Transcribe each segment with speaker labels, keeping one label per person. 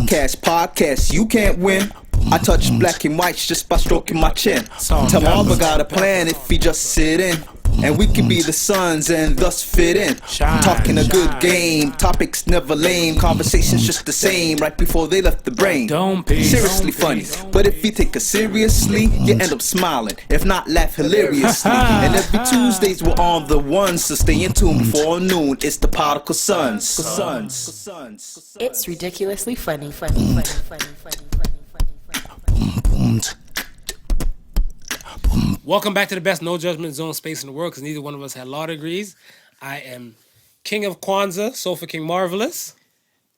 Speaker 1: Podcast, you can't win. I touch black and whites just by stroking my chin. Tell Marva got a plan if he just sit in. And we can be the sons and thus fit in. Talking a good game, topics never lame. Conversations just the same, right before they left the brain. Seriously funny, but if you take us seriously, you end up smiling. If not, laugh hilariously. And every Tuesdays we're on the one, so stay in tune before noon. It's the Podical Sons.
Speaker 2: It's ridiculously funny.
Speaker 3: Welcome back to the best no judgment zone space in the world, because neither one of us had law degrees. I am King of Kwanzaa, Sofa King Marvelous.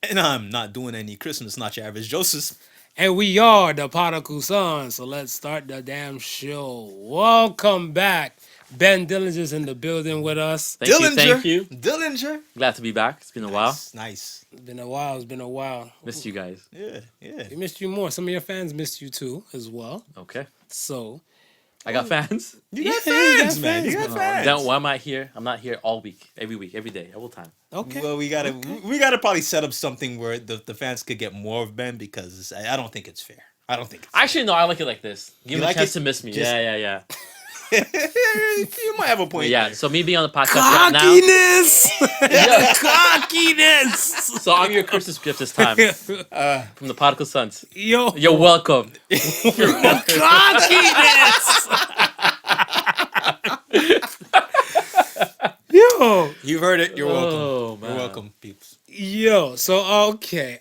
Speaker 4: And I'm not doing any Christmas, not your average Joseph.
Speaker 3: And we are the Podical Sons, so let's start the damn show. Welcome back. Ben Dillinger's in the building with us.
Speaker 5: Thank you.
Speaker 4: Dillinger.
Speaker 5: Glad to be back. It's been a while.
Speaker 4: Nice.
Speaker 3: It's been a while.
Speaker 5: Missed you guys.
Speaker 4: Yeah.
Speaker 3: We missed you more. Some of your fans missed you too, as well.
Speaker 5: Okay.
Speaker 3: So...
Speaker 5: I got fans.
Speaker 4: You got fans, man. You got fans.
Speaker 5: Then why am I here? I'm not here all week, every day, all the time.
Speaker 3: Okay.
Speaker 4: Well, we gotta probably set up something where the fans could get more of Ben, because I don't think it's fair.
Speaker 5: Actually, no, I like it like this. Give
Speaker 4: You
Speaker 5: him
Speaker 4: like
Speaker 5: a chance
Speaker 4: it?
Speaker 5: to miss me.
Speaker 4: Just-
Speaker 5: Yeah.
Speaker 4: You might have a point.
Speaker 5: Yeah,
Speaker 4: there.
Speaker 5: so me being on the podcast right now.
Speaker 3: Cockiness!
Speaker 5: So I'm your Christmas gift this time from the Podical Sons.
Speaker 3: Yo,
Speaker 5: You're welcome.
Speaker 3: cockiness! Yo,
Speaker 4: You heard it. You're welcome.
Speaker 5: Oh, man.
Speaker 4: You're welcome, peeps.
Speaker 3: Yo, so okay.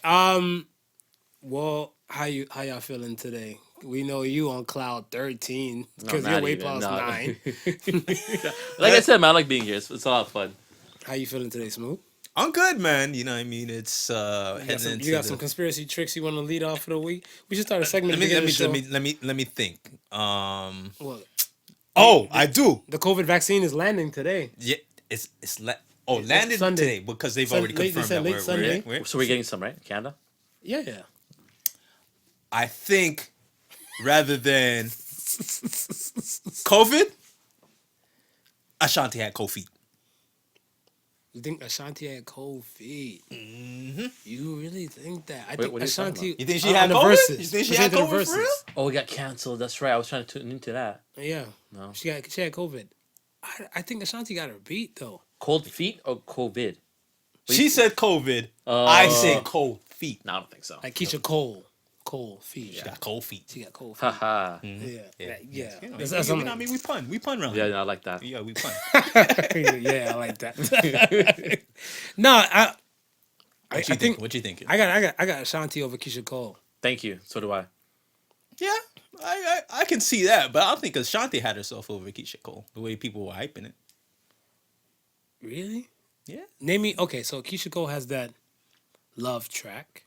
Speaker 3: Well, how y'all feeling today? We know you on cloud 13 because
Speaker 5: No,
Speaker 3: you're
Speaker 5: not
Speaker 3: way
Speaker 5: even,
Speaker 3: past
Speaker 5: no.
Speaker 3: 9.
Speaker 5: Like I said, man, I like being here. It's a lot of fun.
Speaker 3: How you feeling today, Smooth?
Speaker 4: I'm good, man. You know what I mean? It's
Speaker 3: You got some conspiracy tricks you want to lead off for the week? We should start a segment.
Speaker 4: Let me think.
Speaker 3: What?
Speaker 4: Oh, I do.
Speaker 3: The COVID vaccine is landing today.
Speaker 4: Yeah, landed
Speaker 3: Sunday.
Speaker 4: today, because they've already
Speaker 3: They
Speaker 4: confirmed
Speaker 3: said
Speaker 4: that
Speaker 3: late
Speaker 4: we're
Speaker 3: Sunday.
Speaker 5: So we're getting some, right? Canada?
Speaker 3: Yeah.
Speaker 4: I think rather than COVID, Ashanti had cold feet.
Speaker 3: You think Ashanti had cold feet?
Speaker 4: Mm-hmm.
Speaker 3: You really think that? I
Speaker 5: Wait,
Speaker 3: think
Speaker 5: what are you talking
Speaker 3: Ashanti.
Speaker 4: You think she
Speaker 3: on
Speaker 4: had
Speaker 3: the
Speaker 4: COVID?
Speaker 3: verses.
Speaker 4: You think she
Speaker 3: Listen
Speaker 4: had
Speaker 3: to the
Speaker 4: COVID for
Speaker 3: verses.
Speaker 4: real?
Speaker 5: Oh, it got canceled. That's right. I was trying to tune into that.
Speaker 3: Yeah.
Speaker 5: No.
Speaker 3: She had COVID. I think Ashanti got her beat though.
Speaker 5: Cold feet or COVID?
Speaker 4: She said COVID. I said cold feet.
Speaker 5: No, I don't think so.
Speaker 3: Like Keisha Cole. Cold feet.
Speaker 4: She got cold feet.
Speaker 3: She got cold feet.
Speaker 5: Haha.
Speaker 3: Yeah.
Speaker 4: Yeah.
Speaker 3: Yeah.
Speaker 4: You
Speaker 3: That's
Speaker 4: know,
Speaker 3: something.
Speaker 4: I mean, we pun around.
Speaker 5: Yeah,
Speaker 4: here.
Speaker 5: no, I like that.
Speaker 4: Yeah, we pun.
Speaker 3: Yeah, I like that. No, I think
Speaker 4: What you thinking?
Speaker 3: I got Ashanti over Keisha Cole.
Speaker 5: Thank you. So do I.
Speaker 4: Yeah, I can see that, but I don't think Ashanti had herself over Keisha Cole the way people were hyping it.
Speaker 3: Really?
Speaker 4: Yeah.
Speaker 3: Name me. Okay, so Keisha Cole has that love track,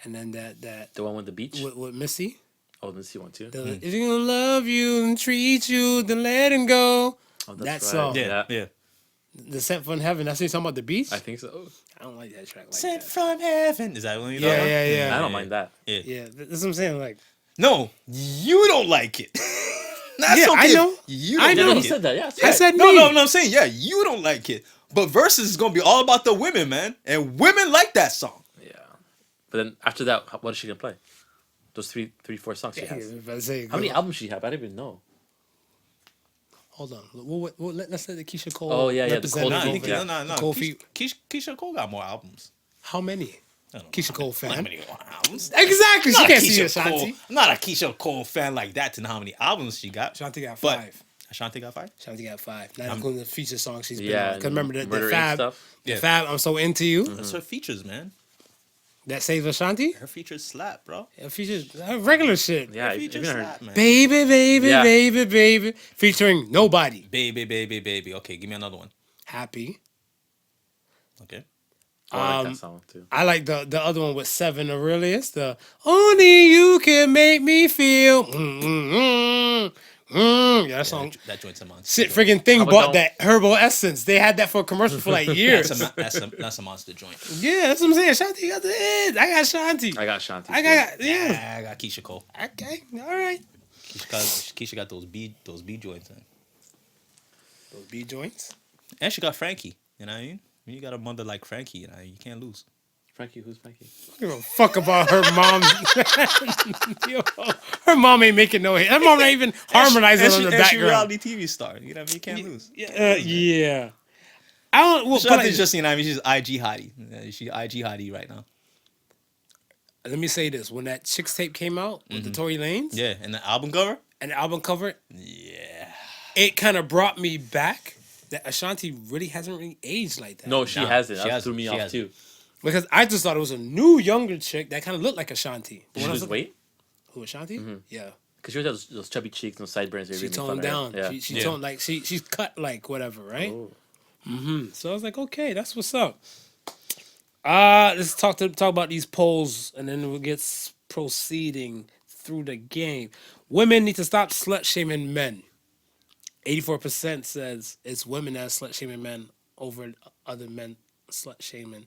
Speaker 3: and then that
Speaker 5: The one with the beach?
Speaker 3: with Missy.
Speaker 5: Oh, let's see one too.
Speaker 3: The, If you gonna love you and treat you, then let him go.
Speaker 5: Oh,
Speaker 3: That
Speaker 5: that's
Speaker 3: song.
Speaker 5: right.
Speaker 4: Yeah.
Speaker 3: The Sent from Heaven. That's talking about the beach.
Speaker 5: I think so.
Speaker 3: I don't like that track like
Speaker 4: Sent
Speaker 3: that.
Speaker 4: from heaven. Is that one you know?
Speaker 3: Yeah.
Speaker 5: I don't mind that.
Speaker 4: Yeah.
Speaker 3: Yeah, that's what I'm saying. Like,
Speaker 4: No, you don't like it. That's
Speaker 3: Yeah, I
Speaker 4: okay.
Speaker 3: know.
Speaker 4: You
Speaker 3: I
Speaker 4: don't
Speaker 3: know.
Speaker 4: like
Speaker 5: He
Speaker 4: it.
Speaker 5: said that. Yeah.
Speaker 3: I said
Speaker 4: no,
Speaker 3: me.
Speaker 4: no, I'm saying, yeah, you don't like it. But Versus is gonna be all about the women, man, and women like that song.
Speaker 5: Yeah. But then after that, what is she gonna play? Those three, 4 songs she
Speaker 3: Yeah,
Speaker 5: has.
Speaker 3: if I say,
Speaker 5: How many albums she have? I didn't even know.
Speaker 3: Hold on. Let's let the Keisha Cole.
Speaker 5: Oh, yeah, the
Speaker 3: represent
Speaker 5: Cold
Speaker 4: Nah,
Speaker 3: over
Speaker 4: I think,
Speaker 5: Feet.
Speaker 4: no.
Speaker 3: Cold Feet.
Speaker 4: Keisha Cole got more albums.
Speaker 3: How many?
Speaker 4: I don't know.
Speaker 3: Keisha Cole fan.
Speaker 4: How many more albums?
Speaker 3: Exactly. She
Speaker 4: Not a
Speaker 3: can't see
Speaker 4: Keisha
Speaker 3: Ashanti.
Speaker 4: Cole. I'm not a Keisha Cole fan like that to know how many albums she got.
Speaker 3: Ashanti got
Speaker 4: But-
Speaker 3: 5.
Speaker 4: Ashanti got 5?
Speaker 3: Ashanti got 5. Not including the feature song she's been
Speaker 5: Yeah.
Speaker 3: on. Because remember the
Speaker 5: Murder Inc.
Speaker 3: Fab.
Speaker 5: stuff.
Speaker 3: The
Speaker 4: Yeah.
Speaker 3: Fab, I'm So Into You.
Speaker 4: That's her features, man.
Speaker 3: That saves Ashanti.
Speaker 4: Her features slap, bro.
Speaker 3: Her features, regular shit.
Speaker 5: Yeah,
Speaker 4: Her
Speaker 5: have you
Speaker 4: features
Speaker 5: heard?
Speaker 4: slap, man.
Speaker 3: Baby, baby,
Speaker 5: Yeah.
Speaker 3: baby, baby. Featuring nobody.
Speaker 4: Baby. Okay, give me another one.
Speaker 3: Happy.
Speaker 4: Okay.
Speaker 5: Oh, I like that song too.
Speaker 3: I like the other one with 7 Aurelius. The Only You Can Make Me Feel. Yeah, that song.
Speaker 4: That joint's a monster.
Speaker 3: Shit, friggin' thing
Speaker 5: How about
Speaker 3: bought
Speaker 5: don't-
Speaker 3: that herbal essence. They had that for a commercial for like years.
Speaker 4: That's a monster joint.
Speaker 3: Yeah, that's what I'm saying. Shanti got the edge. I got Shanti.
Speaker 5: I got Shanti.
Speaker 3: I
Speaker 5: too.
Speaker 3: got yeah.
Speaker 4: I got Keisha Cole.
Speaker 3: Okay, all right.
Speaker 4: Keisha got those B joints in.
Speaker 3: Those B joints.
Speaker 4: And she got Frankie. You know what I mean? When you got a mother like Frankie, you can't lose.
Speaker 5: Frankie, who's Frankie?
Speaker 3: I don't give a fuck about her mom. Yo, her mom ain't making no hit. Her mom not even harmonizing on the
Speaker 4: She
Speaker 3: background.
Speaker 4: reality TV star. You know what I mean? You can't lose.
Speaker 3: Yeah. I don't. Well,
Speaker 4: Shanti's just, you know what I mean? She's IG hottie. She's IG hottie right now.
Speaker 3: let me say this: when that Chicks tape came out with the Tory Lanez,
Speaker 4: Yeah, and the album cover?
Speaker 3: and the album cover,
Speaker 4: Yeah.
Speaker 3: it kind of brought me back that Ashanti really hasn't really aged like that.
Speaker 5: No, she
Speaker 4: Nah,
Speaker 5: hasn't.
Speaker 4: she
Speaker 5: That
Speaker 4: hasn't.
Speaker 5: threw me
Speaker 4: She
Speaker 5: off
Speaker 4: hasn't.
Speaker 5: too.
Speaker 3: Because I just thought it was a new, younger chick that kind of looked like Ashanti. But
Speaker 5: Did she
Speaker 3: when I was
Speaker 5: lose
Speaker 3: looking-
Speaker 5: weight?
Speaker 3: Who, Ashanti? Yeah.
Speaker 5: Because she always had those chubby cheeks and sideburns.
Speaker 3: She toned down.
Speaker 5: Yeah.
Speaker 3: She toned like she's cut like whatever, right?
Speaker 5: Oh.
Speaker 3: So I was like, okay, that's what's up. Let's talk about these polls, and then we'll get proceeding through the game. Women need to stop slut shaming men. 84% says it's women that slut shaming men over other men slut shaming.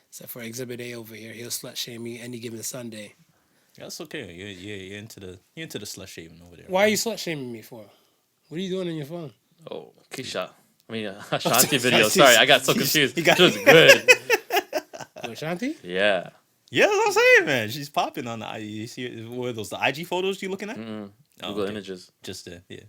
Speaker 3: Except for Exhibit A over here, he'll slut shame me any given Sunday.
Speaker 4: That's okay. You're into the slut shaving over there.
Speaker 3: Why are you slut shaming me for? What are you doing on your phone?
Speaker 5: Oh, Keisha. I mean, Ashanti video. Sorry, I got so confused.
Speaker 4: You got-
Speaker 5: She was good.
Speaker 3: Who, Ashanti?
Speaker 5: Yeah.
Speaker 4: Yeah, that's what I'm saying, man. She's popping on the IG. You see, what are those, the IG photos you looking at? Oh,
Speaker 5: Google
Speaker 4: okay.
Speaker 5: images.
Speaker 4: Just yeah.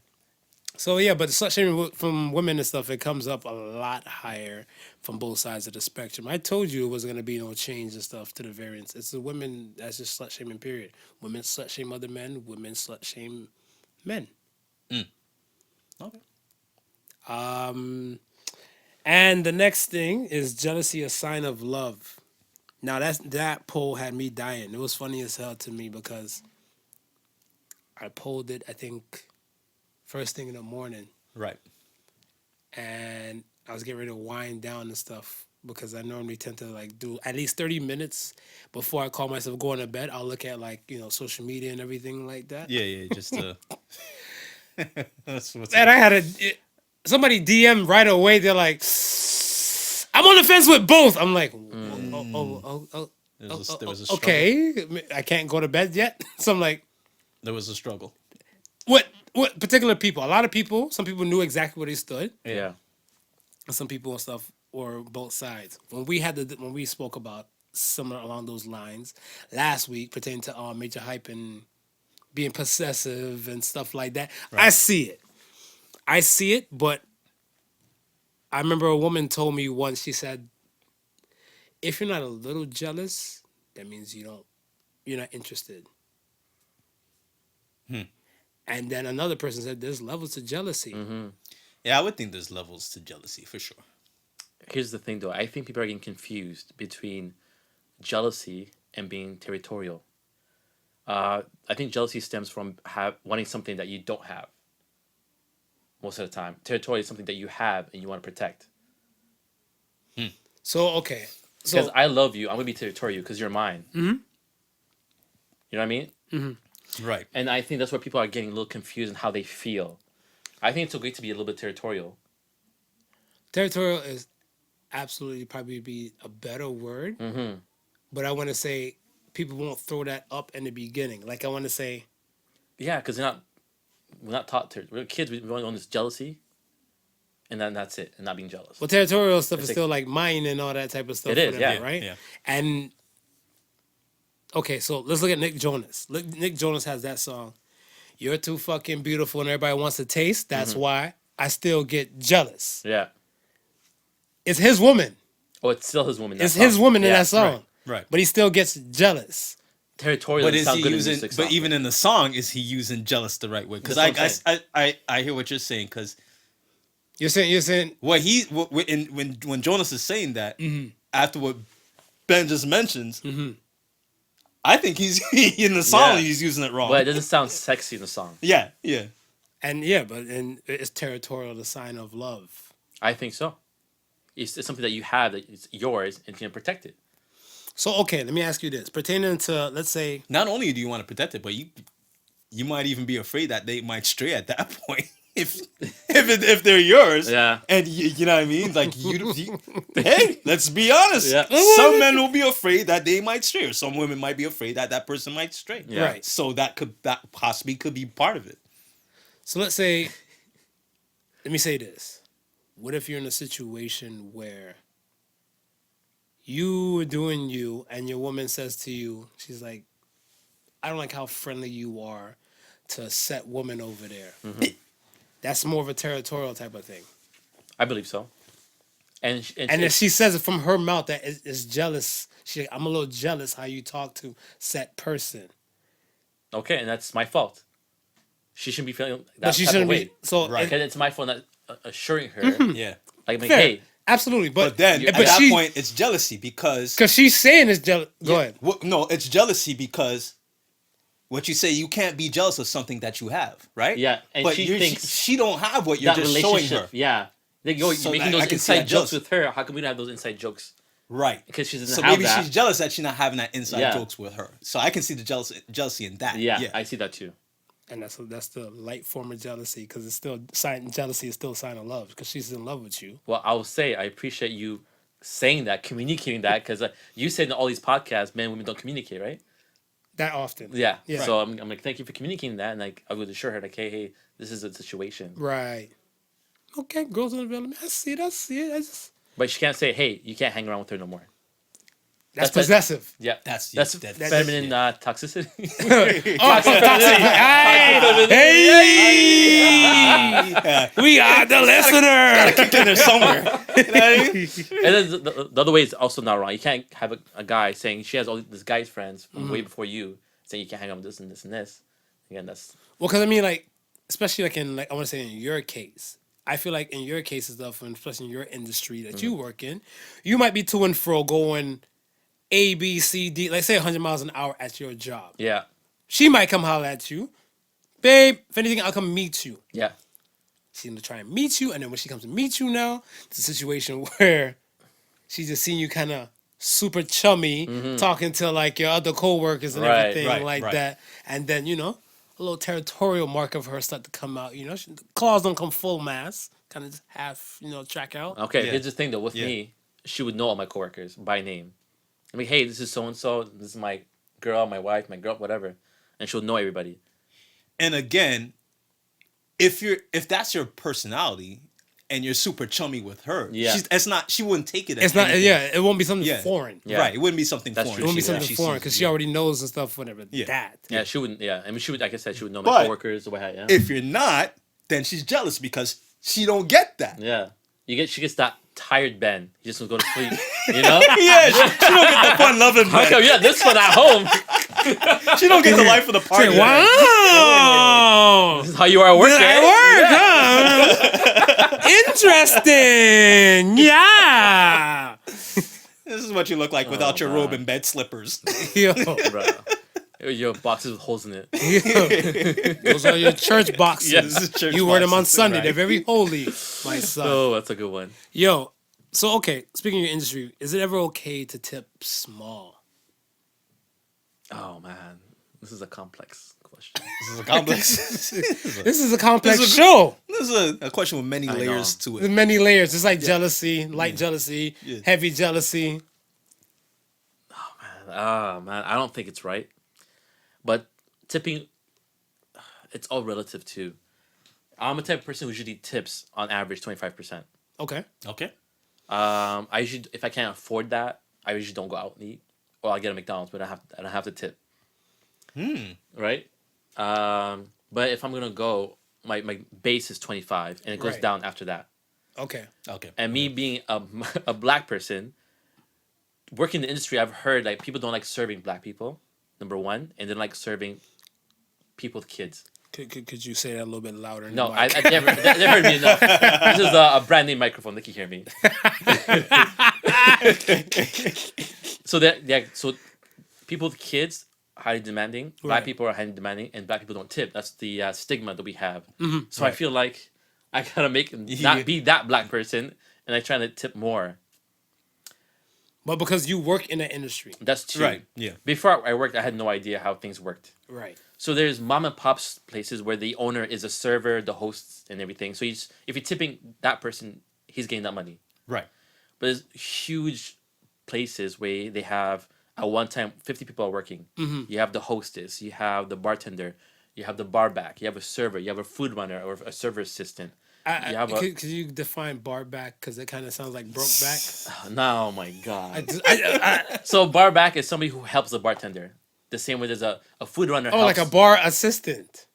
Speaker 3: So yeah, but the slut shaming from women and stuff, it comes up a lot higher from both sides of the spectrum. I told you it wasn't gonna be no change and stuff to the variance. It's the women that's just slut shaming. Period. Women slut shame other men. Women slut shame men.
Speaker 4: Okay.
Speaker 3: And the next thing is jealousy a sign of love. Now that poll had me dying. It was funny as hell to me because I polled it, I think, first thing in the morning.
Speaker 4: Right.
Speaker 3: And I was getting ready to wind down and stuff because I normally tend to like do at least 30 minutes before I call myself going to bed. I'll look at like, social media and everything like that.
Speaker 4: Yeah. Just that's what's
Speaker 3: And I had somebody DM right away. They're like, I'm on the fence with both. I'm like,
Speaker 4: there was a struggle.
Speaker 3: okay. I can't go to bed yet. So I'm like,
Speaker 4: There was a struggle.
Speaker 3: what particular people? A lot of people, some people knew exactly where they stood.
Speaker 5: Yeah.
Speaker 3: And some people and stuff were both sides. When we spoke about similar along those lines last week pertaining to Major Hype and being possessive and stuff like that, I see it, but I remember a woman told me once, she said, if you're not a little jealous, that means you're not interested. And then another person said there's levels to jealousy.
Speaker 4: Yeah, I would think there's levels to jealousy for sure.
Speaker 5: Here's the thing, though. I think people are getting confused between jealousy and being territorial. I think jealousy stems from wanting something that you don't have. Most of the time, territorial is something that you have and you want to protect.
Speaker 3: So okay,
Speaker 5: Because I love you, I'm gonna be territorial because you're mine. You know what I mean?
Speaker 4: Right.
Speaker 5: And I think that's where people are getting a little confused in how they feel. I think it's okay to be a little bit territorial.
Speaker 3: territorial is absolutely probably be a better word, but I want to say people won't throw that up in the beginning. Like I want to say,
Speaker 5: Yeah, because we're not taught to. We're kids. We only on this jealousy, and then that's it, and not being jealous.
Speaker 3: well, territorial stuff is
Speaker 5: It's like-
Speaker 3: still like mine and all that type of stuff.
Speaker 5: It is,
Speaker 3: whatever,
Speaker 5: yeah,
Speaker 3: right?
Speaker 4: yeah.
Speaker 3: And okay, so let's look at Nick Jonas. Nick Jonas has that song, "You're Too Fucking Beautiful," and everybody wants to taste. That's why I still get jealous.
Speaker 5: Yeah.
Speaker 3: It's his woman.
Speaker 5: Oh, it's still his woman.
Speaker 3: It's his woman in that song.
Speaker 4: Right.
Speaker 3: But he still gets jealous.
Speaker 5: Territorial.
Speaker 4: But is
Speaker 5: sound
Speaker 4: he
Speaker 5: good in
Speaker 4: using?
Speaker 5: music,
Speaker 4: But
Speaker 5: sound
Speaker 4: even
Speaker 5: good.
Speaker 4: in the song, is he using jealous the right way? Because
Speaker 5: That's what I'm
Speaker 4: I hear what you're saying. Because
Speaker 3: You're saying
Speaker 4: when Jonas is saying that after what Ben just mentions, I think he's in the song
Speaker 5: Yeah.
Speaker 4: he's using it wrong.
Speaker 5: But it doesn't sound sexy in the song.
Speaker 4: yeah.
Speaker 3: and it's territorial, the sign of love.
Speaker 5: I think so. It's something that you have that it's yours and you can protect it.
Speaker 3: So okay, let me ask you this. Pertaining to, let's say,
Speaker 4: Not only do you want to protect it, but you might even be afraid that they might stray at that point if they're yours.
Speaker 5: Yeah.
Speaker 4: And you know what I mean? Like hey, let's be honest.
Speaker 5: Yeah.
Speaker 4: Some men will be afraid that they might stray, or some women might be afraid that person might stray.
Speaker 5: Yeah.
Speaker 3: Right.
Speaker 4: So that possibly could be part of it.
Speaker 3: so let's say, let me say this. What if you're in a situation where you were doing you, and your woman says to you, she's like, I don't like how friendly you are to a set woman over there. That's more of a territorial type of thing.
Speaker 5: I believe so. And
Speaker 3: then she says it from her mouth that is jealous. She's like, I'm a little jealous how you talk to set person.
Speaker 5: okay, and that's my fault. She shouldn't be feeling that
Speaker 3: But she
Speaker 5: type
Speaker 3: shouldn't
Speaker 5: of way.
Speaker 3: be. So
Speaker 4: Right.
Speaker 5: And it's my fault not assuring her.
Speaker 4: Yeah.
Speaker 5: Like,
Speaker 3: fair.
Speaker 5: hey,
Speaker 3: Absolutely.
Speaker 4: But then at that point, it's jealousy because
Speaker 3: she's saying it's jealous. Go ahead.
Speaker 4: Well, no, it's jealousy because what you say, you can't be jealous of something that you have, right?
Speaker 5: Yeah, and
Speaker 4: but
Speaker 5: she thinks
Speaker 4: she don't have what you're
Speaker 5: that
Speaker 4: just showing
Speaker 5: relationship.
Speaker 4: her.
Speaker 5: Yeah. Like, you're
Speaker 4: So
Speaker 5: making
Speaker 4: I
Speaker 5: those
Speaker 4: can see
Speaker 5: inside
Speaker 4: that
Speaker 5: jokes
Speaker 4: jealousy.
Speaker 5: with her. How come we don't have those inside jokes?
Speaker 4: Right.
Speaker 5: Because she doesn't
Speaker 4: So
Speaker 5: have
Speaker 4: maybe
Speaker 5: that.
Speaker 4: she's jealous that she's not having that inside
Speaker 5: Yeah.
Speaker 4: jokes with her. So I can see the jealousy in that.
Speaker 5: Yeah, I see that too.
Speaker 3: And that's the light form of jealousy because it's still jealousy is still a sign of love because she's in love with you.
Speaker 5: Well, I will say I appreciate you saying that, communicating that, because you said in all these podcasts, men and women don't communicate, right?
Speaker 3: That often.
Speaker 5: Yeah.
Speaker 3: Yeah.
Speaker 5: So I'm like, thank you for communicating that, and like I would assure her like, hey, this is a situation.
Speaker 3: Right. Okay, girls in development. I see it. I just...
Speaker 5: But she can't say, hey, you can't hang around with her no more.
Speaker 3: That's
Speaker 5: That's
Speaker 3: possessive.
Speaker 5: Yeah,
Speaker 4: That's
Speaker 5: feminine toxicity.
Speaker 3: Toxic. Hey! We are the listener.
Speaker 4: kicked in there somewhere. You know what I mean?
Speaker 5: And then the other way is also not wrong. You can't have a guy saying she has all these guys friends from way before you saying you can't hang out with this and this and this. Again, that's
Speaker 3: Well, because I mean, like, especially like in like I want to say in your case, I feel like in your case and stuff, and especially in your industry that you work in, you might be to and fro going A, B, C, D, like say 100 miles an hour at your job.
Speaker 5: yeah,
Speaker 3: She might come holler at you, babe. If anything, I'll come meet you.
Speaker 5: yeah.
Speaker 3: She's gonna try and meet you, and then when she comes to meet you now, it's a situation where she's just seeing you kind of super chummy, talking to like your other coworkers and
Speaker 5: Right,
Speaker 3: everything like that, and then a little territorial mark of her start to come out. The claws don't come full mass, kind of just half, track out.
Speaker 5: Okay,
Speaker 4: Yeah.
Speaker 5: here's the thing though. With me, she would know all my coworkers by name. I mean, hey, this is so and so. This is my girl, my wife, my girl, whatever, and she'll know everybody.
Speaker 4: And again, if that's your personality and you're super chummy with her,
Speaker 5: Yeah.
Speaker 4: she wouldn't take it as
Speaker 3: It's not,
Speaker 4: anything.
Speaker 3: it won't be something foreign.
Speaker 5: Yeah.
Speaker 4: Right. It wouldn't be something
Speaker 5: That's
Speaker 4: foreign.
Speaker 5: true.
Speaker 3: It won't be
Speaker 5: She-
Speaker 3: something
Speaker 4: She
Speaker 3: foreign
Speaker 4: sees-
Speaker 3: because she already knows and stuff, whatever.
Speaker 4: Yeah.
Speaker 3: That.
Speaker 5: Yeah, she wouldn't. Yeah, I mean, she would. Like I said, she would know my
Speaker 4: But
Speaker 5: coworkers. The way I am.
Speaker 4: If you're not, then she's jealous because she don't get that.
Speaker 5: Yeah, she gets that tired Ben. He just wants to go to sleep. You know?
Speaker 4: Yeah, she don't get the fun loving
Speaker 5: How
Speaker 4: man.
Speaker 5: come you have this one at home?
Speaker 4: She don't get the life of the party.
Speaker 3: Wow!
Speaker 5: This is how you are at work.
Speaker 3: At
Speaker 5: eh?
Speaker 3: work, huh? Interesting. Yeah.
Speaker 4: This is what you look like without your robe and bed slippers.
Speaker 3: Yo,
Speaker 5: Bro. Your boxes with holes in it.
Speaker 3: those are your church boxes.
Speaker 5: Yeah.
Speaker 4: This is church
Speaker 3: You wear them on
Speaker 4: boxes,
Speaker 3: Sunday.
Speaker 4: right.
Speaker 3: They're very holy, my son.
Speaker 5: Oh, that's a good one.
Speaker 3: Yo, so okay. Speaking of your industry, is it ever okay to tip small?
Speaker 5: Oh man, this is a complex question.
Speaker 4: This is a complex.
Speaker 3: This is a complex
Speaker 4: This is a-
Speaker 3: show.
Speaker 4: This is a question with many
Speaker 5: I
Speaker 4: layers
Speaker 5: know.
Speaker 4: to
Speaker 3: There's
Speaker 4: it.
Speaker 3: many layers. It's like jealousy, light jealousy,
Speaker 4: Yeah.
Speaker 3: heavy jealousy.
Speaker 5: Ah man, I don't think it's right. But tipping, it's all relative too. I'm a type of person who usually tips on average 25%.
Speaker 3: Okay.
Speaker 4: Okay.
Speaker 5: I usually, if I can't afford that, I usually don't go out and eat, or I'll get a McDonald's, but I don't have to tip. Right. But if I'm gonna go, my base is 25, and it goes
Speaker 3: Right.
Speaker 5: down after that.
Speaker 3: Okay.
Speaker 4: Okay.
Speaker 5: And me being a black person, working in the industry, I've heard like people don't like serving black people, number one, and they don't like serving people with kids.
Speaker 3: Could you say that a little bit louder? in
Speaker 5: No,
Speaker 3: the
Speaker 5: I
Speaker 3: mic?
Speaker 5: never. They heard me enough. This is a brand name microphone. They can hear me. So people with kids highly demanding. Black
Speaker 3: Right.
Speaker 5: people are highly demanding, and black people don't tip. That's the stigma that we have. So I feel like I gotta not be that black person, and I try to tip more.
Speaker 3: But because you work in that industry.
Speaker 5: That's two.
Speaker 4: Right. Yeah.
Speaker 5: Before I worked, I had no idea how things worked.
Speaker 3: Right.
Speaker 5: So there's mom and pop's places where the owner is a server, the host, and everything. So if you're tipping that person, he's getting that money.
Speaker 4: Right.
Speaker 5: But there's huge places where they have at one time 50 people are working. You have the hostess, you have the bartender, you have the bar back, you have a server, you have a food runner or a server assistant, Yeah, but-
Speaker 3: could you define bar back? Because it kind of sounds like broke back.
Speaker 5: No, my God.
Speaker 3: I
Speaker 5: So bar back is somebody who helps the bartender. The same way there's a food runner.
Speaker 3: oh, like a
Speaker 5: helps.
Speaker 3: bar assistant.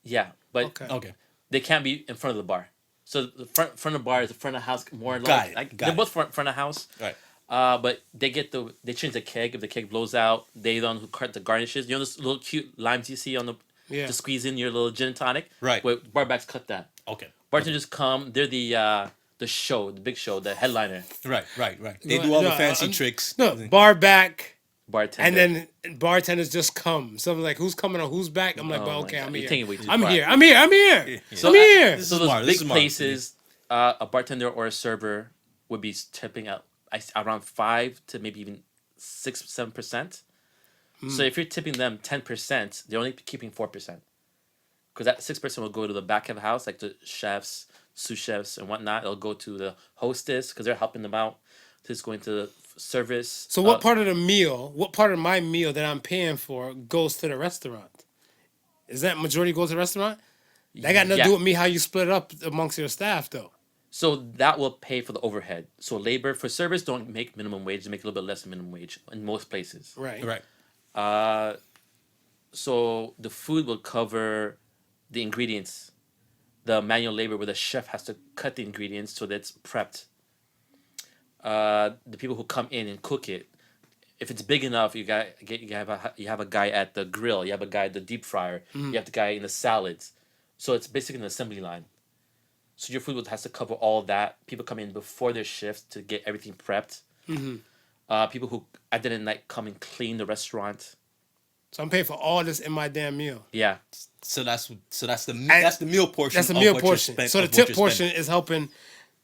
Speaker 5: Yeah, but
Speaker 3: Okay.
Speaker 4: Okay.
Speaker 5: they can't be in front of the bar. So the front of the bar is the front of the house more
Speaker 4: Got it,
Speaker 5: like
Speaker 4: got
Speaker 5: they're
Speaker 4: it.
Speaker 5: both front of house.
Speaker 4: Right.
Speaker 5: But they change the keg if the keg blows out. They don't who cut the garnishes. You know those little cute limes you see on the
Speaker 3: Yeah.
Speaker 5: to squeeze in your little gin and tonic.
Speaker 4: Right.
Speaker 5: Where barbacks cut that.
Speaker 4: Okay.
Speaker 5: Bartenders come. They're the show, the big show, the headliner.
Speaker 4: Right. They
Speaker 3: No,
Speaker 4: do all the
Speaker 3: no,
Speaker 4: fancy tricks.
Speaker 3: No, bar back,
Speaker 5: Bartender.
Speaker 3: and then bartenders just come. So I'm like, who's coming on whose back? I'm like,
Speaker 5: Oh
Speaker 3: well,
Speaker 5: my
Speaker 3: okay,
Speaker 5: God.
Speaker 3: I'm
Speaker 5: You're
Speaker 3: here.
Speaker 5: taking it way too
Speaker 3: I'm
Speaker 5: far.
Speaker 3: here. I'm here. I'm here.
Speaker 5: So,
Speaker 3: I'm here.
Speaker 5: So
Speaker 4: is
Speaker 5: those
Speaker 4: smart, this
Speaker 5: big
Speaker 4: is smart.
Speaker 5: places, a bartender or a server would be tipping out around 5 to maybe even 6-7%. So if you're tipping them 10%, they're only keeping 4%, because that 6% will go to the back of the house, like the chefs, sous chefs, and whatnot. It'll go to the hostess because they're helping them out. It's going to the service.
Speaker 3: So what part of the meal, what part of my meal that I'm paying for goes to the restaurant? Is that majority goes to the restaurant? That got nothing to do with me how you split it up amongst your staff though.
Speaker 5: So that will pay for the overhead. So labor for servers don't make minimum wage; they make a little bit less than minimum wage in most places.
Speaker 3: Right.
Speaker 4: Right.
Speaker 5: So the food will cover the ingredients, the manual labor where the chef has to cut the ingredients so that it's prepped. The people who come in and cook it, if it's big enough, you have a guy at the grill, you have a guy at the deep fryer, you have the guy in the salads. So it's basically an assembly line. So your food has to cover all of that. People come in before their shift to get everything prepped. People who at the end of the night come and clean the restaurant.
Speaker 3: So I'm paying for all this in my damn meal.
Speaker 5: Yeah.
Speaker 4: So that's the meal portion.
Speaker 3: That's the
Speaker 4: of
Speaker 3: meal
Speaker 4: what you're
Speaker 3: portion.
Speaker 4: spend-
Speaker 3: So the
Speaker 4: of what
Speaker 3: tip
Speaker 4: you're
Speaker 3: portion
Speaker 4: spending.
Speaker 3: is helping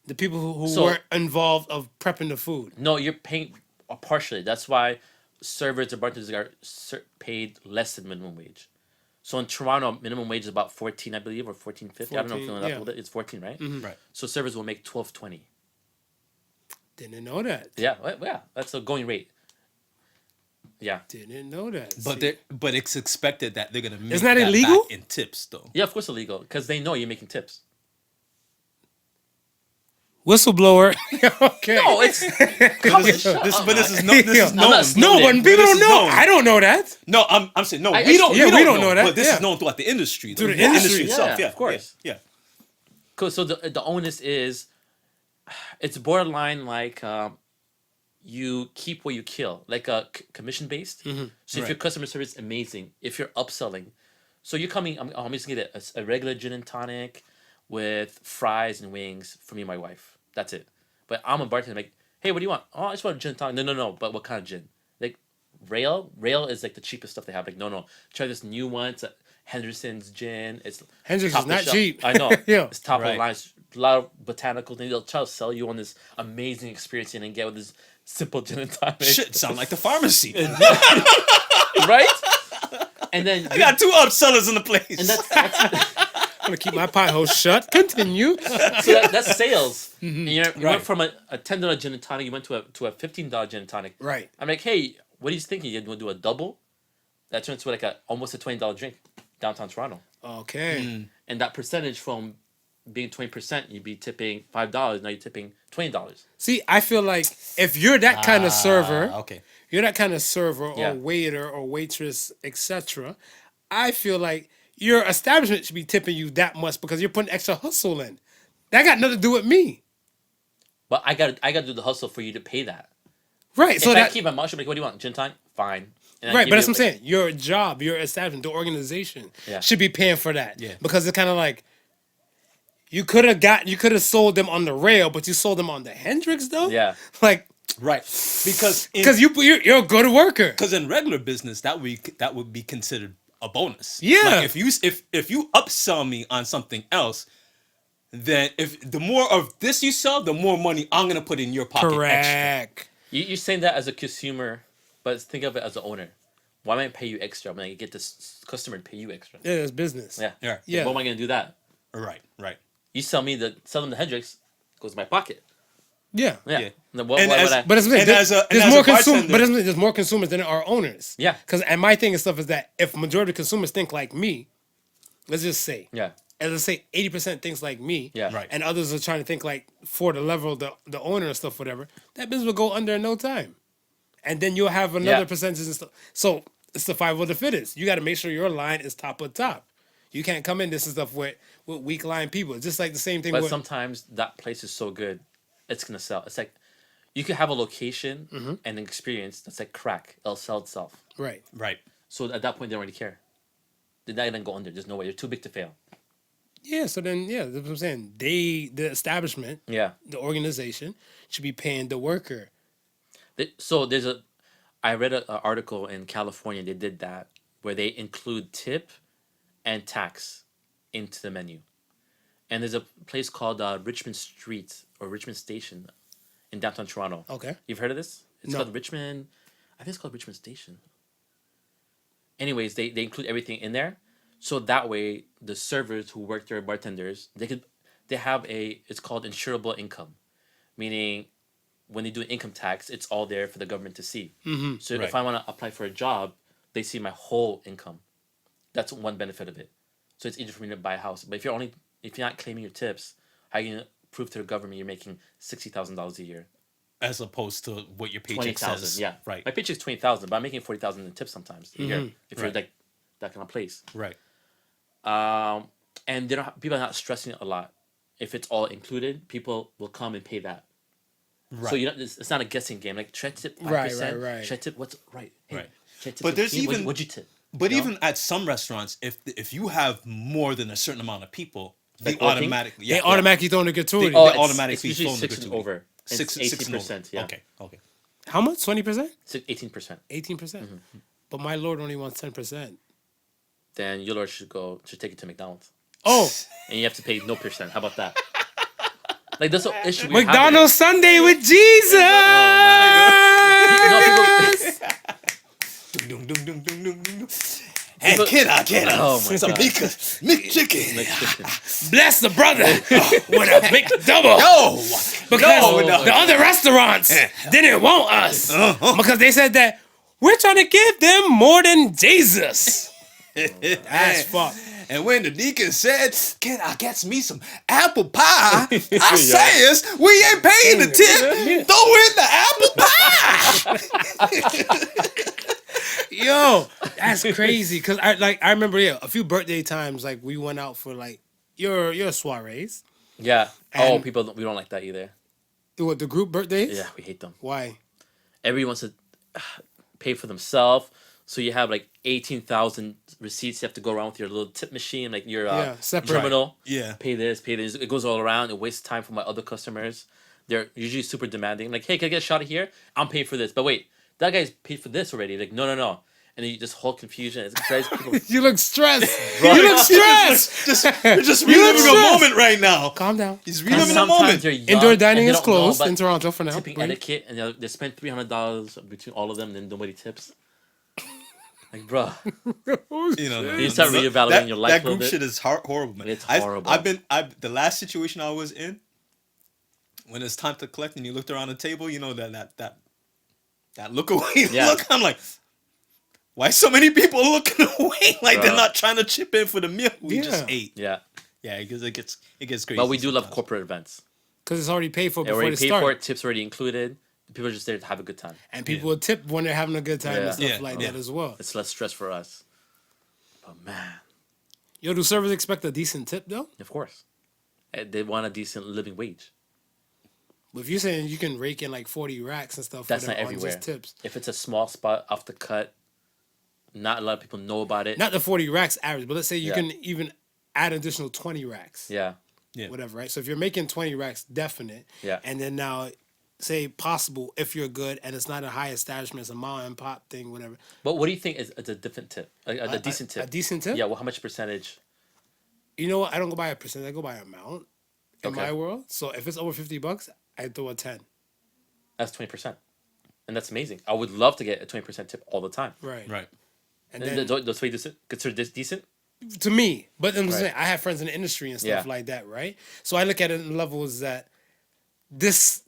Speaker 3: the people who
Speaker 5: So-
Speaker 3: were involved of prepping the food.
Speaker 5: No, you're paying partially. That's why servers or bartenders are paid less than minimum wage. So in Toronto, minimum wage is about 14, I believe, or 14.50. I don't know if
Speaker 3: 14,
Speaker 5: you're feeling
Speaker 3: yeah.
Speaker 5: up with it. It's 14, right?
Speaker 4: Right.
Speaker 5: So servers will make 12.20.
Speaker 3: Didn't know that.
Speaker 5: Yeah, yeah, that's a going rate. Yeah,
Speaker 3: Didn't know that.
Speaker 4: But it's expected that they're gonna make
Speaker 3: Isn't that
Speaker 4: that
Speaker 3: illegal?
Speaker 4: back in tips though.
Speaker 5: yeah, of course illegal because they know you're making tips.
Speaker 3: Whistleblower. Okay.
Speaker 5: No, it's
Speaker 4: This is known.
Speaker 5: I'm not
Speaker 3: No,
Speaker 5: snowing.
Speaker 3: but people
Speaker 4: This
Speaker 3: don't
Speaker 4: is
Speaker 3: know.
Speaker 4: known.
Speaker 3: I don't know that.
Speaker 4: No, I'm saying no.
Speaker 5: I-
Speaker 4: We don't.
Speaker 3: yeah,
Speaker 4: we don't
Speaker 3: know that,
Speaker 4: But this
Speaker 3: yeah.
Speaker 4: is known throughout the industry.
Speaker 3: Through the industry,
Speaker 4: itself.
Speaker 5: yeah,
Speaker 4: Yeah,
Speaker 5: of course.
Speaker 4: Yeah.
Speaker 5: cool. So the onus is, it's borderline like you keep what you kill, like commission based. So if your
Speaker 4: Right.
Speaker 5: customer service is amazing, if you're upselling, so you're coming, I'm just gonna get a regular gin and tonic with fries and wings for me and my wife. That's it. But I'm a bartender. Like, hey, what do you want? Oh, I just want a gin and tonic. No. But what kind of gin? Like, Rail is like the cheapest stuff they have. Like, no. Try this new one. It's a Henderson's gin. It's
Speaker 3: Hendrix
Speaker 5: top
Speaker 3: is
Speaker 5: of the
Speaker 3: not
Speaker 5: shelf.
Speaker 3: cheap.
Speaker 5: I know.
Speaker 3: Yeah.
Speaker 5: It's top of
Speaker 4: Right.
Speaker 5: the line. It's a lot of botanical things. They'll try to sell you on this amazing experience you didn't get with this simple gin and tonic.
Speaker 4: Shit, sound like the pharmacy.
Speaker 5: Right? And then
Speaker 4: I got two upsellers in the place.
Speaker 5: and that's
Speaker 3: I'm gonna keep my pie hole shut. Continue.
Speaker 5: so that's sales. And you went from a $10 gin and tonic, you went to a $15 gin and tonic.
Speaker 3: Right.
Speaker 5: I'm like, hey, what are you thinking? You want to do a double? That turns to like almost a $20 drink downtown Toronto.
Speaker 3: Okay.
Speaker 5: And that percentage from being 20%, you'd be tipping $5. Now you're tipping $20.
Speaker 3: See, I feel like if you're that kind of server,
Speaker 4: Okay.
Speaker 3: you're that kind of server
Speaker 5: Yeah.
Speaker 3: or waiter or waitress, etc. I feel like your establishment should be tipping you that much because you're putting extra hustle in. That got nothing to do with me.
Speaker 5: But I got to do the hustle for you to pay that.
Speaker 3: Right. So
Speaker 5: If I
Speaker 3: that
Speaker 5: keep my mouth shut, like, what do you want? Gin tonic? Fine. And I
Speaker 3: right,
Speaker 5: give
Speaker 3: but that's
Speaker 5: you,
Speaker 3: what I'm saying. Your job, your establishment, the organization
Speaker 5: Yeah.
Speaker 3: should be paying for that.
Speaker 4: Yeah.
Speaker 3: Because it's kind of like you could have sold them on the rail, but you sold them on the Hendrix though.
Speaker 5: Yeah.
Speaker 3: Like
Speaker 4: Right. Because
Speaker 3: you're a good worker.
Speaker 4: because in regular business that would be considered a bonus.
Speaker 3: Yeah.
Speaker 4: Like if you upsell me on something else, then if the more of this you sell, the more money I'm gonna put in your pocket extra.
Speaker 3: Correct.
Speaker 5: You're saying that as a consumer, but think of it as an owner. Why am I pay you extra? I'm going to get this customer to pay you extra.
Speaker 3: Yeah, it's business.
Speaker 5: Yeah.
Speaker 4: Yeah.
Speaker 3: Yeah.
Speaker 5: Why am I going to do that?
Speaker 4: Right.
Speaker 5: You sell them the Hendrix, goes to my pocket.
Speaker 3: Yeah.
Speaker 5: Yeah.
Speaker 4: Yeah.
Speaker 5: Then why
Speaker 4: And
Speaker 5: would
Speaker 4: as-
Speaker 5: I?
Speaker 3: But it's
Speaker 4: And as a
Speaker 3: more
Speaker 4: bartender-
Speaker 3: there's more consumers than there are owners.
Speaker 5: Yeah.
Speaker 3: And my thing and stuff is that if majority of consumers think like me, let's just say
Speaker 5: Yeah.
Speaker 3: and let's say 80% thinks like me,
Speaker 5: Yeah.
Speaker 4: Right.
Speaker 3: and others are trying to think like for the level of the owner and stuff, whatever, that business will go under in no time. And then you'll have another
Speaker 5: Yeah.
Speaker 3: percentage and stuff. So it's survival of the fittest. You got to make sure your line is top of top. You can't come in this and stuff with weak line people. It's just like the same thing
Speaker 5: But
Speaker 3: with
Speaker 5: sometimes that place is so good, it's gonna sell. It's like you could have a location
Speaker 3: Mm-hmm.
Speaker 5: and an experience that's like crack. It'll sell itself.
Speaker 3: right.
Speaker 4: Right.
Speaker 5: So at that point, they don't really care. They're not gonna go under. There's no way. They're too big to fail.
Speaker 3: Yeah, so then that's what I'm saying. The establishment,
Speaker 5: Yeah.
Speaker 3: the organization should be paying the worker.
Speaker 5: So I read an article in California. They did that where they include tip and tax into the menu. And there's a place called Richmond Street or Richmond Station in downtown Toronto.
Speaker 3: Okay.
Speaker 5: You've heard of this? It's
Speaker 3: No.
Speaker 5: called Richmond. I think it's called Richmond Station. Anyways, they include everything in there, so that way the servers who work there, bartenders, they have it's called insurable income, meaning when they do income tax, it's all there for the government to see. Mm-hmm. So
Speaker 4: Right.
Speaker 5: if I want to apply for a job, they see my whole income. That's one benefit of it. So it's easier for me to buy a house. But if you're not claiming your tips, how are you gonna prove to the government you're making $60,000 a year?
Speaker 4: As opposed to what your paycheck
Speaker 5: 20,000,
Speaker 4: says.
Speaker 5: yeah.
Speaker 4: Right.
Speaker 5: My paycheck's 20,000, but I'm making 40,000 in tips sometimes a year. If you're
Speaker 4: Right.
Speaker 5: like that kind of place.
Speaker 4: Right.
Speaker 5: And people are not stressing it a lot. If it's all included, people will come and pay that.
Speaker 4: Right.
Speaker 5: So it's not a guessing game. Like, should I tip 5%?
Speaker 3: Right.
Speaker 5: Should I tip what's right? Hey,
Speaker 4: Right.
Speaker 5: should I tip
Speaker 4: But there's
Speaker 5: 15?
Speaker 4: even-
Speaker 5: What'd you tip?
Speaker 4: But
Speaker 5: You know?
Speaker 4: even at some restaurants, if you have more than a certain amount of people, they
Speaker 5: Like working?
Speaker 4: automatically
Speaker 3: They automatically throw in the
Speaker 4: they
Speaker 3: gratuity.
Speaker 5: Oh,
Speaker 4: automatically
Speaker 5: it's usually
Speaker 4: phone the
Speaker 5: 6 and
Speaker 4: gratuity.
Speaker 5: over. It's 18%.
Speaker 4: and over.
Speaker 5: Yeah.
Speaker 4: Okay.
Speaker 3: How much? 20%?
Speaker 5: 18%.
Speaker 3: 18%.
Speaker 5: Mm-hmm.
Speaker 3: But my lord only wants 10%.
Speaker 5: Then your lord should take it to McDonald's,
Speaker 3: Oh,
Speaker 5: and you have to pay no percent. How about that? Like that's the issue. we have
Speaker 3: McDonald's Sunday with Jesus.
Speaker 4: Dum, dum, dum, dum, dum, dum. Hey, get out.
Speaker 5: Oh my
Speaker 4: Some
Speaker 5: God.
Speaker 4: McChicken.
Speaker 3: Bless the brother with a big double.
Speaker 4: Yo!
Speaker 3: Because
Speaker 4: No.
Speaker 3: the other restaurants didn't want us because they said that we're trying to give them more than Jesus. That's fuck.
Speaker 4: And when the deacon said, "Can I get me some apple pie?" I says, "We ain't paying the tip. Throw in the apple pie."
Speaker 3: Yo, that's crazy. Cause I remember a few birthday times like we went out for like your soirees.
Speaker 5: Yeah.
Speaker 3: And-
Speaker 5: We don't like that either.
Speaker 3: What, the group birthdays?
Speaker 5: Yeah, we hate them.
Speaker 3: Why?
Speaker 5: Everyone wants to pay for themselves. So you have like 18,000 receipts. You have to go around with your little tip machine, like your
Speaker 3: separate.
Speaker 5: terminal.
Speaker 4: Yeah.
Speaker 5: Pay this. It goes all around. It wastes time for my other customers. They're usually super demanding. Like, hey, can I get a shot of here? I'm paying for this. But wait, that guy's paid for this already. Like, no. And then you just whole confusion. It drives people.
Speaker 3: You look stressed.
Speaker 5: Right.
Speaker 3: You look stressed.
Speaker 4: You're just reliving a
Speaker 3: stressed.
Speaker 4: moment right now.
Speaker 3: Calm down.
Speaker 4: He's
Speaker 5: And
Speaker 4: reliving a
Speaker 5: sometimes
Speaker 4: moment.
Speaker 5: they're young
Speaker 3: Indoor
Speaker 5: and
Speaker 3: dining
Speaker 5: they
Speaker 3: is
Speaker 5: don't know
Speaker 3: closed
Speaker 5: about
Speaker 3: in Toronto for now.
Speaker 5: tipping
Speaker 3: Breathe.
Speaker 5: etiquette, and they spend $300 between all of them, and then nobody tips. Like, bruh.
Speaker 4: You know,
Speaker 5: You start reevaluating your life
Speaker 4: That
Speaker 5: a little
Speaker 4: group
Speaker 5: bit.
Speaker 4: shit is horrible, man.
Speaker 5: It's horrible.
Speaker 4: The last situation I was in, when it's time to collect and you looked around the table, you know that look away
Speaker 5: Yeah.
Speaker 4: look. I'm like, why so many people looking away? Like they're
Speaker 5: Bruh.
Speaker 4: not trying to chip in for the meal we just
Speaker 3: Yeah.
Speaker 4: ate.
Speaker 5: Yeah.
Speaker 4: Yeah, because it gets crazy.
Speaker 5: But we do love
Speaker 4: sometimes.
Speaker 5: corporate events.
Speaker 3: Because it's already paid for
Speaker 5: They
Speaker 3: before
Speaker 5: already
Speaker 3: they
Speaker 5: paid
Speaker 3: start.
Speaker 5: for it. Tips already included. People are just there to have a good time.
Speaker 3: And people will tip when they're having a good time
Speaker 5: Yeah.
Speaker 3: and stuff
Speaker 4: Yeah,
Speaker 3: like
Speaker 4: yeah.
Speaker 3: that as well.
Speaker 5: It's less stress for us. But man,
Speaker 3: Yo, do servers expect a decent tip though?
Speaker 5: of course. They want a decent living wage.
Speaker 3: But if you're saying you can rake in like 40 racks and stuff
Speaker 5: That's not
Speaker 3: whatever, on
Speaker 5: everywhere.
Speaker 3: just tips.
Speaker 5: If it's a small spot off the cut, not a lot of people know about it.
Speaker 3: Not the 40 racks average, but let's say you
Speaker 5: Yeah.
Speaker 3: can even add additional 20 racks.
Speaker 5: Yeah.
Speaker 4: Yeah.
Speaker 3: Whatever, right? So if you're making 20 racks definite,
Speaker 5: Yeah.
Speaker 3: and then now say possible if you're good and it's not a high establishment, it's a mom and pop thing, whatever.
Speaker 5: But what do you think is a different tip? A decent tip?
Speaker 3: A decent tip?
Speaker 5: Yeah, well, how much percentage?
Speaker 3: You know what? I don't go by a percent, I go by amount in
Speaker 5: Okay.
Speaker 3: my world. So if it's over $50, I throw a 10.
Speaker 5: That's 20%. And that's amazing. I would love to get a 20% tip all the time.
Speaker 3: Right.
Speaker 4: Right.
Speaker 3: And
Speaker 5: And
Speaker 3: then
Speaker 5: that's why you consider this decent?
Speaker 3: to me, but I'm
Speaker 5: Right.
Speaker 3: saying I have friends in the industry and stuff
Speaker 5: Yeah.
Speaker 3: like that, right? So I look at it in levels that this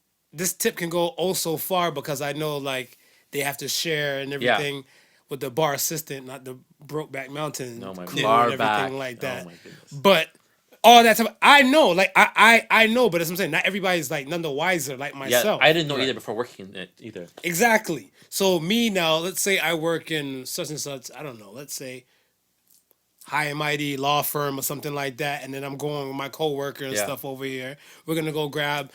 Speaker 3: tip can go oh so far because I know like they have to share and everything with the bar assistant, not the Brokeback Mountain
Speaker 5: No, my
Speaker 3: crew
Speaker 5: bar
Speaker 3: and everything
Speaker 5: back.
Speaker 3: like that.
Speaker 5: Oh, my goodness.
Speaker 3: But all that stuff. I know, like I know, but that's what I'm saying. Not everybody's like none the wiser like
Speaker 5: Yeah,
Speaker 3: myself.
Speaker 5: I didn't know either before working in it either.
Speaker 3: Exactly. So me now, let's say I work in such and such, I don't know, let's say high and mighty law firm or something like that, and then I'm going with my coworker and
Speaker 5: Yeah.
Speaker 3: stuff over here. We're gonna go grab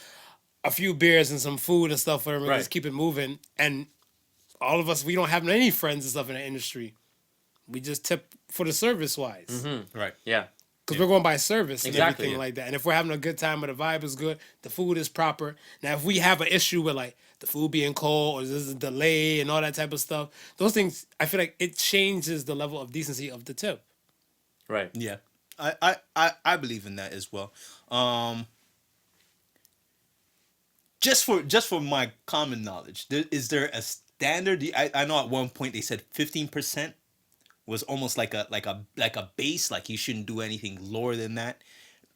Speaker 3: a few beers and some food and stuff, whatever.
Speaker 5: Right.
Speaker 3: Just keep it moving. And all of us, we don't have any friends and stuff in the industry. We just tip for the service wise.
Speaker 4: Right.
Speaker 5: Yeah.
Speaker 3: Because we're going by service and
Speaker 5: Exactly,
Speaker 3: everything
Speaker 5: yeah.
Speaker 3: like that. And if we're having a good time or the vibe is good, the food is proper. Now, if we have an issue with like the food being cold or there's a delay and all that type of stuff, those things, I feel like it changes the level of decency of the tip.
Speaker 5: Right.
Speaker 4: Yeah, I believe in that as well. Just for my common knowledge, is there a standard? I know at one point they said 15% was almost like a base. Like you shouldn't do anything lower than that.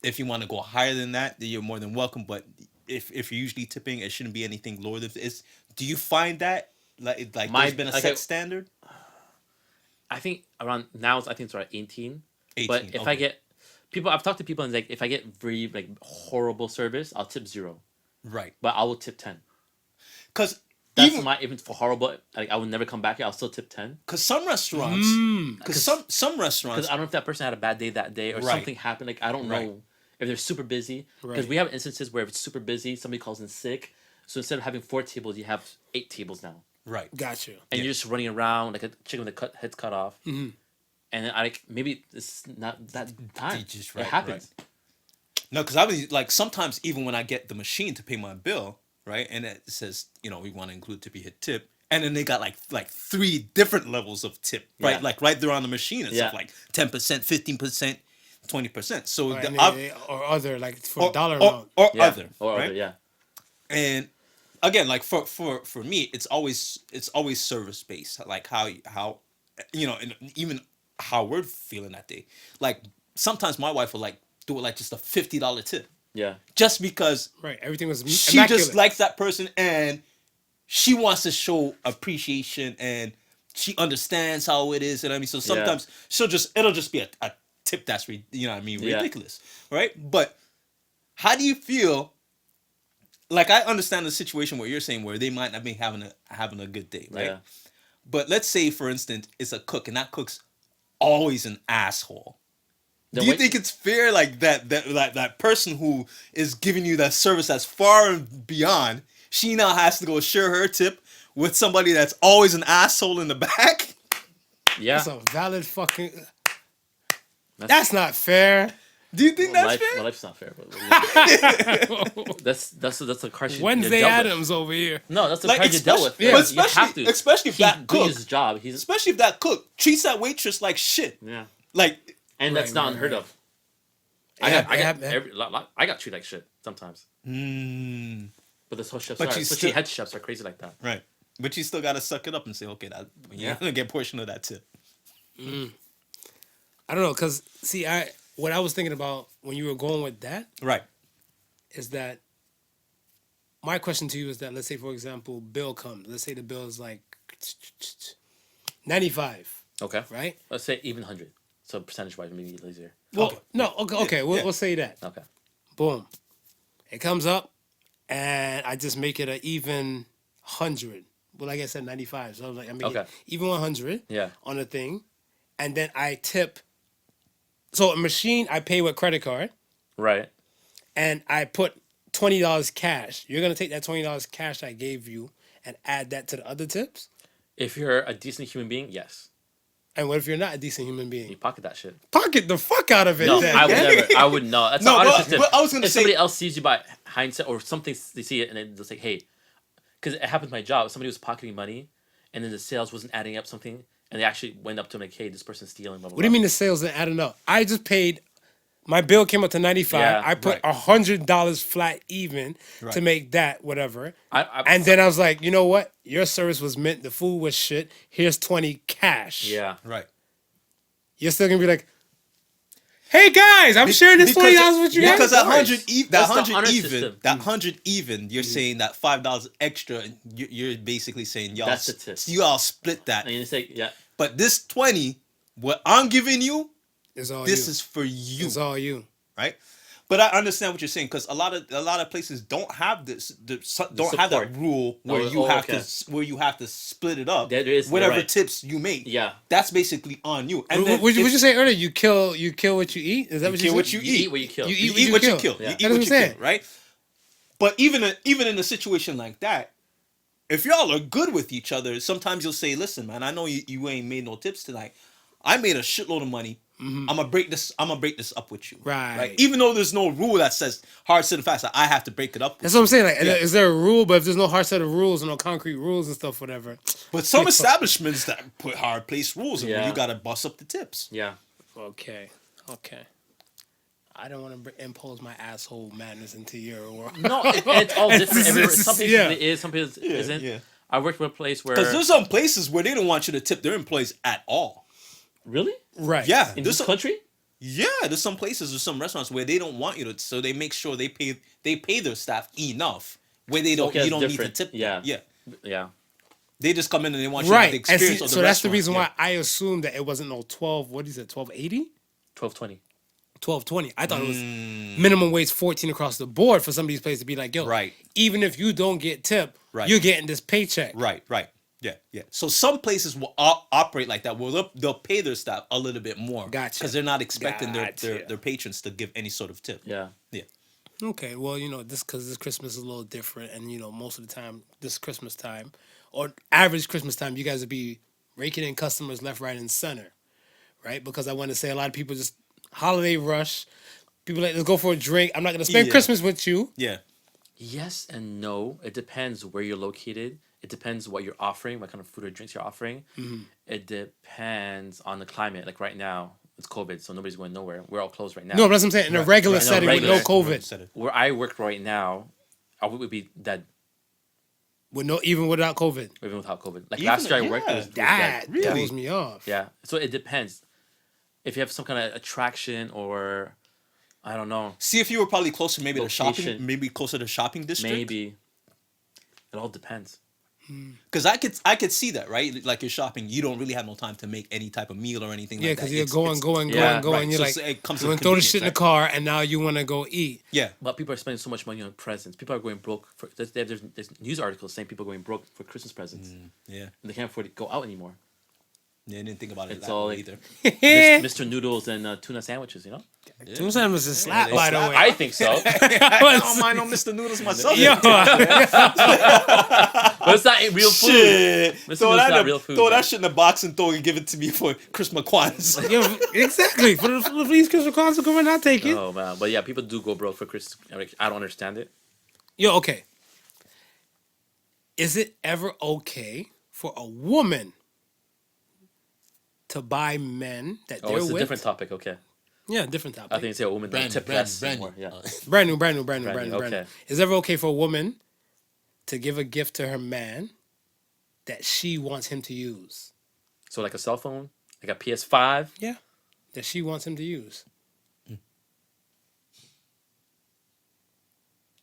Speaker 4: If you want to go higher than that, then you're more than welcome. But if you're usually tipping, it shouldn't be anything lower than this. Do you find that like there's been a set standard?
Speaker 5: I think around now, I think it's around 18. But
Speaker 4: 18,
Speaker 5: if
Speaker 4: okay.
Speaker 5: I get people, I've talked to people and like if I get very like horrible service, I'll tip 0.
Speaker 4: Right,
Speaker 5: But I will tip 10.
Speaker 4: because
Speaker 5: That's even for horrible. Like I would never come back here. I'll still tip 10
Speaker 4: because some restaurants, because some restaurants,
Speaker 5: because I don't know if that person had a bad day that day or
Speaker 4: Right.
Speaker 5: something happened. Like I don't know
Speaker 4: Right.
Speaker 5: if they're super busy. Because
Speaker 3: Right.
Speaker 5: we have instances where if it's super busy, somebody calls in sick. So instead of having 4 tables, you have 8 tables now,
Speaker 4: right,
Speaker 3: Gotcha.
Speaker 5: and you're just running around like a chicken with the head's cut off.
Speaker 3: Mm-hmm.
Speaker 5: And then maybe it's not that time.
Speaker 4: just
Speaker 5: It happens.
Speaker 4: No, because I was like sometimes even when I get the machine to pay my bill, right, and it says we want to include tip, you hit tip, and then they got like 3 different levels of tip, right,
Speaker 5: Yeah.
Speaker 4: like right there on the machine and stuff
Speaker 5: Yeah.
Speaker 4: like 10%, 15%, 20%. So
Speaker 3: Or, or other, like for
Speaker 4: or,
Speaker 3: a dollar
Speaker 4: or,
Speaker 3: amount.
Speaker 4: or
Speaker 5: Yeah.
Speaker 4: other,
Speaker 5: Or
Speaker 4: right?
Speaker 5: other, yeah.
Speaker 4: And again, like for me, it's always service based, like how and even how we're feeling that day. Like sometimes my wife will like do it like just a $50 tip,
Speaker 5: Yeah.
Speaker 4: just because
Speaker 3: Right. Everything was
Speaker 4: she
Speaker 3: immaculate.
Speaker 4: just likes that person and she wants to show appreciation and she understands how it is. And I mean, so sometimes it'll just be a tip that's
Speaker 5: Yeah.
Speaker 4: ridiculous, right? But how do you feel? Like I understand the situation where you're saying where they might not be having a good day, right?
Speaker 5: Yeah.
Speaker 4: But let's say, for instance, it's a cook and that cook's always an asshole.
Speaker 5: Then
Speaker 4: Do you
Speaker 5: wait-
Speaker 4: think it's fair, like that person who is giving you that service that's far and beyond, she now has to go share her tip with somebody that's always an asshole in the back?
Speaker 5: Yeah.
Speaker 3: That's a valid fucking. That's not fair.
Speaker 4: Do you think that's
Speaker 5: life,
Speaker 4: fair?
Speaker 5: well, life's not fair. But that's a card you
Speaker 3: Wednesday
Speaker 5: you're dealt with.
Speaker 3: Adams over here.
Speaker 5: No, that's the
Speaker 4: Like,
Speaker 5: card you dealt with.
Speaker 3: yeah.
Speaker 4: But
Speaker 5: You have to.
Speaker 4: especially if
Speaker 5: He's
Speaker 4: that
Speaker 5: doing
Speaker 4: cook,
Speaker 5: his job. He's
Speaker 4: especially if that cook treats that waitress like shit.
Speaker 5: yeah,
Speaker 4: Like,
Speaker 5: and that's
Speaker 3: Right,
Speaker 5: not
Speaker 3: right,
Speaker 5: unheard
Speaker 3: right.
Speaker 5: of.
Speaker 3: Yeah,
Speaker 5: I
Speaker 3: yeah,
Speaker 5: got
Speaker 3: yeah.
Speaker 5: I got treated like shit sometimes. But the whole chefs
Speaker 4: But
Speaker 5: are,
Speaker 4: you
Speaker 5: especially
Speaker 4: still-
Speaker 5: head chefs are crazy like that.
Speaker 4: right. But you still gotta suck it up and say, okay, that you're gonna get a portion of that tip.
Speaker 3: I don't know, cause see, what I was thinking about when you were going with that
Speaker 4: Right.
Speaker 3: is that my question to you is that let's say for example bill comes. Let's say the bill is like 95,
Speaker 5: Okay.
Speaker 3: right?
Speaker 5: Let's say even 100. So percentage wise, maybe easier.
Speaker 3: Well,
Speaker 4: Okay.
Speaker 3: no, okay,
Speaker 4: Yeah.
Speaker 3: we'll say that.
Speaker 5: Okay.
Speaker 3: Boom, it comes up, and I just make it an even 100. Well, like I said, 95. So I was like, I make it
Speaker 5: Okay.
Speaker 3: even 100
Speaker 5: Yeah.
Speaker 3: on the thing, and then I tip. So a machine, I pay with credit card,
Speaker 5: Right.
Speaker 3: and I put $20 cash. You're gonna take that $20 cash I gave you and add that to the other tips.
Speaker 5: If you're a decent human being, yes,
Speaker 3: And what if you're not a decent human
Speaker 5: you
Speaker 3: being?
Speaker 5: pocket that shit.
Speaker 3: Pocket the fuck out of it.
Speaker 5: No,
Speaker 3: then.
Speaker 5: I would never. I would not. That's
Speaker 4: No,
Speaker 5: not
Speaker 4: but-
Speaker 5: honest system.
Speaker 4: but I was gonna
Speaker 5: if
Speaker 4: say-
Speaker 5: somebody else sees you by hindsight or something, they see it and then they'll say, "Hey," because it happened to my job. Somebody was pocketing money, and then the sales wasn't adding up something, and they actually went up to him like, "Hey, this person's stealing." Blah, blah,
Speaker 3: What do you mean the sales didn't add up? I just paid. My bill came up to 95.
Speaker 5: Yeah,
Speaker 3: I put
Speaker 4: right.
Speaker 3: $100 flat even to
Speaker 4: Right.
Speaker 3: make that whatever.
Speaker 5: I
Speaker 3: And then I was like, you know what? Your service was mint. The food was shit. Here's 20 cash.
Speaker 5: yeah.
Speaker 4: Right.
Speaker 3: You're still gonna be like, hey guys, I'm sharing this $20 with you guys.
Speaker 4: Because that
Speaker 5: Of course.
Speaker 4: 100
Speaker 5: That's the
Speaker 4: 100
Speaker 5: honor
Speaker 4: even,
Speaker 5: system.
Speaker 4: that 100 even, you're saying that $5 extra, and you're basically saying y'all,
Speaker 5: That's the tip.
Speaker 4: you all split that.
Speaker 5: And you say, "Yeah,
Speaker 4: But this 20, what I'm giving you,
Speaker 3: It's all
Speaker 4: this
Speaker 3: you.
Speaker 4: is for you,
Speaker 3: It's all you.
Speaker 4: right? But I understand what you're saying because a lot of places don't have don't have that
Speaker 5: support.
Speaker 4: rule where you have to split it up.
Speaker 5: There is,
Speaker 4: whatever
Speaker 5: right.
Speaker 4: tips you make.
Speaker 5: Yeah.
Speaker 4: That's basically on you. And then
Speaker 3: Would you say earlier? You kill what you eat. Is that
Speaker 4: you
Speaker 3: what
Speaker 4: kill
Speaker 3: you
Speaker 4: what
Speaker 3: said?
Speaker 4: you
Speaker 5: You
Speaker 4: eat.
Speaker 5: eat what you kill.
Speaker 3: You
Speaker 4: You
Speaker 3: eat
Speaker 4: eat what you
Speaker 3: kill.
Speaker 4: kill.
Speaker 5: Yeah.
Speaker 4: You eat
Speaker 3: That's what
Speaker 4: what
Speaker 3: I'm
Speaker 4: you
Speaker 3: saying.
Speaker 4: kill, right? But even in a situation like that, if y'all are good with each other, sometimes you'll say, "Listen, man, I know you ain't made no tips tonight. I made a shitload of money. I'm gonna break this up with you."
Speaker 3: Right.
Speaker 4: Even though there's no rule that says hard, set, and fast, I have to break it up. With
Speaker 3: That's what I'm saying. Like,
Speaker 4: Yeah.
Speaker 3: is there a rule? But if there's no hard set of rules and no concrete rules and stuff, whatever.
Speaker 4: But some establishments that put hard place rules, and
Speaker 5: Yeah.
Speaker 4: you gotta bust up the tips.
Speaker 5: Yeah.
Speaker 3: Okay. I don't want to impose my asshole madness into your world.
Speaker 5: No, it's all different. Some places
Speaker 3: Yeah.
Speaker 5: it is, some places it isn't.
Speaker 4: yeah.
Speaker 5: I worked with a place where
Speaker 4: Because there's some places where they don't want you to tip their employees at all.
Speaker 5: really
Speaker 3: Right.
Speaker 4: Yeah,
Speaker 5: in
Speaker 4: there's
Speaker 5: this
Speaker 4: some,
Speaker 5: country.
Speaker 4: yeah, there's some places or some restaurants where they don't want you to, so they make sure they pay their staff enough where they don't
Speaker 5: Okay,
Speaker 4: you
Speaker 5: that's
Speaker 4: don't
Speaker 5: different.
Speaker 4: need to tip.
Speaker 5: Yeah.
Speaker 4: Them. Yeah.
Speaker 5: Yeah.
Speaker 4: They just come in and they want you to have the
Speaker 3: Right. And
Speaker 4: experience
Speaker 3: see,
Speaker 4: of the
Speaker 3: so that's the
Speaker 4: restaurant.
Speaker 3: reason
Speaker 4: Yeah.
Speaker 3: why I assumed that it wasn't no 12. What is it? 1280?
Speaker 5: 1220.
Speaker 3: 1220. I thought it was minimum wage 14 across the board for some of these places to be like, yo,
Speaker 4: Right.
Speaker 3: even if you don't get tip,
Speaker 4: Right.
Speaker 3: you're getting this paycheck.
Speaker 4: Right. Yeah. So some places will operate like that. Well, they'll pay their staff a little bit more.
Speaker 3: Gotcha.
Speaker 4: Because they're not expecting
Speaker 3: Gotcha.
Speaker 4: their patrons to give any sort of tip.
Speaker 5: Yeah.
Speaker 4: Yeah.
Speaker 3: Okay, well, because this Christmas is a little different, and most of the time, this Christmas time, or average Christmas time, you guys would be raking in customers left, right, and center, right? Because I want to say a lot of people just holiday rush. People like, let's go for a drink. I'm not gonna spend
Speaker 4: Yeah.
Speaker 3: Christmas with you.
Speaker 4: Yeah.
Speaker 5: Yes and no. It depends where you're located. It depends what you're offering, what kind of food or drinks you're offering. It depends on the climate. Like right now, it's COVID, so nobody's going nowhere. We're all closed right now.
Speaker 3: No, but that's what I'm saying. In a regular
Speaker 4: right. No,
Speaker 3: setting
Speaker 5: regular.
Speaker 3: with no COVID,
Speaker 4: Said it.
Speaker 5: Where I work right now, I would be dead
Speaker 3: even without COVID,
Speaker 5: even without COVID. Like
Speaker 4: Even-
Speaker 5: last year I worked,
Speaker 4: yeah.
Speaker 5: it was
Speaker 3: that
Speaker 5: dead.
Speaker 4: Really?
Speaker 3: throws me off.
Speaker 5: Yeah. So it depends. If you have some kind of attraction or I don't know,
Speaker 4: See if you were probably closer, maybe
Speaker 5: Location.
Speaker 4: maybe closer to shopping district.
Speaker 5: maybe it all depends.
Speaker 4: Because I could see that, right? Like you're shopping, you don't really have no time to make any type of meal or anything
Speaker 3: Yeah,
Speaker 4: like that.
Speaker 3: because you're going.
Speaker 5: Yeah,
Speaker 4: right.
Speaker 3: You're
Speaker 4: So
Speaker 3: like,
Speaker 4: it comes
Speaker 3: you
Speaker 4: with
Speaker 3: want to throw the shit in the
Speaker 4: convenience,
Speaker 3: car, and now you want to go eat.
Speaker 4: Yeah.
Speaker 5: But people are spending so much money on presents. People are going broke. There's news articles saying people are going broke for Christmas presents.
Speaker 4: Yeah.
Speaker 5: And they can't afford to go out anymore.
Speaker 4: Yeah, I didn't think about it
Speaker 5: It's
Speaker 4: that
Speaker 5: all
Speaker 4: way
Speaker 5: like-
Speaker 4: either.
Speaker 5: Mr. Noodles and tuna sandwiches, you know?
Speaker 3: Tuna sandwich is a slap,
Speaker 4: they
Speaker 3: by the
Speaker 4: slap.
Speaker 3: way.
Speaker 5: I think so.
Speaker 4: I don't mind no Mr. Noodles myself.
Speaker 3: Yo,
Speaker 5: But it's not real food.
Speaker 4: Shit.
Speaker 5: Mr.
Speaker 4: Throw
Speaker 5: Noodles
Speaker 4: that,
Speaker 5: not
Speaker 4: in,
Speaker 5: real food,
Speaker 4: throw
Speaker 5: man.
Speaker 4: that shit in a box and throw it and give it to me for Christmas Kwanzaa.
Speaker 3: yo, exactly. For the Fleece Christmas concert, come on, I'll take it.
Speaker 5: Oh, man. But yeah, people do go broke for Christmas. I don't understand it.
Speaker 3: Yo, okay. Is it ever okay for a woman to buy men that
Speaker 5: Oh,
Speaker 3: they're
Speaker 5: it's a
Speaker 3: with?
Speaker 5: different topic. Okay.
Speaker 3: Yeah, different topic.
Speaker 5: I think it's a woman
Speaker 6: Brand
Speaker 5: tip
Speaker 6: new,
Speaker 5: less
Speaker 6: brand
Speaker 5: more.
Speaker 6: new.
Speaker 5: Yeah.
Speaker 3: brand new.
Speaker 5: Brand new, okay.
Speaker 3: Is it ever okay for a woman to give a gift to her man that she wants him to use?
Speaker 5: So like a cell phone, like a PS5.
Speaker 3: Yeah, that she wants him to use.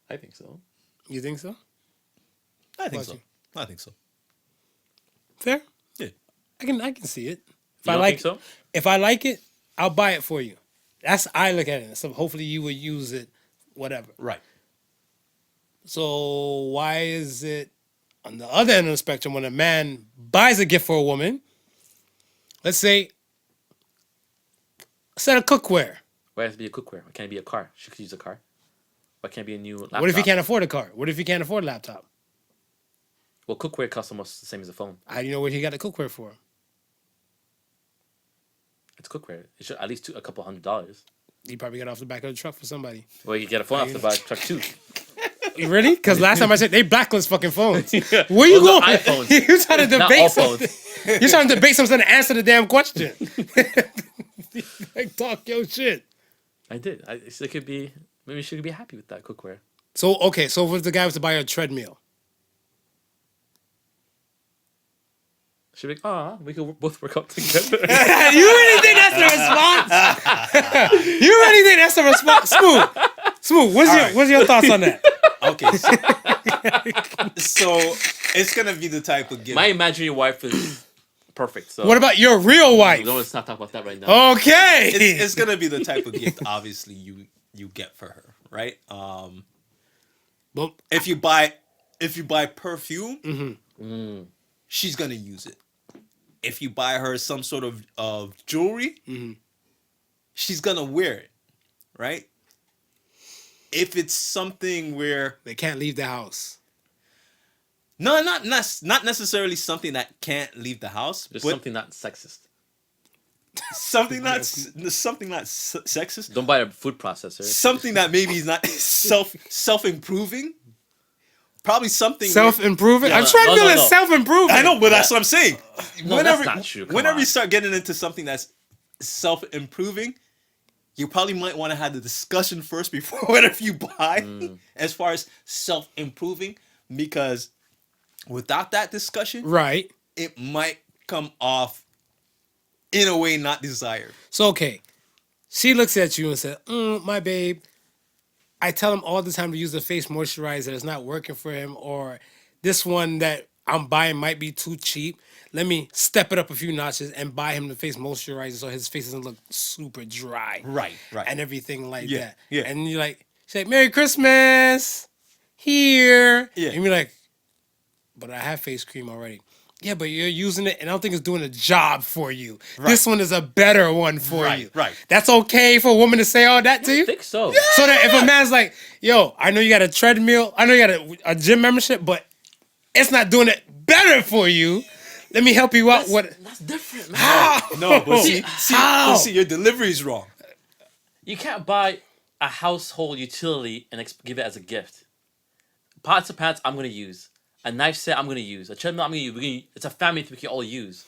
Speaker 5: I think so.
Speaker 3: You think so?
Speaker 4: I think
Speaker 3: What
Speaker 4: so.
Speaker 3: you-
Speaker 4: I think so.
Speaker 3: Fair.
Speaker 4: Yeah.
Speaker 3: I can see it. If
Speaker 5: You
Speaker 3: I
Speaker 5: don't
Speaker 3: like
Speaker 5: think so?
Speaker 3: if I like it, I'll buy it for you. That's I look at it. So hopefully you would use it, whatever.
Speaker 4: Right.
Speaker 3: So why is it on the other end of the spectrum when a man buys a gift for a woman? Let's say a set of cookware.
Speaker 5: Why has to be a cookware? Why can't it be a car? She could use a car. Why can't it be a new laptop?
Speaker 3: What if he can't afford a car? What if he can't afford a laptop?
Speaker 5: Well, cookware costs almost the same as a phone.
Speaker 3: How do you know what he got the cookware for?
Speaker 5: It's cookware. It should at least a couple $100.
Speaker 3: He probably got it off the back of the truck for somebody.
Speaker 5: Well, you get a phone off the back truck too.
Speaker 3: You ready? Because last time I said they blacklist fucking phones. Where you
Speaker 5: Those
Speaker 3: going?
Speaker 5: are iPhones.
Speaker 3: You're trying to
Speaker 5: Not
Speaker 3: debate
Speaker 5: all
Speaker 3: something.
Speaker 5: phones.
Speaker 3: You're trying to debate something to answer the damn question. Like talk your shit.
Speaker 5: I did. So it could be. Maybe she could be happy with that cookware.
Speaker 3: So okay, so if the guy was to buy her a treadmill,
Speaker 5: She'd be like, "Ah, we could both work out together."
Speaker 3: you really think that's the response? You really think that's the response? Smooth. What's your thoughts on that?
Speaker 4: Okay. So it's gonna be the type of gift.
Speaker 5: My imaginary wife is perfect. So
Speaker 3: What about your real wife?
Speaker 5: no, let's not talk about that right now.
Speaker 3: Okay.
Speaker 4: It's gonna be the type of gift. Obviously, you you get for her, right?
Speaker 3: Well,
Speaker 4: If you buy perfume, she's gonna use it. If you buy her some sort of jewelry, she's gonna wear it, right? If it's something where
Speaker 3: they can't leave the house.
Speaker 4: no, not necessarily something that can't leave the house,
Speaker 5: There's
Speaker 4: but
Speaker 5: something not sexist.
Speaker 4: something not sexist,
Speaker 5: Don't buy a food processor.
Speaker 4: something that maybe is not self improving. Probably something
Speaker 3: Self-improving?
Speaker 5: Yeah,
Speaker 3: I'm trying to
Speaker 5: no,
Speaker 3: feel
Speaker 5: no,
Speaker 3: it's
Speaker 5: no.
Speaker 3: self-improving.
Speaker 4: I know, but that's what I'm saying.
Speaker 5: No, that's not true. Come
Speaker 4: Whenever
Speaker 5: on.
Speaker 4: you start getting into something that's self-improving, you probably might want to have the discussion first before whatever you buy, as far as self-improving, because without that discussion,
Speaker 3: Right.
Speaker 4: it might come off in a way not desired.
Speaker 3: So, okay. She looks at you and says, my babe, I tell him all the time to use a face moisturizer. It's not working for him. Or this one that I'm buying might be too cheap. Let me step it up a few notches and buy him the face moisturizer so his face doesn't look super dry.
Speaker 4: Right.
Speaker 3: And everything like
Speaker 4: Yeah,
Speaker 3: that.
Speaker 4: yeah.
Speaker 3: And you're like, she's like, Merry Christmas. Here.
Speaker 4: Yeah.
Speaker 3: And you're like, but I have face cream already. Yeah, but you're using it, and I don't think it's doing a job for you.
Speaker 4: Right.
Speaker 3: This one is a better one for
Speaker 4: Right,
Speaker 3: you.
Speaker 4: right.
Speaker 3: That's okay for a woman to say all that to
Speaker 5: I
Speaker 3: you?
Speaker 5: think so.
Speaker 3: So that if a man's like, yo, I know you got a treadmill, I know you got a gym membership, but it's not doing it better for you. Let me help you out.
Speaker 5: That's different, man.
Speaker 3: How?
Speaker 4: No, but
Speaker 3: How?
Speaker 4: see, your delivery is wrong.
Speaker 5: You can't buy a household utility and give it as a gift. Pots and pans I'm gonna use. A knife set I'm gonna use. A treadmill I'm gonna use. It's a family thing we can all use.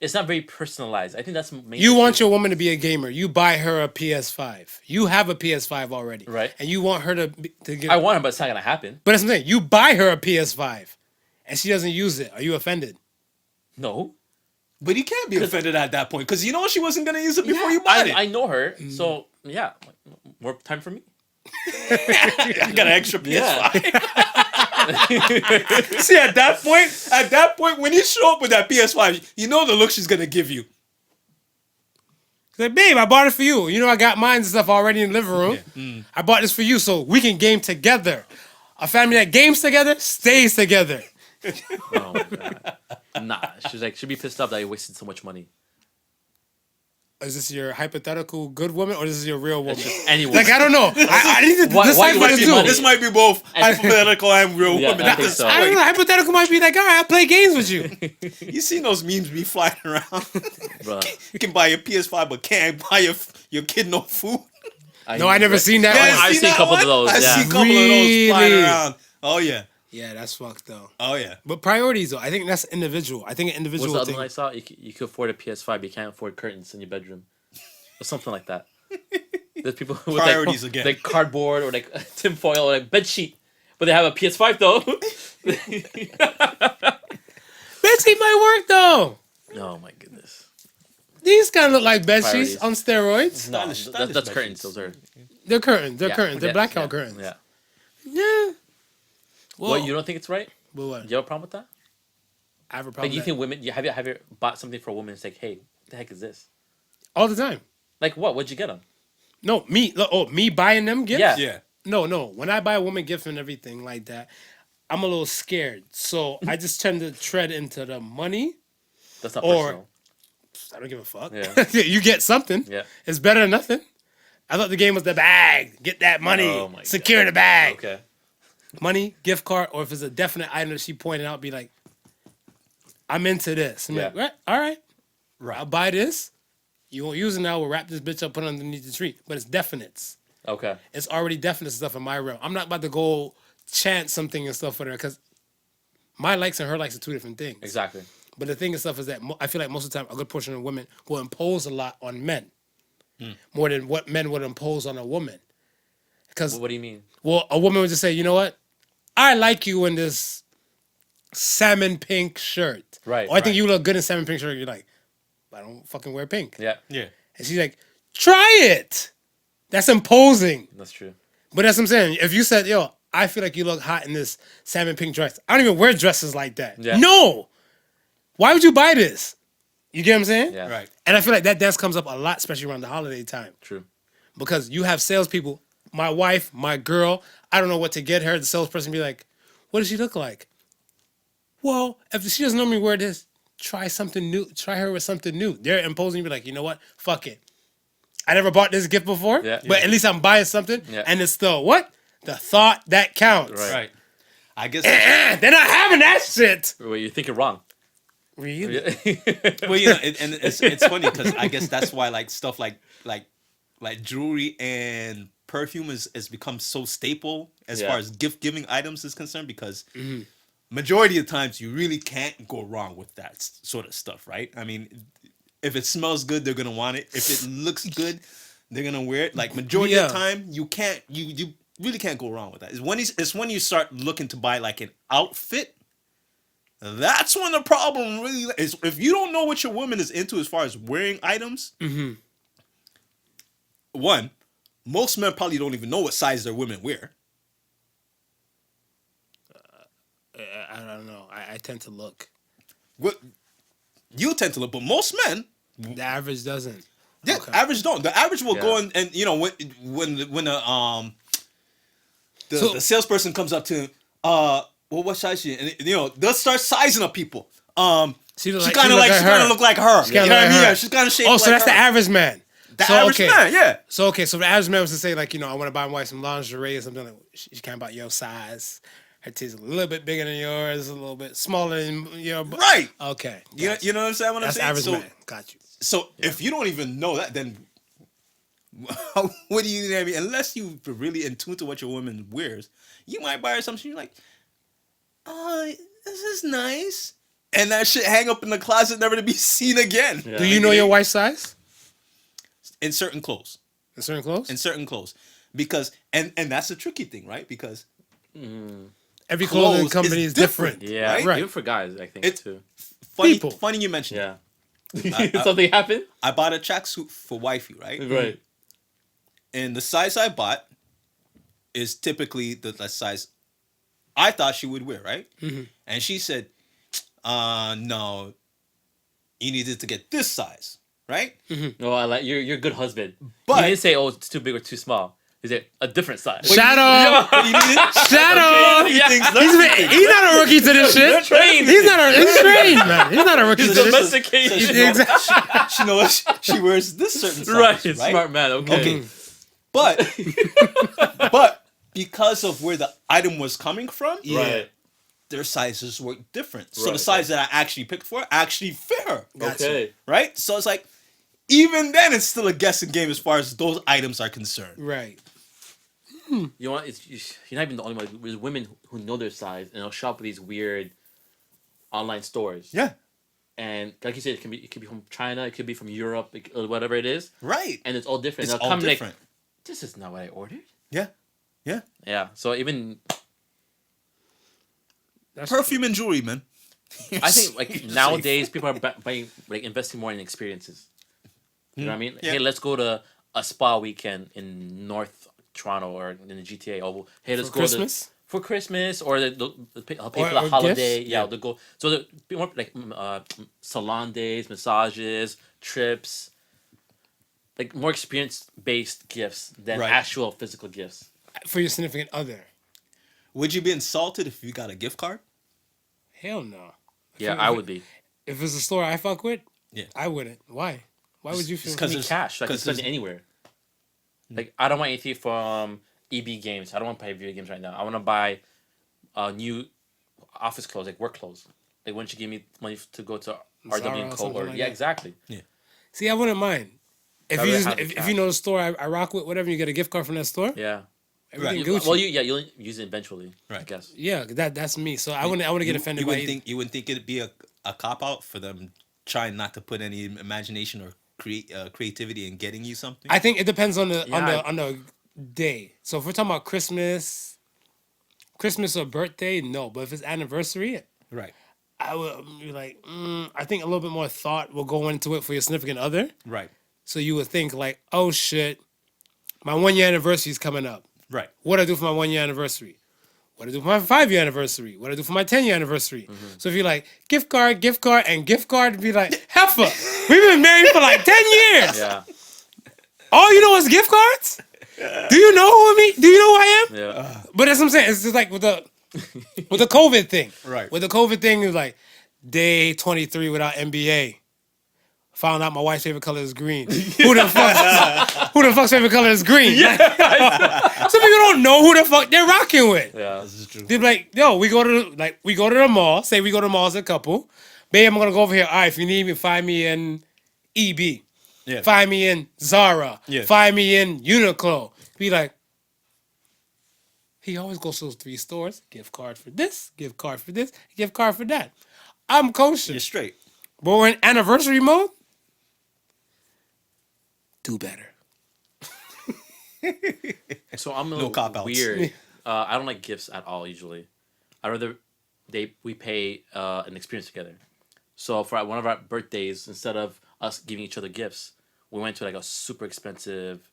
Speaker 5: It's not very personalized. I think that's mainly
Speaker 3: You want
Speaker 5: true.
Speaker 3: your woman to be a gamer. You buy her a PS5. You have a PS5 already.
Speaker 5: Right.
Speaker 3: And you want her to get...
Speaker 5: I want it, but it's not gonna happen.
Speaker 3: But that's the thing. You buy her a PS5, and she doesn't use it. Are you offended?
Speaker 5: No.
Speaker 4: But you can't be offended at that point because you know she wasn't gonna use it before you bought it.
Speaker 5: I know her, so yeah, more time for me.
Speaker 4: I got an extra PS5.
Speaker 5: Yeah.
Speaker 4: See, at that point, when you show up with that PS5, you know the look she's gonna give you.
Speaker 3: She's like, babe, I bought it for you. You know, I got mine and stuff already in the living room.
Speaker 4: Yeah.
Speaker 3: I bought this for you so we can game together. A family that games together stays together.
Speaker 5: Oh my god. Nah, she'd be pissed off that I wasted so much money.
Speaker 3: Is this your hypothetical good woman or is this your real woman?
Speaker 5: Anyone.
Speaker 3: Like, I don't know. I need to
Speaker 5: Why
Speaker 3: decipher
Speaker 5: you
Speaker 3: this
Speaker 5: wasting
Speaker 3: too.
Speaker 5: money?
Speaker 4: This might be both hypothetical and real
Speaker 5: Yeah,
Speaker 4: woman.
Speaker 5: I
Speaker 4: at
Speaker 5: think
Speaker 4: this
Speaker 5: so.
Speaker 3: I don't
Speaker 4: point.
Speaker 3: know. Hypothetical might be like, all right, I play games with you.
Speaker 4: You seen those memes be flying around?
Speaker 5: Bruh.
Speaker 4: You can buy your PS5, but can't buy your kid no food.
Speaker 3: No, I never seen that
Speaker 4: Yeah,
Speaker 3: one.
Speaker 5: I've seen a
Speaker 4: that
Speaker 5: couple of
Speaker 4: one?
Speaker 5: those,
Speaker 4: I've
Speaker 5: yeah.
Speaker 4: seen a couple of those flying
Speaker 3: Really?
Speaker 4: around. Oh yeah.
Speaker 3: Yeah, that's fucked though.
Speaker 4: Oh yeah.
Speaker 3: But priorities though, I think that's individual. I think an
Speaker 5: What's
Speaker 3: individual
Speaker 5: the other
Speaker 3: thing.
Speaker 5: one I saw? You could afford a PS5, but you can't afford curtains in your bedroom, or something like that. There's people with
Speaker 4: Priorities
Speaker 5: like,
Speaker 4: again.
Speaker 5: like cardboard or like tinfoil or like bed sheet, but they have a PS5 though.
Speaker 3: Bedsheet might work though.
Speaker 5: Oh my goodness!
Speaker 3: These kind of look like bed sheets
Speaker 5: Priorities.
Speaker 3: on steroids.
Speaker 5: No,
Speaker 4: Stylish
Speaker 5: that's
Speaker 4: bed
Speaker 5: curtains.
Speaker 4: sheets.
Speaker 5: Those are
Speaker 3: They're curtains. They're
Speaker 5: yeah,
Speaker 3: curtains. They're
Speaker 5: yeah,
Speaker 3: blackout
Speaker 5: yeah,
Speaker 3: curtains.
Speaker 5: Yeah.
Speaker 3: Yeah. Well,
Speaker 5: What, you don't think it's right?
Speaker 3: but what?
Speaker 5: Do you have a problem with that?
Speaker 3: I have a
Speaker 5: Like
Speaker 3: problem.
Speaker 5: you
Speaker 3: with
Speaker 5: think women? Have you bought something for a woman? It's like, hey, what the heck is this?
Speaker 3: that. All the time.
Speaker 5: Like what? What'd you get them?
Speaker 3: No, me. Oh, me buying them gifts.
Speaker 5: Yeah.
Speaker 4: Yeah.
Speaker 3: No. When I buy a woman gift and everything like that, I'm a little scared. So I just tend to tread into the money.
Speaker 5: That's not
Speaker 3: Or-
Speaker 5: personal.
Speaker 3: I don't give a fuck.
Speaker 5: Yeah.
Speaker 3: You get something.
Speaker 5: Yeah.
Speaker 3: It's better than nothing. I thought the game was the bag. Get that money.
Speaker 5: Oh my
Speaker 3: Secure
Speaker 5: God.
Speaker 3: the bag.
Speaker 5: Okay.
Speaker 3: Money, gift card, or if it's a definite item that she pointed out, be like, I'm into this. I'm like,
Speaker 5: Yeah.
Speaker 3: right, all right.
Speaker 4: Right.
Speaker 3: I'll buy this. You won't use it now. We'll wrap this bitch up, put it underneath the tree. But it's definites.
Speaker 5: Okay.
Speaker 3: It's already definite stuff in my realm. I'm not about to go chant something and stuff for her because my likes and her likes are two different things.
Speaker 5: Exactly.
Speaker 3: But the thing and stuff is that I feel like most of the time a good portion of women will impose a lot on men more than what men would impose on a woman. Because,
Speaker 5: What do you mean?
Speaker 3: well, a woman would just say, you know what? I like you in this salmon pink shirt.
Speaker 5: Right,
Speaker 3: Or I think
Speaker 5: right.
Speaker 3: you look good in salmon pink shirt. You're like, I don't fucking wear pink.
Speaker 5: Yeah.
Speaker 4: Yeah.
Speaker 3: And she's like, try it. That's imposing.
Speaker 5: That's true.
Speaker 3: But that's what I'm saying. If you said, yo, I feel like you look hot in this salmon pink dress. I don't even wear dresses like that.
Speaker 5: Yeah.
Speaker 3: No. Why would you buy this? You get what I'm saying?
Speaker 5: Yeah.
Speaker 4: Right.
Speaker 3: And I feel like that dance comes up a lot, especially around the holiday time.
Speaker 5: True.
Speaker 3: Because you have salespeople. my wife, my girl, I don't know what to get her. The salesperson be like, what does she look like? Well, if she doesn't normally wear this, try something new. Try her with something new. They're imposing. You be like, you know what? Fuck it. I never bought this gift before, but at least I'm buying something. Yeah. And it's the what? The thought that counts.
Speaker 4: Right. I guess
Speaker 3: they're not having that shit.
Speaker 5: Well, you're thinking wrong.
Speaker 3: Really?
Speaker 4: Well, you know, and it's funny because I guess that's why like stuff like jewelry and perfume has become so staple as far as gift giving items is concerned, because majority of the times you really can't go wrong with that sort of stuff, right? I mean, if it smells good, they're gonna want it. If it looks good, they're gonna wear it. Like majority of the time, you can't, you really can't go wrong with that. It's when you start looking to buy like an outfit. That's when the problem really is. If you don't know what your woman is into as far as wearing items, one, most men probably don't even know what size their women wear.
Speaker 3: I don't know. I tend to look.
Speaker 4: What you tend to look, but most men,
Speaker 3: the average doesn't.
Speaker 4: Yeah, average don't. The average will go and you know when the salesperson comes up to him, well, what size she? And you know they'll start sizing up people. She kind of look like her. You know what I mean? Yeah, she's kind of shaped.
Speaker 3: Oh, so that's the average man.
Speaker 4: The average man, yeah.
Speaker 3: So so the average man was to say like, you know, I want to buy my wife some lingerie or something. Like, she can't buy your size. Her titties a little bit bigger than yours, a little bit smaller than your.
Speaker 4: Right.
Speaker 3: Okay.
Speaker 4: You know what I'm saying?
Speaker 3: That's average man. Got you.
Speaker 4: So if you don't even know that, then what do you know? I mean, unless you're really in tune to what your woman wears, you might buy her something. You're like, oh, this is nice, and that shit hang up in the closet, never to be seen again.
Speaker 3: Yeah. Do you know your wife's size?
Speaker 4: In certain clothes.
Speaker 3: In certain clothes.
Speaker 4: In certain clothes, because and that's the tricky thing, right? Because
Speaker 3: every clothing company is different.
Speaker 5: Yeah,
Speaker 3: right.
Speaker 5: Even for guys, I think
Speaker 4: it's
Speaker 5: too.
Speaker 4: Funny you mentioned.
Speaker 5: Yeah. Something happened?
Speaker 4: I bought a tracksuit for wifey, right?
Speaker 5: Right.
Speaker 4: And the size I bought is typically the size I thought she would wear, right? Mm-hmm. And she said, no, you needed to get this size, right?
Speaker 5: Mm-hmm. Oh, I like you're a good husband.
Speaker 4: But
Speaker 5: you didn't say, oh, it's too big or too small. Is it a different size?
Speaker 3: Shadow! Shadow! He's not a rookie to this shit. He's trained, man. He's not a rookie to this shit.
Speaker 4: So she knows she wears this certain size, right?
Speaker 5: Smart man, okay.
Speaker 4: But because of where the item was coming from, their sizes were different. So the size that I actually picked for actually fit her.
Speaker 5: Okay.
Speaker 4: Right? So it's like, even then, it's still a guessing game as far as those items are concerned.
Speaker 3: Right.
Speaker 5: You know what? You're not even the only one. There's women who know their size and they'll shop at these weird online stores.
Speaker 4: Yeah.
Speaker 5: And like you said, it could be from China, it could be from Europe, whatever it is.
Speaker 4: Right.
Speaker 5: And it's all different.
Speaker 4: It's all different.
Speaker 5: Like, this is not what I ordered.
Speaker 4: Yeah. Yeah.
Speaker 5: Yeah. So even
Speaker 4: perfume and jewelry, man.
Speaker 5: I think like nowadays people are buying, like investing more in experiences. You know what I mean? Yeah. Hey, let's go to a spa weekend in North Toronto or in the GTA. Or hey, let's go for Christmas, or they'll pay for the holiday. Gifts? Yeah, they'll go. So the more like salon days, massages, trips, like more experience-based gifts than actual physical gifts.
Speaker 3: For your significant other.
Speaker 4: Would you be insulted if you got a gift card?
Speaker 3: Hell no.
Speaker 5: Yeah, I would be.
Speaker 3: If it's a store I fuck with,
Speaker 4: yeah,
Speaker 3: I wouldn't. Why? Why would you feel?
Speaker 5: Because it's cash. I can spend it anywhere. Like, I don't want anything from EB Games. I don't want to buy video games right now. I want to buy new office clothes, like work clothes. Like, wouldn't you give me money to go to RW & Co. or like exactly.
Speaker 3: Yeah. See, I wouldn't mind. If you know the store I rock with, whatever, you get a gift card from that store.
Speaker 5: Yeah.
Speaker 3: Everything Gucci.
Speaker 5: Well, you'll use it eventually. Right. I guess.
Speaker 3: Yeah, that's me. So I wouldn't get offended by it.
Speaker 4: You wouldn't think it'd be a cop out for them trying not to put any imagination or creativity in getting you something?
Speaker 3: I think it depends on the day. So if we're talking about Christmas or birthday, no. But if it's anniversary,
Speaker 4: right,
Speaker 3: I would be like, I think a little bit more thought will go into it for your significant other.
Speaker 4: Right.
Speaker 3: So you would think like, oh shit, my 1 year anniversary is coming up.
Speaker 4: Right.
Speaker 3: What do I do for my 1 year anniversry? What do I do for my 5 year anniversary? What do I do for my 10 year anniversary? Mm-hmm. So if you're like, gift card, be like, heifer, we've been married for like 10 years.
Speaker 5: Yeah.
Speaker 3: All you know is gift cards? Do you know who me? Do you know who I am?
Speaker 5: Yeah.
Speaker 3: But that's what I'm saying. It's just like with the COVID thing.
Speaker 4: Right.
Speaker 3: With the COVID thing, it was like day 23 without NBA. Found out my wife's favorite color is green. Who the fuck's favorite color is green? Yeah. Some people don't know who the fuck they're rocking with.
Speaker 5: Yeah.
Speaker 4: This is true.
Speaker 3: They're like, yo, we go to the mall. Say we go to the mall as a couple. Babe, I'm gonna go over here. All right, if you need me, find me in EB.
Speaker 4: Yeah.
Speaker 3: Find me in Zara.
Speaker 4: Yeah.
Speaker 3: Find me in Uniqlo. Be like, he always goes to those 3 stores. Gift card for this, gift card for this, gift card for that. I'm kosher.
Speaker 4: You're straight.
Speaker 3: But we're in anniversary mode. Do better.
Speaker 5: So I'm a
Speaker 4: No
Speaker 5: little
Speaker 4: cop-outs.
Speaker 5: weird. I don't like gifts at all usually. I'd rather we pay an experience together. So for one of our birthdays, instead of us giving each other gifts, we went to like a super expensive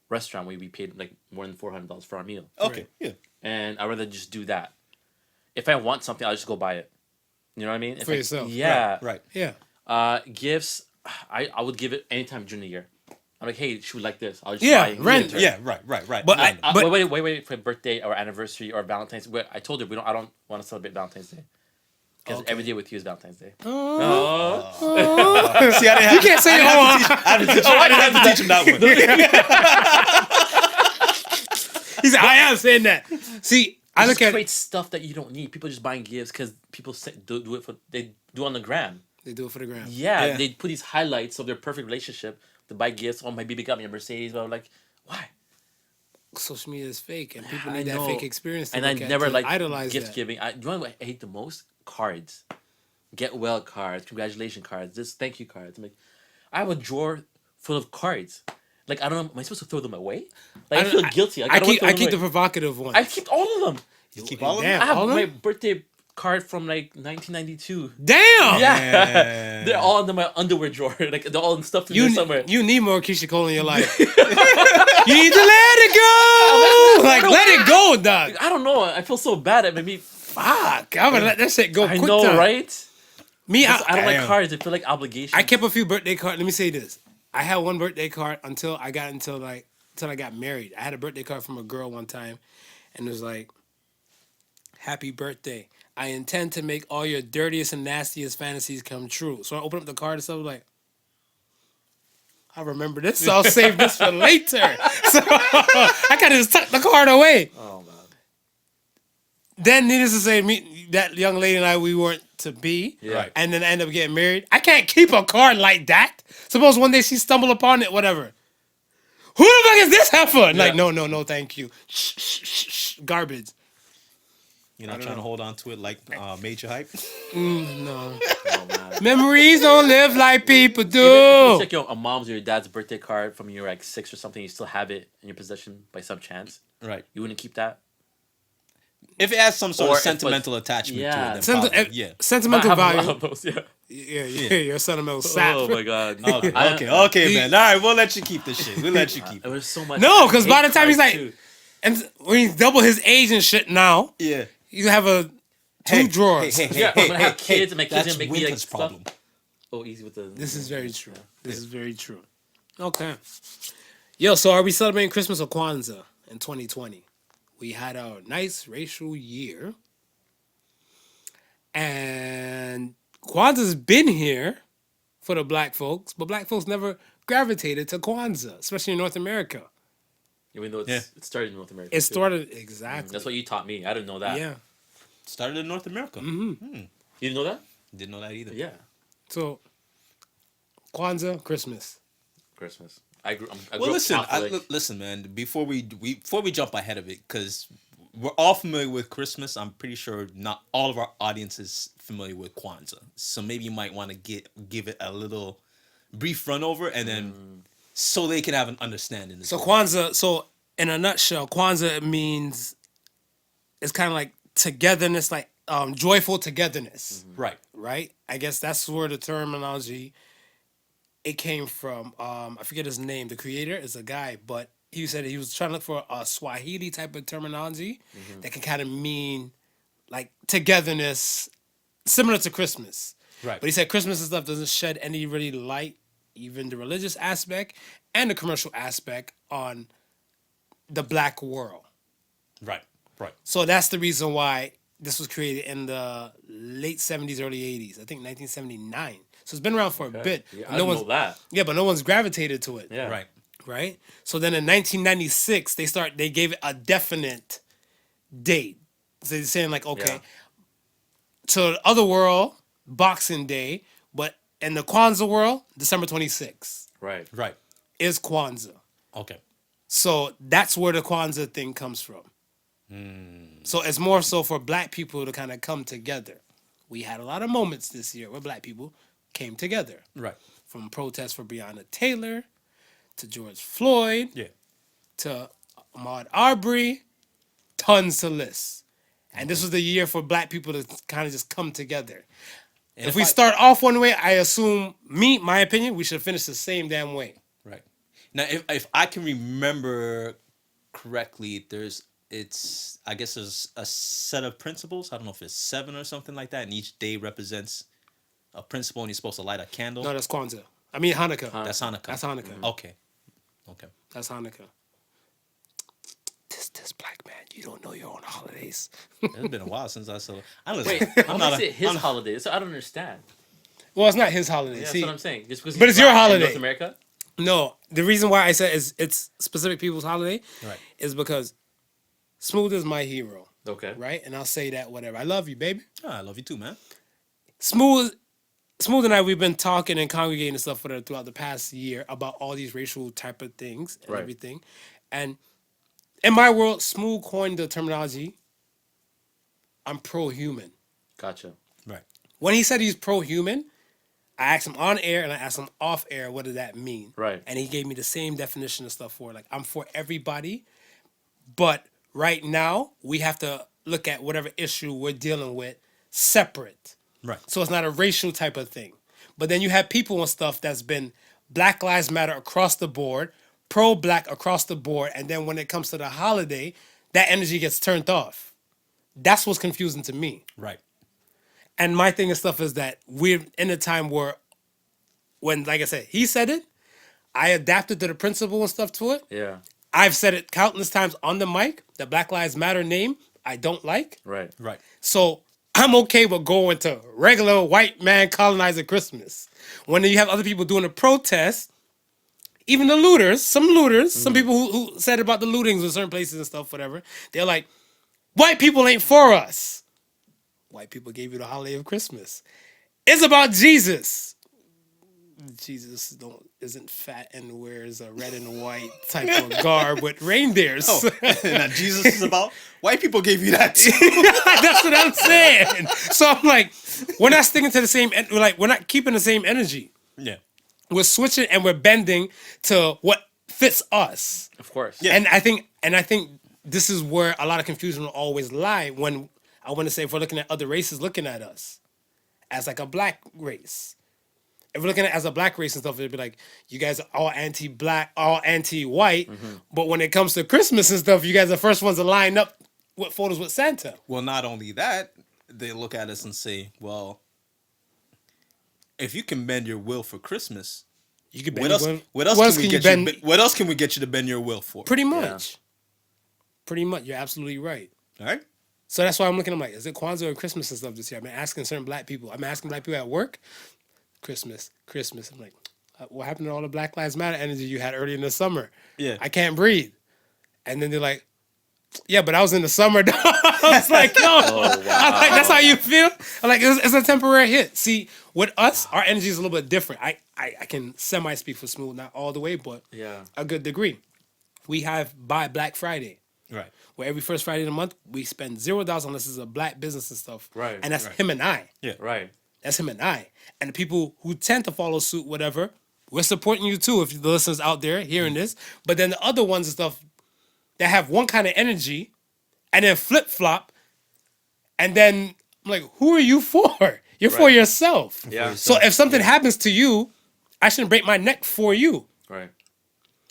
Speaker 5: restaurant where we paid like more than $400 for our meal.
Speaker 4: Okay. Yeah.
Speaker 5: And I'd rather just do that. If I want something, I'll just go buy it. You know what I mean? If
Speaker 3: For yourself.
Speaker 5: Yeah.
Speaker 4: Right.
Speaker 3: Yeah.
Speaker 5: Gifts, I would give it anytime during the year. I'm like, hey, she would like this. I'll just
Speaker 3: Yeah,
Speaker 5: buy it.
Speaker 3: rent.
Speaker 4: Yeah. Right.
Speaker 3: But
Speaker 4: No, no.
Speaker 3: But-
Speaker 5: Wait for birthday or anniversary or Valentine's. I told her I don't want to celebrate Valentine's Day because every day with you is Valentine's Day.
Speaker 4: See, I didn't have
Speaker 3: You can't say it.
Speaker 4: I didn't have to teach him that one.
Speaker 3: He said, I am saying that. See, I
Speaker 5: Just
Speaker 3: look at
Speaker 5: create stuff that you don't need. People just buying gifts because people do it for they do on the gram.
Speaker 3: They do it for the gram.
Speaker 5: Yeah, they put these highlights of their perfect relationship to buy gifts. Oh, my baby got me a Mercedes. But I'm like, why?
Speaker 3: Social media is fake, and people
Speaker 5: I
Speaker 3: need that
Speaker 5: know.
Speaker 3: fake experience. To
Speaker 5: And I
Speaker 3: look at,
Speaker 5: never
Speaker 3: to
Speaker 5: like
Speaker 3: idolize
Speaker 5: gift
Speaker 3: that.
Speaker 5: giving. You know what I hate the most? Cards. Get well cards, congratulations cards, just thank you cards. I'm like, I have a drawer full of cards. Like I don't know, am I supposed to throw them away? Like I feel guilty. Like,
Speaker 3: I
Speaker 5: don't wanna
Speaker 3: keep
Speaker 5: throw
Speaker 3: I
Speaker 5: them
Speaker 3: keep the
Speaker 5: away.
Speaker 3: provocative ones.
Speaker 5: I keep all of them.
Speaker 4: You keep all of
Speaker 3: Damn.
Speaker 4: them?
Speaker 5: I have
Speaker 3: all of
Speaker 5: my
Speaker 3: them?
Speaker 5: birthday card from like 1992.
Speaker 3: Damn.
Speaker 5: Yeah, they're all in my underwear drawer. Like they're all stuffed in there somewhere.
Speaker 3: You need more Keisha Cole in your life. You need to let it go. Like let it go, dog.
Speaker 5: I don't know. I feel so bad. It made me.
Speaker 3: Fuck. I'm gonna let that shit go.
Speaker 5: I
Speaker 3: quick
Speaker 5: know,
Speaker 3: time.
Speaker 5: right?
Speaker 3: Me,
Speaker 5: I don't like
Speaker 4: Damn.
Speaker 5: cards. I feel like obligation.
Speaker 3: I kept a few birthday cards. Let me say this. I had one birthday card until I got married. I had a birthday card from a girl one time, and it was like, "Happy birthday. I intend to make all your dirtiest and nastiest fantasies come true." So I opened up the card and stuff like, I remember this, so I'll save this for later. So I kind of just tucked the card away.
Speaker 5: Oh man.
Speaker 3: Then, needless to say, that young lady and I, we weren't to be.
Speaker 5: Yeah. Right.
Speaker 3: And then I end up getting married. I can't keep a card like that. Suppose one day she stumbled upon it, whatever. Who the fuck is this heifer? Like, no, thank you. Shh, garbage.
Speaker 4: You're not trying to hold on to it like major hype?
Speaker 3: No.
Speaker 5: Oh man.
Speaker 3: Memories don't live like people
Speaker 5: Even if
Speaker 3: do.
Speaker 5: it's like your mom's or your dad's birthday card from when you were like 6 or something, you still have it in your possession by some chance.
Speaker 4: Right.
Speaker 5: You wouldn't keep that.
Speaker 4: If it has some sort
Speaker 5: Or
Speaker 4: of
Speaker 5: if it was-
Speaker 4: sentimental attachment
Speaker 5: Yeah.
Speaker 4: to it, then probably, yeah.
Speaker 3: Sentimental
Speaker 5: I have a lot
Speaker 3: value.
Speaker 5: of those, yeah.
Speaker 3: Yeah, you're sentimental sap.
Speaker 5: Oh my god.
Speaker 4: Okay, man. All right, we'll let you keep this shit. We'll let you keep
Speaker 5: It
Speaker 4: it.
Speaker 5: was so much.
Speaker 3: No, 'cause by
Speaker 5: hate
Speaker 3: the time he's
Speaker 5: cards,
Speaker 3: like-
Speaker 5: too.
Speaker 3: And when he's double his age and shit now,
Speaker 4: Yeah.
Speaker 3: you have a two drawers.
Speaker 5: Yeah, I'm gonna have kids and my kids
Speaker 4: That's
Speaker 5: gonna make me like
Speaker 4: Winter's
Speaker 5: stuff.
Speaker 4: problem.
Speaker 5: Oh, easy with the.
Speaker 3: This is very true. This is very true. Okay. Yo, so are we celebrating Christmas or Kwanzaa in 2020? We had a nice racial year. And Kwanzaa's been here for the black folks, but black folks never gravitated to Kwanzaa, especially in North America.
Speaker 5: Even though it started in North America.
Speaker 3: It
Speaker 5: too.
Speaker 3: started, exactly.
Speaker 5: That's what you taught me. I didn't know that.
Speaker 3: Yeah.
Speaker 4: Started in North America.
Speaker 5: You didn't know that?
Speaker 4: Didn't know that either.
Speaker 5: Yeah.
Speaker 3: So, Kwanzaa, Christmas.
Speaker 5: Christmas. I grew
Speaker 4: Well,
Speaker 5: up
Speaker 4: listen,
Speaker 5: Catholic.
Speaker 4: listen, man. Before we jump ahead of it, because we're all familiar with Christmas, I'm pretty sure not all of our audience is familiar with Kwanzaa. So maybe you might want to give it a little brief run over, and then so they can have an understanding.
Speaker 3: So Kwanzaa, so in a nutshell, Kwanzaa means it's kind of like togetherness, like joyful togetherness,
Speaker 4: Right.
Speaker 3: right? I guess that's where the terminology it came from. I forget his name. The creator is a guy, but he said he was trying to look for a Swahili type of terminology that can kind of mean like togetherness, similar to Christmas.
Speaker 4: Right.
Speaker 3: But he said Christmas and stuff doesn't shed any really light, even the religious aspect and the commercial aspect on the black world.
Speaker 4: Right. Right.
Speaker 3: So that's the reason why this was created in the late 70s, early 80s. I think 1979. So it's been around for a bit.
Speaker 5: Yeah,
Speaker 3: but
Speaker 5: I didn't know that.
Speaker 3: Yeah, but no one's gravitated to it.
Speaker 5: Yeah.
Speaker 4: Right.
Speaker 3: Right? So then in 1996, they gave it a definite date. So they're saying like, okay,
Speaker 5: Yeah.
Speaker 3: so the other world, Boxing Day, but in the Kwanzaa world, December 26th
Speaker 5: Right.
Speaker 4: Right.
Speaker 3: is Kwanzaa.
Speaker 4: Okay.
Speaker 3: So that's where the Kwanzaa thing comes from. So it's more so for black people to kind of come together. We had a lot of moments this year where black people came together.
Speaker 4: Right.
Speaker 3: From protests for Breonna Taylor to George Floyd
Speaker 4: Yeah.
Speaker 3: to Ahmaud Arbery, tons to list. And this was the year for black people to kind of just come together.
Speaker 4: And
Speaker 3: If we start off one way, I assume, my opinion, we should finish the same damn way.
Speaker 4: Right. Now, if I can remember correctly, I guess there's a set of principles. I don't know if it's 7 or something like that, and each day represents a principle, and you're supposed to light a candle.
Speaker 3: No, that's Kwanzaa. I mean Hanukkah.
Speaker 4: That's Hanukkah.
Speaker 3: That's Hanukkah.
Speaker 4: Okay.
Speaker 3: That's Hanukkah. This black man, you don't know your own holidays.
Speaker 4: It's been a while since I saw.
Speaker 5: Wait, how
Speaker 4: not
Speaker 5: is
Speaker 4: a-
Speaker 5: it his
Speaker 4: I'm-
Speaker 5: holiday? So I don't understand.
Speaker 3: Well, it's not his holiday.
Speaker 5: Yeah, that's
Speaker 3: See,
Speaker 5: what I'm saying. Just because
Speaker 3: But
Speaker 5: he's
Speaker 3: it's your
Speaker 5: black in
Speaker 3: holiday.
Speaker 5: North America.
Speaker 3: no, the reason why I said it's specific people's holiday
Speaker 4: Right.
Speaker 3: is because Smooth is my hero,
Speaker 5: Okay.
Speaker 3: right? And I'll say that whatever. I love you, baby.
Speaker 4: Oh, I love you too, man.
Speaker 3: Smooth and I, we've been talking and congregating and stuff with her throughout the past year about all these racial type of things and
Speaker 5: Right.
Speaker 3: everything. And in my world, Smooth coined the terminology, I'm pro-human.
Speaker 5: Gotcha.
Speaker 4: Right.
Speaker 3: When he said he's pro-human, I asked him on air and I asked him off air, what did that mean?
Speaker 5: Right.
Speaker 3: And he gave me the same definition of stuff for it. Like, I'm for everybody, but right now, we have to look at whatever issue we're dealing with separate.
Speaker 4: Right.
Speaker 3: So it's not a racial type of thing. But then you have people and stuff that's been Black Lives Matter across the board, pro-black across the board, and then when it comes to the holiday, that energy gets turned off. That's what's confusing to me.
Speaker 4: Right.
Speaker 3: And my thing and stuff is that we're in a time where, when, like I said, he said it, I adapted to the principle and stuff to it.
Speaker 5: Yeah.
Speaker 3: I've said it countless times on the mic. The Black Lives Matter name, I don't like.
Speaker 5: Right.
Speaker 4: Right.
Speaker 3: So I'm okay with going to regular white man colonizer Christmas. When you have other people doing a protest, even the looters, some people who said about the lootings in certain places and stuff, whatever, they're like, white people ain't for us. White people gave you the holiday of Christmas. It's about Jesus. Jesus isn't fat and wears a red and white type of garb with reindeers.
Speaker 4: Oh, now Jesus is about white people gave you that too.
Speaker 3: That's what I'm saying. So I'm like, we're not sticking to the same. We're not keeping the same energy.
Speaker 4: Yeah.
Speaker 3: We're switching and we're bending to what fits us.
Speaker 5: Of course.
Speaker 4: Yeah.
Speaker 3: And I think this is where a lot of confusion will always lie. When I want to say, if we're looking at other races looking at us as like a black race. If we're looking at it as a black race and stuff, it'd be like, you guys are all anti-black, all anti-white. But when it comes to Christmas and stuff, you guys are the first ones to line up with photos with Santa.
Speaker 4: Well, not only that, they look at us and say, well, if you can bend your will for Christmas,
Speaker 3: You can
Speaker 4: what
Speaker 3: bend
Speaker 4: else?
Speaker 3: your will.
Speaker 4: What else can we
Speaker 3: you
Speaker 4: get
Speaker 3: bend?
Speaker 4: you? What else can we get you to bend your will for?
Speaker 3: Pretty much. Pretty much. You're absolutely right.
Speaker 4: All right.
Speaker 3: So that's why I'm looking. I'm like, is it Kwanzaa or Christmas and stuff this year? I've been asking certain black people. I'm asking black people at work. Christmas. I'm like, what happened to all the Black Lives Matter energy you had early in the summer?
Speaker 4: Yeah.
Speaker 3: I can't breathe. And then they're like, yeah, but I was in the summer. I was like, yo. I'm like, that's how you feel? I'm like, it's a temporary hit. See, with us, our energy is a little bit different. I can semi-speak for Smooth, not all the way, but
Speaker 5: Yeah.
Speaker 3: a good degree. We have Buy Black Friday.
Speaker 4: Right.
Speaker 3: Where every first Friday of the month, we spend $0 unless it's a black business and stuff.
Speaker 5: Right,
Speaker 3: And that's
Speaker 4: right.
Speaker 3: him and I.
Speaker 4: Yeah.
Speaker 5: Right.
Speaker 3: That's him and I. And the people who tend to follow suit, whatever, we're supporting you too if the listeners out there hearing this. But then the other ones and stuff that have one kind of energy and then flip-flop. And then I'm like, who are you for? You're for
Speaker 5: Right.
Speaker 3: yourself.
Speaker 5: Yeah.
Speaker 3: So if something happens to you, I shouldn't break my neck for you.
Speaker 5: Right.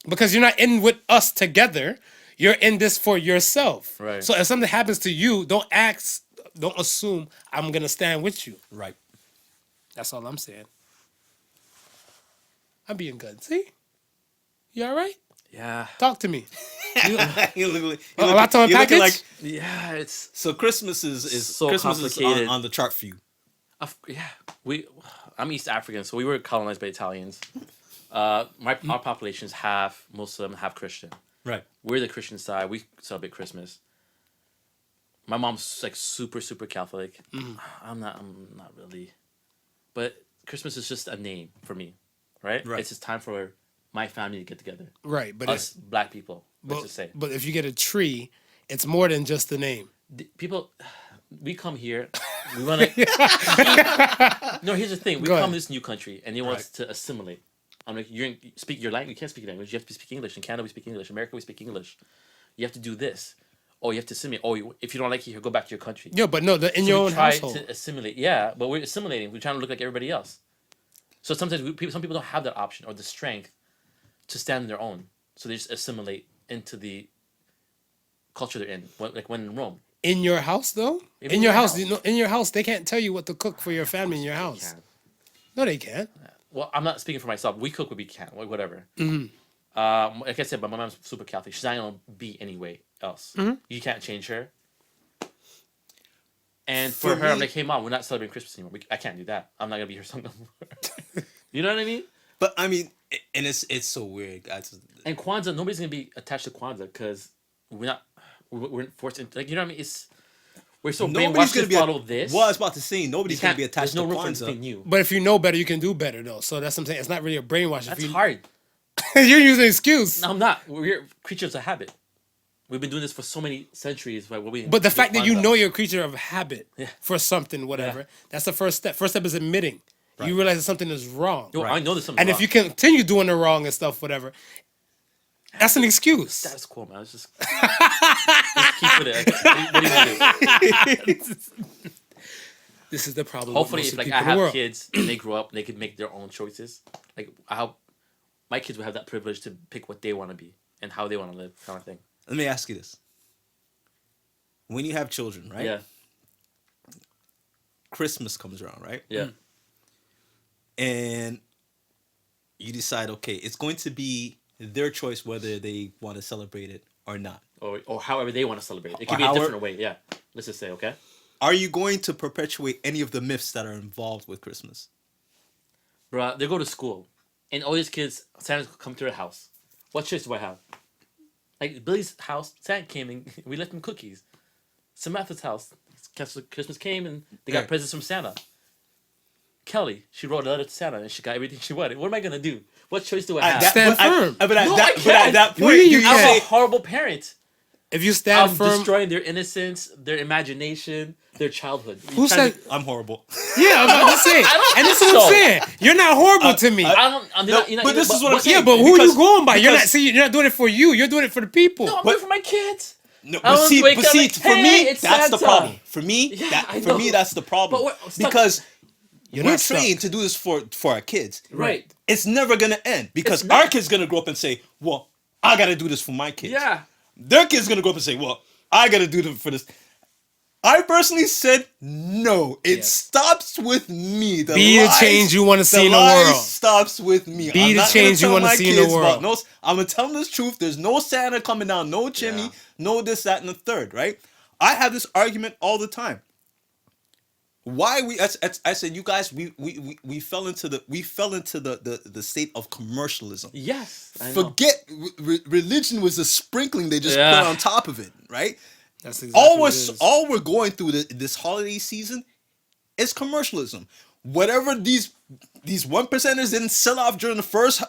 Speaker 3: Because you're not in with us together. You're in this for yourself.
Speaker 5: Right.
Speaker 3: So if something happens to you, don't assume I'm gonna stand with you.
Speaker 4: Right.
Speaker 3: That's all I'm saying. I'm being good. See? You all right?
Speaker 5: Yeah.
Speaker 3: Talk to me.
Speaker 4: You look,
Speaker 3: A lot on
Speaker 4: you're looking
Speaker 3: package?
Speaker 5: Yeah, it's
Speaker 4: so Christmas is
Speaker 5: So
Speaker 4: Christmas is
Speaker 5: complicated.
Speaker 4: on the chart for you.
Speaker 5: yeah. I'm East African, so we were colonized by Italians. Our population is half Muslim, half Christian.
Speaker 4: Right.
Speaker 5: We're the Christian side. We celebrate Christmas. My mom's like super Catholic. I'm not really, but Christmas is just a name for me, right?
Speaker 4: Right.
Speaker 5: It's just time for my family to get together.
Speaker 3: Right, but
Speaker 5: Us black people, let's
Speaker 3: but,
Speaker 5: just say.
Speaker 3: but if you get a tree, it's more than just the name.
Speaker 5: People, we come here, we want to. No, here's the thing: we
Speaker 3: Go
Speaker 5: come
Speaker 3: ahead.
Speaker 5: to this new country, and they want us to assimilate. I'm like, you speak your language. You can't speak your language. You have to speak English. In Canada, we speak English. America, we speak English. You have to do this. Oh, you have to assimilate. Oh, if you don't like it here, go back to your country.
Speaker 3: Yeah, but no, in
Speaker 5: So
Speaker 3: your
Speaker 5: we
Speaker 3: own
Speaker 5: try
Speaker 3: household.
Speaker 5: to assimilate. Yeah, but we're assimilating. We're trying to look like everybody else. So sometimes some people don't have that option or the strength to stand on their own. So they just assimilate into the culture they're in. Like when in Rome.
Speaker 3: In your house, though?
Speaker 5: Maybe
Speaker 3: In your house, in your house, they can't tell you what to cook for your family in your house.
Speaker 5: Can.
Speaker 3: No, they can't.
Speaker 5: Well, I'm not speaking for myself. We cook what we can, whatever. Like I said, but my mom's super Catholic. She's not gonna be anyway else. You can't change her. And for her, I'm like, hey mom, we're not celebrating Christmas anymore. I can't do that. I'm not gonna be her son no more. You know what I mean?
Speaker 4: But I mean, and it's so weird, guys.
Speaker 5: And Kwanzaa, nobody's gonna be attached to Kwanzaa because we're forced into, like, you know what I mean? We're so brainwashed to follow this.
Speaker 4: Well, I was about to say nobody's
Speaker 5: You
Speaker 4: gonna
Speaker 5: can't-
Speaker 4: be attached
Speaker 5: there's
Speaker 4: to
Speaker 5: no room for
Speaker 4: Kwanzaa.
Speaker 5: anything new.
Speaker 3: But if you know better, you can do better, though. So that's what I'm saying. It's not really a brainwash.
Speaker 5: That's
Speaker 3: if you,
Speaker 5: hard.
Speaker 3: You're using an excuse.
Speaker 5: No, I'm not. We're creatures of habit. We've been doing this for so many centuries.
Speaker 3: But the fact that you
Speaker 5: Kwanzaa.
Speaker 3: know you're a creature of habit
Speaker 5: Yeah.
Speaker 3: for something, whatever,
Speaker 5: Yeah.
Speaker 3: that's the first step. First step is admitting.
Speaker 4: Right.
Speaker 3: You realize that something is wrong.
Speaker 5: Yo, I know there's something
Speaker 3: And
Speaker 5: wrong.
Speaker 3: if you continue doing the wrong and stuff, whatever, that's an excuse.
Speaker 5: That's cool, man. Just keep with it. What are you gonna do?
Speaker 3: This is the problem.
Speaker 5: Hopefully,
Speaker 3: with
Speaker 5: if
Speaker 3: most
Speaker 5: like
Speaker 3: of
Speaker 5: I
Speaker 3: the people in the
Speaker 5: have
Speaker 3: world.
Speaker 5: kids and they grow up and they can make their own choices, like I hope my kids will have that privilege to pick what they want to be and how they want to live, kind of thing.
Speaker 4: Let me ask you this: when you have children, right?
Speaker 5: Yeah,
Speaker 4: Christmas comes around, right?
Speaker 5: yeah.
Speaker 4: And you decide, okay, it's going to be their choice whether they want to celebrate it or not.
Speaker 5: Or however they want to celebrate it. It
Speaker 4: Or
Speaker 5: can be a
Speaker 4: however-
Speaker 5: different way. Yeah. Let's just say, okay.
Speaker 4: Are you going to perpetuate any of the myths that are involved with Christmas?
Speaker 5: Bruh, they go to school, and all these kids, Santa's come to their house. What choice do I have? Like Billy's house, Santa came and we left him cookies. Samantha's house, Christmas came and they got
Speaker 4: Right.
Speaker 5: presents from Santa. Kelly, she wrote a letter to Santa and she got everything she wanted. What am I gonna do? What choice do I have?
Speaker 3: Stand firm.
Speaker 4: But at
Speaker 5: No,
Speaker 4: that,
Speaker 5: I
Speaker 4: but
Speaker 5: can't.
Speaker 4: at that point,
Speaker 3: Really, you
Speaker 4: you
Speaker 3: can't.
Speaker 5: I'm
Speaker 4: say,
Speaker 5: a horrible parent.
Speaker 3: If you stand
Speaker 5: I'm
Speaker 3: firm,
Speaker 5: destroying their innocence, their imagination, their childhood.
Speaker 3: who said?
Speaker 4: I'm horrible.
Speaker 3: Yeah, I'm about to say.
Speaker 5: don't
Speaker 3: And this is
Speaker 5: think
Speaker 3: what I'm
Speaker 5: so.
Speaker 3: saying. You're not horrible to me.
Speaker 5: I don't. I'm
Speaker 4: No,
Speaker 5: not, you're not,
Speaker 4: but this is what I'm
Speaker 3: yeah,
Speaker 4: saying.
Speaker 3: but who
Speaker 4: because-
Speaker 3: you going by? You're not.
Speaker 4: because-
Speaker 3: See, you're not doing it for you. You're doing it for the people.
Speaker 5: No, I'm doing it for my kids.
Speaker 4: No,
Speaker 5: I
Speaker 4: but
Speaker 5: don't
Speaker 4: see,
Speaker 5: wake
Speaker 4: but
Speaker 5: up
Speaker 4: see,
Speaker 5: like,
Speaker 4: for
Speaker 5: "Hey,
Speaker 4: me,
Speaker 5: it's
Speaker 4: that's the
Speaker 5: Santa."
Speaker 4: problem. For me,
Speaker 5: Yeah, I
Speaker 4: for me,
Speaker 5: know.
Speaker 4: that's the problem.
Speaker 5: But stop.
Speaker 4: Because
Speaker 3: You're
Speaker 4: we're
Speaker 3: not stuck.
Speaker 4: trained to do this for our kids.
Speaker 5: Right.
Speaker 4: It's never gonna end because
Speaker 5: It's not.
Speaker 4: our kid's gonna grow up and say, "Well, I gotta do this for my kids."
Speaker 5: Yeah.
Speaker 4: Their kid's gonna grow up and say, "Well, I gotta do this for this." I personally said no. It
Speaker 3: Yes.
Speaker 4: stops with me.
Speaker 3: Be the change you wanna see in the
Speaker 4: lies
Speaker 3: world.
Speaker 4: stops with me.
Speaker 3: Be
Speaker 4: I'm
Speaker 3: the
Speaker 4: not
Speaker 3: change you
Speaker 4: gonna tell
Speaker 3: wanna
Speaker 4: my
Speaker 3: see in the
Speaker 4: kids about
Speaker 3: world.
Speaker 4: I'm gonna tell them the truth. There's no Santa coming down, no chimney,
Speaker 5: Yeah.
Speaker 4: no this, that, and the third. Right? I have this argument all the time. Why I said you guys we fell into the state of commercialism.
Speaker 5: Yes. I know.
Speaker 4: Forget religion was a sprinkling they just
Speaker 5: Yeah.
Speaker 4: put on top of it, right?
Speaker 3: That's exactly
Speaker 4: all
Speaker 3: what it is.
Speaker 4: all we're going through this holiday season is commercialism. Whatever these 1%ers didn't sell off during the first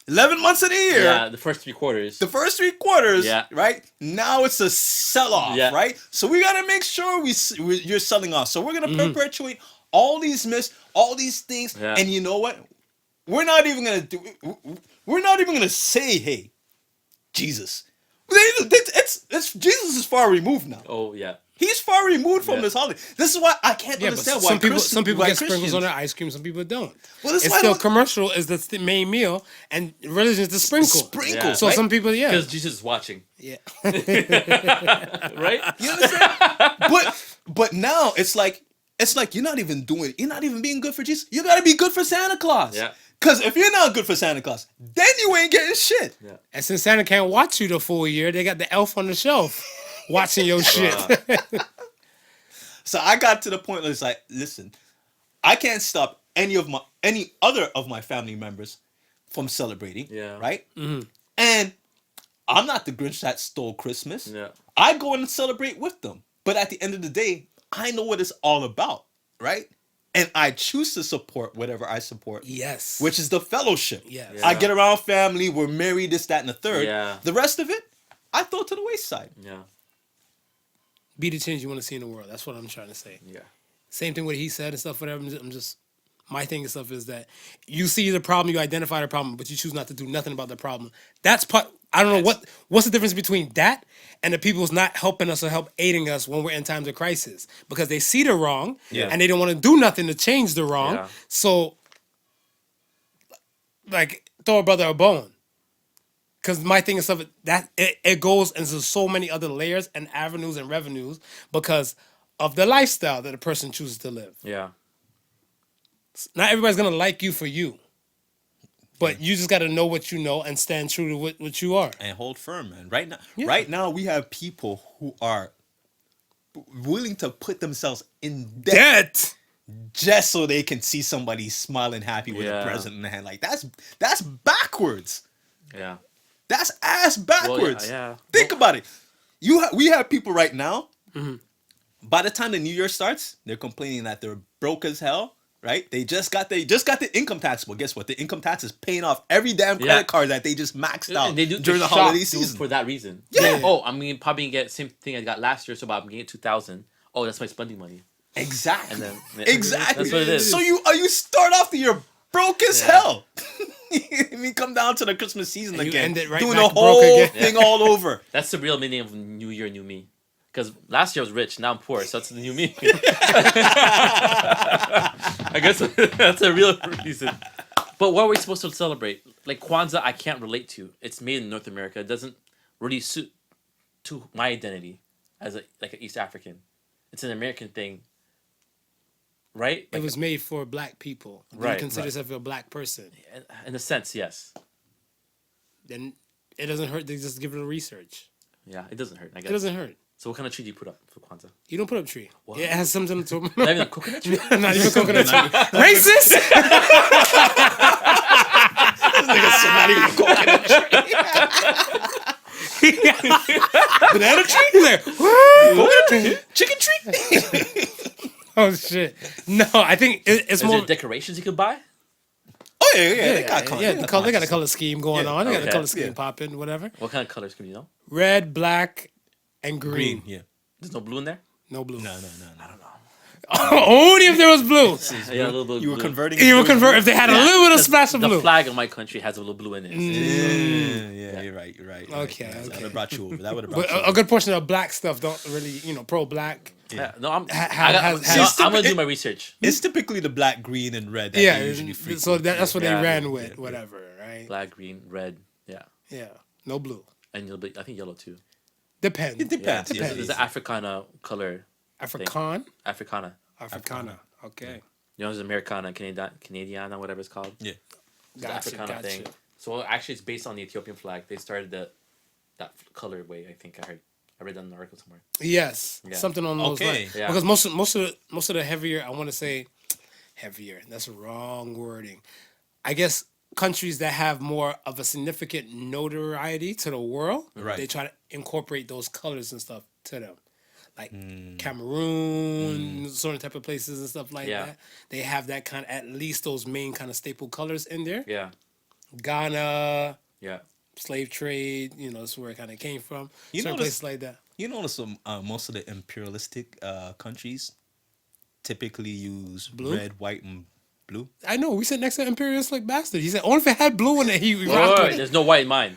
Speaker 4: 11 months of the year,
Speaker 5: Yeah, the first 3 quarters.
Speaker 4: the first 3 quarters,
Speaker 5: Yeah.
Speaker 4: right? Now it's a sell-off,
Speaker 5: Yeah.
Speaker 4: right? So we got to make sure you're selling off. So we're going to
Speaker 5: Mm-hmm.
Speaker 4: perpetuate all these myths, all these things.
Speaker 5: Yeah.
Speaker 4: And you know what? We're not even going to say, hey, Jesus. It's Jesus is far removed now.
Speaker 5: Oh yeah.
Speaker 4: He's far removed from
Speaker 5: Yeah.
Speaker 4: this holiday. This is why I can't
Speaker 3: Yeah, but
Speaker 4: understand why
Speaker 3: some people
Speaker 4: why
Speaker 3: get sprinkles
Speaker 4: Christians-
Speaker 3: on their ice cream. Some people don't.
Speaker 4: Well, that's
Speaker 3: It's
Speaker 4: why I
Speaker 3: still
Speaker 4: don't-
Speaker 3: commercial is the main meal, and religion is the sprinkle.
Speaker 4: Sprinkles,
Speaker 5: Yeah.
Speaker 3: So
Speaker 4: right?
Speaker 3: some people, yeah,
Speaker 5: Because Jesus is watching,
Speaker 3: yeah.
Speaker 5: right?
Speaker 4: You understand? but now it's like you're not even being good for Jesus. You gotta be good for Santa Claus.
Speaker 5: Yeah.
Speaker 4: Because if you're not good for Santa Claus, then you ain't getting shit.
Speaker 5: Yeah.
Speaker 3: And since Santa can't watch you the full year, they got the elf on the shelf watching your shit.
Speaker 4: So I got to the point where it's like, listen, I can't stop any other of my family members from celebrating.
Speaker 5: Yeah.
Speaker 4: Right? Mm-hmm. And I'm not the Grinch that stole Christmas.
Speaker 5: Yeah.
Speaker 4: I go and celebrate with them. But at the end of the day, I know what it's all about, right? And I choose to support whatever I support.
Speaker 3: Yes.
Speaker 4: Which is the fellowship.
Speaker 3: Yes.
Speaker 5: Yeah.
Speaker 4: I get around family, we're married, this, that, and the third.
Speaker 5: Yeah.
Speaker 4: The rest of it, I throw to the wayside.
Speaker 5: Yeah.
Speaker 3: Be the change you want to see in the world. That's what I'm trying to say.
Speaker 5: Yeah.
Speaker 3: Same thing what he said and stuff, whatever. I'm just my thing and stuff is that you see the problem, you identify the problem, but you choose not to do nothing about the problem. That's part. I don't know what's the difference between that and the people who's not helping us or aiding us when we're in times of crisis, because they see the wrong and they don't want to do nothing to change the wrong.
Speaker 5: Yeah.
Speaker 3: So, like, throw a brother a bone. Because my thing is stuff that it goes into so many other layers and avenues and revenues because of the lifestyle that a person chooses to live.
Speaker 5: Yeah.
Speaker 3: Not everybody's gonna like you for you, but you just got to know what you know and stand true to what you are.
Speaker 4: And hold firm, man. Right now, we have people who are willing to put themselves in debt just so they can see somebody smiling happy with a present in the hand. Like that's backwards.
Speaker 5: Yeah.
Speaker 4: That's ass backwards.
Speaker 5: Well, yeah.
Speaker 4: Think about it. We have people right now. By the time the new year starts, they're complaining that they're broke as hell. Right? They just got the income tax. Well, guess what? The income tax is paying off every damn credit card that they just maxed out
Speaker 5: And they do
Speaker 4: during the
Speaker 5: shop,
Speaker 4: holiday
Speaker 5: dude,
Speaker 4: season.
Speaker 5: for that reason.
Speaker 4: Yeah.
Speaker 5: Oh, I mean, probably gonna get same thing I got last year. So I'm gonna get 2,000. Oh, that's my spending money.
Speaker 4: Exactly.
Speaker 5: And then
Speaker 4: Exactly.
Speaker 5: That's what it is.
Speaker 4: So you start off the year broke as hell. We come down to the Christmas season
Speaker 3: And you
Speaker 4: again,
Speaker 3: end it right
Speaker 4: doing
Speaker 3: back
Speaker 4: the
Speaker 3: broke
Speaker 4: whole
Speaker 3: again.
Speaker 4: thing all over.
Speaker 5: That's the real meaning of New Year, New Me. Because last year I was rich, now I'm poor, so that's the new me. I guess that's a real reason. But what are we supposed to celebrate? Like Kwanzaa, I can't relate to. It's made in North America. It doesn't really suit to my identity as an East African. It's an American thing, right?
Speaker 3: It was made for black people. Do
Speaker 5: Right,
Speaker 3: you consider
Speaker 5: right.
Speaker 3: yourself a black person?
Speaker 5: In a sense, yes.
Speaker 3: Then it doesn't hurt to just give it a research.
Speaker 5: Yeah, it doesn't hurt. I guess.
Speaker 3: It doesn't hurt.
Speaker 5: So what kind of tree do you put up for Kwanzaa?
Speaker 3: You don't put up tree.
Speaker 5: What?
Speaker 3: It has something to.
Speaker 5: Not even a coconut tree?
Speaker 3: Not even coconut tree. Racist.
Speaker 4: Not even a coconut tree. Banana tree?
Speaker 3: He's like,
Speaker 4: Coconut? Chicken tree?
Speaker 3: oh shit. No, I think it's
Speaker 5: Is
Speaker 3: more.
Speaker 5: there decorations you could buy?
Speaker 4: Oh yeah. They got color.
Speaker 3: yeah, they got a color scheme going on. They got a
Speaker 5: okay.
Speaker 3: color scheme popping, whatever.
Speaker 5: What kind of colors can you know?
Speaker 3: Red, black, and green.
Speaker 4: Yeah.
Speaker 5: There's no blue in there?
Speaker 3: No blue.
Speaker 4: No.
Speaker 3: Only if there was blue.
Speaker 5: Yeah, a little bit of
Speaker 4: You were
Speaker 5: blue.
Speaker 4: converting.
Speaker 3: You would convert if they had a little bit of splash of
Speaker 5: The
Speaker 3: blue.
Speaker 5: flag of my country has a little blue in it.
Speaker 4: Yeah, you're right.
Speaker 3: Okay,
Speaker 4: That would
Speaker 3: okay.
Speaker 4: have brought you over. That would have brought
Speaker 3: But
Speaker 4: you
Speaker 3: a good portion of black stuff don't really, pro-black.
Speaker 5: Yeah. No, I'm
Speaker 3: has-
Speaker 5: I'm gonna do my research.
Speaker 4: It's typically the black, green, and red that
Speaker 3: Yeah,
Speaker 4: they usually frequent.
Speaker 3: so that's what
Speaker 5: Yeah.
Speaker 3: they ran with, whatever, right?
Speaker 5: Black, green, red. Yeah.
Speaker 3: Yeah, no blue.
Speaker 5: And I think yellow too.
Speaker 3: Depends.
Speaker 4: It depends.
Speaker 5: Yeah.
Speaker 4: Yeah.
Speaker 5: There's an Africana color.
Speaker 3: African?
Speaker 5: Africana.
Speaker 3: Africana. Okay.
Speaker 5: You know, there's Americana, Canadiana, whatever it's called.
Speaker 4: Yeah.
Speaker 5: The
Speaker 3: Gotcha,
Speaker 5: Africana
Speaker 3: gotcha.
Speaker 5: thing. So actually, it's based on the Ethiopian flag. They started that colorway. I think I read that in an article somewhere.
Speaker 3: Yes,
Speaker 5: Yeah.
Speaker 3: something on those
Speaker 4: Okay.
Speaker 3: lines.
Speaker 5: Yeah.
Speaker 3: Because most of the heavier, I want to say, heavier. That's the wrong wording. I guess countries that have more of a significant notoriety to the world,
Speaker 4: Right.
Speaker 3: they try to incorporate those colors and stuff to them. Like Cameroon, certain type of places and stuff like
Speaker 5: Yeah.
Speaker 3: that. They have that kind of, at least those main kind of staple colors in there.
Speaker 5: Yeah.
Speaker 3: Ghana,
Speaker 5: Yeah.
Speaker 3: slave trade, that's where it kind of came from.
Speaker 4: You
Speaker 3: Certain
Speaker 4: notice-
Speaker 3: places like that.
Speaker 4: You notice most of the imperialistic countries typically use
Speaker 3: Blue?
Speaker 4: red, white, and blue.
Speaker 3: I know. We said next to imperialist like bastard. He said only if it had blue in it, he
Speaker 5: Whoa,
Speaker 3: rocked
Speaker 5: whoa,
Speaker 3: with it.
Speaker 5: there's no white in mine.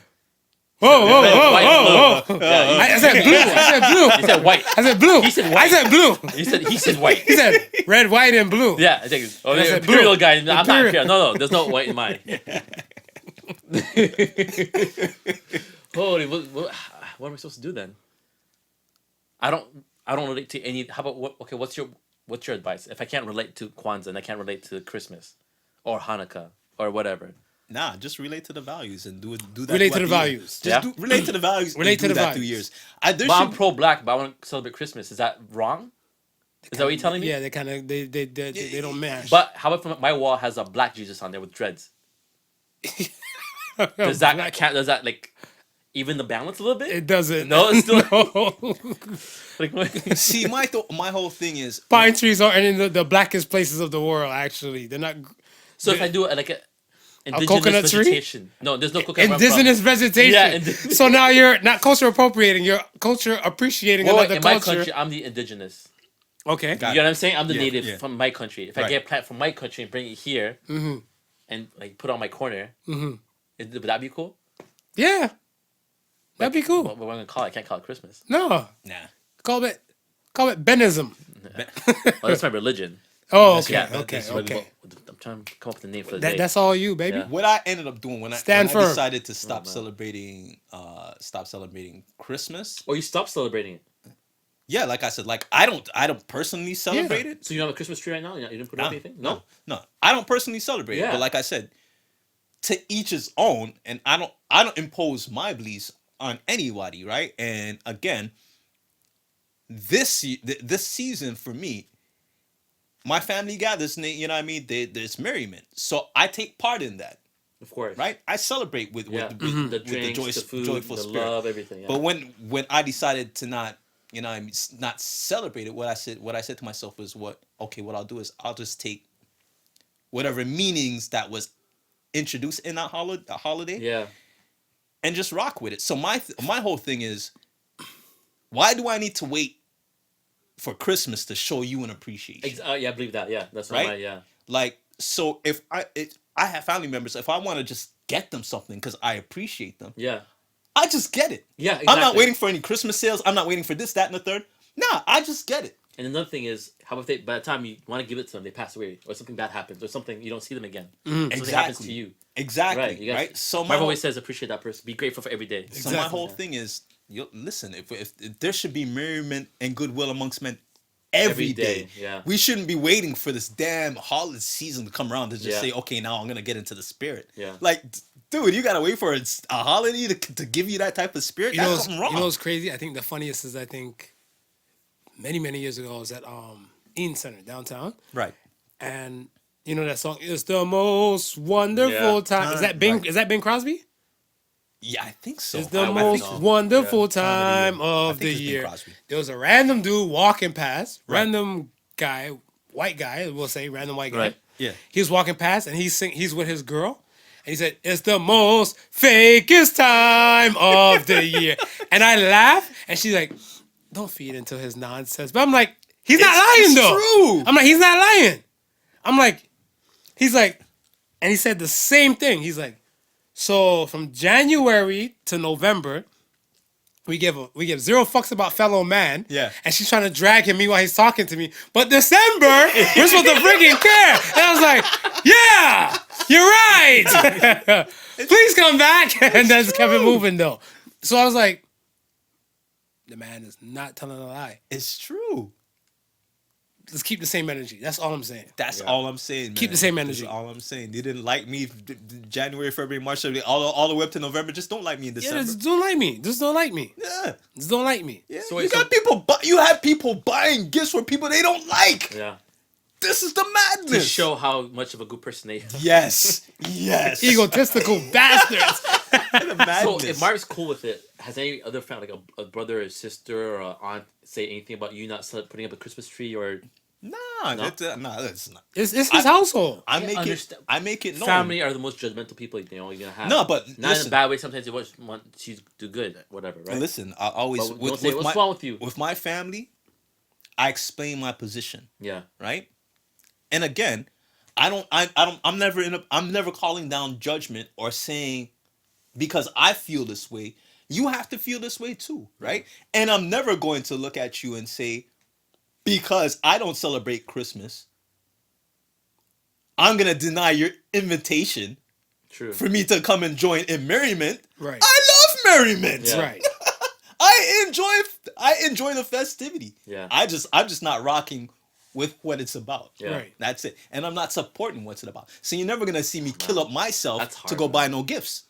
Speaker 3: Whoa, whoa,
Speaker 5: Red,
Speaker 3: whoa,
Speaker 5: white,
Speaker 3: whoa,
Speaker 5: blue.
Speaker 3: whoa.
Speaker 5: Yeah,
Speaker 3: I said blue. I said blue.
Speaker 5: he said white.
Speaker 3: I said blue.
Speaker 5: He said
Speaker 3: I
Speaker 5: white.
Speaker 3: said blue.
Speaker 5: He said white.
Speaker 3: He said red, white, and blue.
Speaker 5: Yeah, I think. Oh,
Speaker 3: I
Speaker 5: the
Speaker 3: said
Speaker 5: imperial
Speaker 3: blue.
Speaker 5: guy. I'm not
Speaker 3: Imperial.
Speaker 5: imperial. No, there's no white in mine. Holy, what am I supposed to do then? I don't relate to any. How about what? Okay, what's your advice? If I can't relate to Kwanzaa and I can't relate to Christmas, or Hanukkah, or whatever.
Speaker 4: Nah, just relate to the values and do that.
Speaker 3: Relate to
Speaker 4: throughout
Speaker 3: the
Speaker 4: year.
Speaker 3: values.
Speaker 4: Just
Speaker 5: Yeah.
Speaker 4: relate to the values.
Speaker 3: Relate
Speaker 4: and
Speaker 3: to
Speaker 4: do
Speaker 3: the
Speaker 4: that through
Speaker 3: values.
Speaker 4: years. There
Speaker 5: But I'm
Speaker 4: should-
Speaker 5: pro-black, but I want to celebrate Christmas. Is that wrong? Is that what you're telling me?
Speaker 3: Yeah, they kind of they don't match.
Speaker 5: But how about my wall has a black Jesus on there with dreads? Does that like even the balance a little bit?
Speaker 3: it doesn't.
Speaker 5: No, it's still
Speaker 3: No.
Speaker 5: like
Speaker 4: See, my whole thing is
Speaker 3: Pine trees are in the blackest places of the world. Actually, they're not.
Speaker 5: so. If I do it like a indigenous
Speaker 3: coconut tree?
Speaker 5: vegetation, no, there's no coconut.
Speaker 3: Indigenous vegetation.
Speaker 5: Yeah,
Speaker 3: So now you're not culture appropriating. You're culture appreciating
Speaker 5: Well,
Speaker 3: another
Speaker 5: in my
Speaker 3: culture.
Speaker 5: country, I'm the indigenous.
Speaker 3: Okay.
Speaker 5: You know what I'm saying? I'm the
Speaker 4: Yeah,
Speaker 5: native
Speaker 4: yeah.
Speaker 5: from my country. If I
Speaker 4: Right.
Speaker 5: get a plant from my country and bring it here, and like put it on my corner, would that be cool?
Speaker 3: Yeah. That'd be cool.
Speaker 5: What am I gonna call it? I can't call it Christmas.
Speaker 3: No.
Speaker 4: nah.
Speaker 3: Call it Benism.
Speaker 5: Well, that's my religion.
Speaker 3: Oh, okay.
Speaker 5: Yeah,
Speaker 3: Okay.
Speaker 4: that's really
Speaker 3: Okay.
Speaker 5: I'm trying to come up with a name for the day.
Speaker 3: That's all you, baby.
Speaker 5: Yeah.
Speaker 4: What I ended up doing when I
Speaker 3: Stand firm.
Speaker 4: decided to stop celebrating Christmas.
Speaker 5: Or you stop celebrating it.
Speaker 4: Yeah, like I said, like I don't personally celebrate it.
Speaker 5: So you don't have a Christmas tree right now? You didn't put up anything? No.
Speaker 4: No, I don't personally celebrate it.
Speaker 5: Yeah.
Speaker 4: But like I said, to each his own, and I don't impose my beliefs on anybody, right? And again, this season for me, my family gathers, and you know what I mean. There's merriment, so I take part in that,
Speaker 5: Of course.
Speaker 4: right? I celebrate with
Speaker 5: Yeah.
Speaker 4: with
Speaker 5: The
Speaker 4: the
Speaker 5: drinks, the food,
Speaker 4: joyful
Speaker 5: the
Speaker 4: spirit.
Speaker 5: love, everything. Yeah.
Speaker 4: But when I decided to not, you know, what I mean, not celebrate it, what I said to myself was, what I'll do is I'll just take whatever meanings that was introduced in that holiday,
Speaker 5: yeah.
Speaker 4: and just rock with it. So my whole thing is, why do I need to wait for Christmas to show you an appreciation?
Speaker 5: Yeah, I believe that. Yeah, that's
Speaker 4: Right?
Speaker 5: right. Yeah.
Speaker 4: Like, so if I have family members, if I want to just get them something because I appreciate them,
Speaker 5: Yeah.
Speaker 4: I just get it.
Speaker 5: Yeah,
Speaker 4: I'm not
Speaker 5: exactly.
Speaker 4: waiting for any Christmas sales. I'm not waiting for this, that, and the third. Nah, I just get it.
Speaker 5: And another thing is, how if by the time you want to give it to them, they pass away, or something bad happens, or something you don't see them again. Something happens to you.
Speaker 4: Exactly.
Speaker 5: Right. You
Speaker 4: Right.
Speaker 5: guys,
Speaker 4: So
Speaker 5: my always says, appreciate that person. Be grateful for every day.
Speaker 4: So my whole thing is, listen, if there should be merriment and goodwill amongst men every day.
Speaker 5: Yeah.
Speaker 4: We shouldn't be waiting for this damn holiday season to come around to just
Speaker 5: Yeah.
Speaker 4: say, okay, now I'm gonna get into the spirit.
Speaker 5: Yeah.
Speaker 4: Like, dude, you gotta wait for a holiday to give you that type of spirit. That's something wrong.
Speaker 3: You know what's crazy? I think the funniest is many years ago I was at Eaton Center downtown,
Speaker 4: Right.
Speaker 3: and you know that song, "It's the most wonderful
Speaker 5: Yeah.
Speaker 3: time." Is that Bing?
Speaker 4: Right.
Speaker 3: Is that Bing Crosby?
Speaker 4: Yeah, I think so.
Speaker 3: It's the
Speaker 5: I think
Speaker 3: most
Speaker 5: so.
Speaker 3: wonderful
Speaker 4: Yeah.
Speaker 3: time
Speaker 4: I
Speaker 3: of
Speaker 4: think
Speaker 3: the
Speaker 4: it's Bing
Speaker 3: year.
Speaker 4: Crosby.
Speaker 3: There was a random dude walking past,
Speaker 4: Right.
Speaker 3: random guy, white guy, we'll say random white guy.
Speaker 5: Right.
Speaker 4: Yeah.
Speaker 3: He was walking past and he's with his girl. And he said, "It's the most fakest time of the year." And I laugh, and she's like, "Don't feed into his nonsense." But I'm like, he's not lying
Speaker 4: it's
Speaker 3: though.
Speaker 4: true.
Speaker 3: I'm like, he's not lying. I'm like, he's like, and he said the same thing. He's like, so from January to November, we give zero fucks about fellow man.
Speaker 4: Yeah.
Speaker 3: And she's trying to drag him while he's talking to me. But December, we're supposed to freaking care. And I was like, yeah, you're right. Please come back. And then just kept it moving though. So I was like, the man is not telling a lie.
Speaker 4: It's true.
Speaker 3: Let's keep the same energy. That's all I'm saying.
Speaker 4: That's all I'm saying, man.
Speaker 3: Keep the same energy.
Speaker 4: That's all I'm saying. You didn't like me January, February, March, all the way up to November. Just don't like me in
Speaker 3: Yeah,
Speaker 4: December.
Speaker 3: just don't like me. Just don't like me.
Speaker 4: Yeah.
Speaker 3: Just don't like me.
Speaker 4: Yeah.
Speaker 5: So
Speaker 4: you
Speaker 5: wait,
Speaker 4: got people. You have people buying gifts for people they don't like.
Speaker 5: Yeah.
Speaker 4: This is the
Speaker 5: To
Speaker 4: madness.
Speaker 5: show how much of a good person they are.
Speaker 4: Yes. Yes.
Speaker 3: Egotistical bastards.
Speaker 4: The madness.
Speaker 5: So if Marv's cool with it, has any other family, like a brother or sister or an aunt, say anything about you not putting up a Christmas tree or
Speaker 4: Nah,
Speaker 5: No?
Speaker 4: it's not.
Speaker 3: It's his household.
Speaker 4: I
Speaker 5: Yeah,
Speaker 4: make it.
Speaker 5: understand.
Speaker 4: I make it known.
Speaker 5: family are the most judgmental people you're gonna have?
Speaker 4: No, but
Speaker 5: not in
Speaker 4: listen.
Speaker 5: a bad way. Sometimes they want you to do good, whatever, right?
Speaker 4: Listen, I always
Speaker 5: But don't say, "What's wrong with you?"
Speaker 4: With my family, I explain my position,
Speaker 5: Yeah.
Speaker 4: right? And again, I'm never calling down judgment or saying because I feel this way, you have to feel this way too, right? And I'm never going to look at you and say, because I don't celebrate Christmas, I'm gonna deny your invitation
Speaker 5: True.
Speaker 4: for me to come and join in merriment.
Speaker 3: Right.
Speaker 4: I love merriment.
Speaker 5: Yeah.
Speaker 3: Right.
Speaker 4: I enjoy the festivity.
Speaker 5: Yeah.
Speaker 4: I'm just not rocking with what it's about.
Speaker 5: Yeah.
Speaker 3: Right.
Speaker 4: That's it. And I'm not supporting what's it about. So you're never gonna see me kill up myself
Speaker 5: That's
Speaker 4: to
Speaker 5: hard,
Speaker 4: go
Speaker 5: man.
Speaker 4: buy no gifts.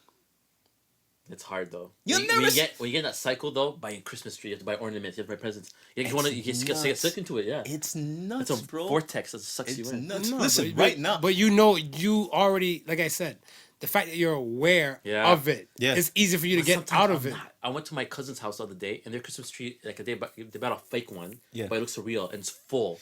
Speaker 5: It's hard though.
Speaker 4: You'll
Speaker 5: when,
Speaker 4: never
Speaker 5: when you
Speaker 4: s-
Speaker 5: get when you get in that cycle though, buying a Christmas tree, you have to buy ornaments, you have to buy presents. You want to you get
Speaker 4: nuts.
Speaker 5: stuck into it. Yeah.
Speaker 4: It's nuts,
Speaker 5: It's a
Speaker 4: bro.
Speaker 5: vortex that sucks
Speaker 4: It's
Speaker 5: you in.
Speaker 4: nuts.
Speaker 3: No,
Speaker 4: Listen,
Speaker 3: but-
Speaker 4: right now.
Speaker 3: But you know, you already, like I said, the fact that you're aware
Speaker 5: Yeah.
Speaker 3: of it,
Speaker 4: Yeah.
Speaker 3: it's easy for you to
Speaker 5: But
Speaker 3: get
Speaker 5: sometimes
Speaker 3: out of
Speaker 5: I'm
Speaker 3: it.
Speaker 5: not. I went to my cousin's house the other day, and their Christmas tree, like they bought a fake one,
Speaker 4: Yeah.
Speaker 5: but it looks surreal and it's full.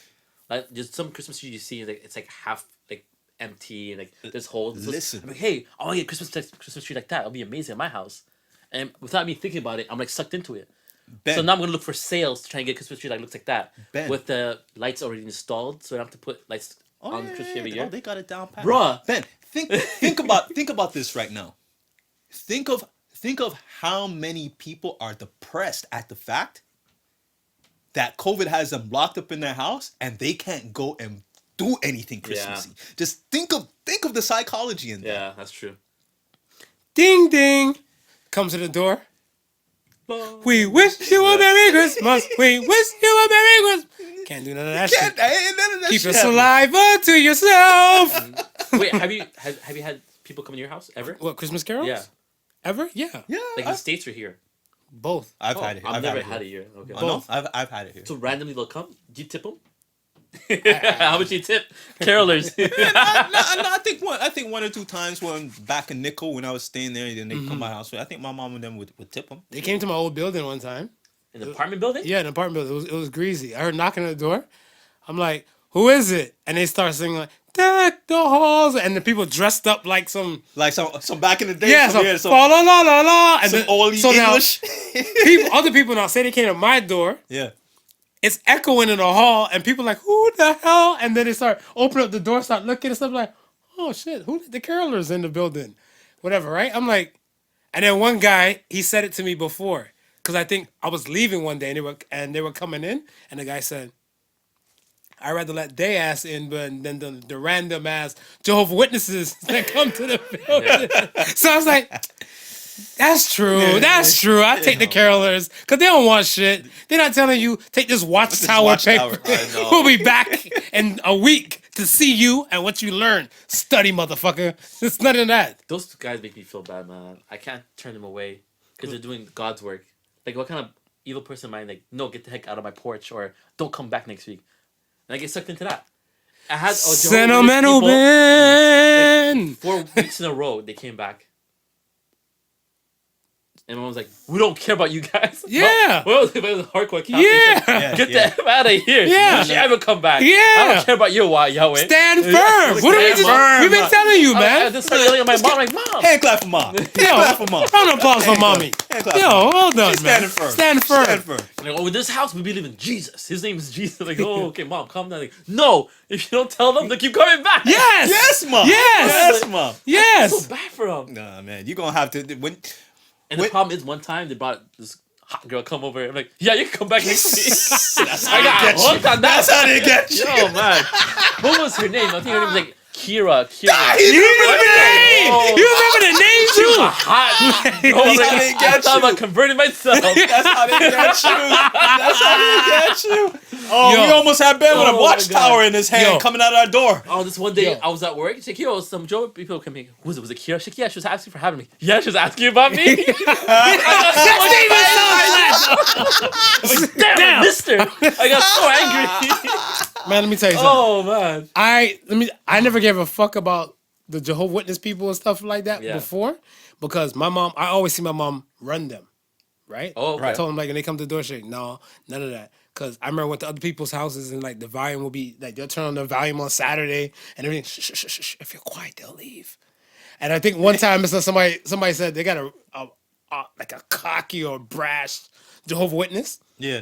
Speaker 5: Like just some Christmas tree you see, like it's like half like empty and like there's holes.
Speaker 4: Listen.
Speaker 5: I'm like, hey, I want to get a Christmas tree like that. It'll be amazing at my house. And without me thinking about it, I'm like sucked into it.
Speaker 4: Ben,
Speaker 5: So now I'm gonna look for sales to try and get a Christmas tree that looks like that,
Speaker 4: Ben.
Speaker 5: with the lights already installed, so I don't have to put lights on the Christmas tree every year.
Speaker 4: Oh, they got it down pat.
Speaker 5: Bruh.
Speaker 4: Ben, think about this right now. Think of how many people are depressed at the fact that COVID has them locked up in their house and they can't go and do anything Christmassy. Just think of the psychology in that.
Speaker 5: Yeah, that's true.
Speaker 3: Ding ding, comes to the door. We wish you a Merry Christmas. We wish you a Merry Christmas. Can't do none of that
Speaker 4: Can't,
Speaker 3: shit.
Speaker 4: ain't none of that
Speaker 3: Keep
Speaker 4: shit
Speaker 3: your
Speaker 4: happening.
Speaker 3: saliva to yourself.
Speaker 5: Wait, have you had people come to your house ever?
Speaker 3: What, Christmas carols?
Speaker 5: Yeah,
Speaker 3: Ever? Yeah.
Speaker 4: Yeah,
Speaker 5: like in the States or here?
Speaker 3: Both.
Speaker 4: I've
Speaker 5: Oh,
Speaker 4: had it.
Speaker 5: I've never
Speaker 4: here.
Speaker 5: had it here. Okay.
Speaker 4: Oh, no, I've had it here.
Speaker 5: So randomly they'll come. Do you tip them? How much do you tip carolers?
Speaker 4: No, I think one or two times when back in Nickel when I was staying there, then they come to my house. I think my mom and them would tip them.
Speaker 3: They came to my old building one time.
Speaker 5: In the apartment building?
Speaker 3: Yeah, an apartment building. It was greasy. I heard knocking at the door. I'm like, who is it? And they start singing like, deck the halls. And the people dressed up like some,
Speaker 4: Like some back in the day.
Speaker 3: yeah,
Speaker 4: some
Speaker 3: la la la la la. And
Speaker 4: some
Speaker 3: then,
Speaker 4: old
Speaker 3: so now,
Speaker 4: English.
Speaker 3: other people now say they came to my door.
Speaker 4: Yeah.
Speaker 3: It's echoing in the hall, and people like, who the hell? And then they start opening up the door, start looking and stuff like, oh shit, who the carolers in the building? Whatever, right? I'm like, and then one guy, he said it to me before, because I think I was leaving one day and they were coming in, and the guy said, I'd rather let they ass in than the random ass Jehovah's Witnesses that come to the building. So I was like, that's true. That's true. I take the carolers because they don't want shit. They're not telling you take this watchtower
Speaker 4: watchtower.
Speaker 3: paper.
Speaker 4: I know.
Speaker 3: We'll be back in a week to see you and what you learn. Study, motherfucker. It's none of that.
Speaker 5: Those guys make me feel bad, man. I can't turn them away because they're doing God's work. Like, what kind of evil person am I? Like, no, get the heck out of my porch, or don't come back next week. And I get sucked into that. I had
Speaker 3: Sentimental
Speaker 5: people,
Speaker 3: Ben.
Speaker 5: 4 weeks in a row, they came back. And my mom was like, we don't care about you guys.
Speaker 3: Yeah.
Speaker 5: Well, it was a hardcore Catholic.
Speaker 3: Yeah.
Speaker 4: Yeah,
Speaker 5: Get
Speaker 4: yeah.
Speaker 5: the F out of here.
Speaker 3: Yeah.
Speaker 5: You should ever come back.
Speaker 3: Yeah.
Speaker 5: I don't care about your Yahweh.
Speaker 3: Stand firm.
Speaker 5: Like,
Speaker 3: What are we
Speaker 5: stand
Speaker 3: just?
Speaker 5: firm.
Speaker 3: We've been telling you,
Speaker 5: I
Speaker 3: man.
Speaker 5: just started yelling at my mom, like, Mom.
Speaker 4: Hand clap for mom. Hand
Speaker 3: Yo,
Speaker 4: clap for mom.
Speaker 3: round of applause for mommy.
Speaker 4: Hand clap for
Speaker 3: Yo,
Speaker 4: mom.
Speaker 3: well done,
Speaker 4: She's
Speaker 3: man.
Speaker 4: standing firm.
Speaker 3: Stand firm.
Speaker 4: Stand firm.
Speaker 5: Like, oh, in this house, we believe in Jesus. His name is Jesus. Like, oh, okay, Mom, calm down. Like, no, if you don't tell them, they keep coming back.
Speaker 3: Yes.
Speaker 4: Yes, mom.
Speaker 3: Yes.
Speaker 4: Yes, mom.
Speaker 3: Yes.
Speaker 5: So bad for them.
Speaker 4: Nah, man, you're gonna have to when.
Speaker 5: And the
Speaker 4: Wait.
Speaker 5: problem is, one time they brought this hot girl come over. I'm like, yeah, you can come back next week.
Speaker 4: That's
Speaker 5: I
Speaker 4: how they
Speaker 5: got
Speaker 4: get
Speaker 5: hooked
Speaker 4: you.
Speaker 5: on that.
Speaker 4: That's how they get you.
Speaker 5: Yo, man. What was her name? I think her name was like Kira.
Speaker 3: You remember the name?
Speaker 5: Oh.
Speaker 3: You remember the name
Speaker 5: She was
Speaker 3: too?
Speaker 5: a hot.
Speaker 4: That's how they
Speaker 5: I
Speaker 4: get
Speaker 5: thought
Speaker 4: you.
Speaker 5: about converting myself.
Speaker 4: That's how they get you. That's how they get you. Oh,
Speaker 3: Yo.
Speaker 4: we almost had Ben with
Speaker 5: Oh,
Speaker 4: a
Speaker 5: my
Speaker 4: watchtower
Speaker 5: God.
Speaker 4: in his hand
Speaker 3: Yo.
Speaker 4: coming out of our door.
Speaker 5: Oh, this one day
Speaker 3: Yo.
Speaker 5: I was at work. She's like, yo, some Joe people come here. Who was it? Was it Kira? She's like, yeah, she was asking for having me. Yeah, she was asking about me. I was like, damn, I missed her. I got so angry.
Speaker 3: Man, let me tell you something.
Speaker 5: Oh, man.
Speaker 3: I never gave a fuck about the Jehovah's Witness people and stuff like that
Speaker 5: Yeah.
Speaker 3: before because my mom, I always see my mom run them, right?
Speaker 5: Oh, okay.
Speaker 3: I told them like when they come to the door, she's like, no, none of that. Cause I remember went to other people's houses and like the volume will be like they'll turn on the volume on Saturday and everything. Shh, shh, shh, shh. If you're quiet, they'll leave. And I think one time somebody said they got a like a cocky or brash Jehovah's Witness.
Speaker 4: Yeah.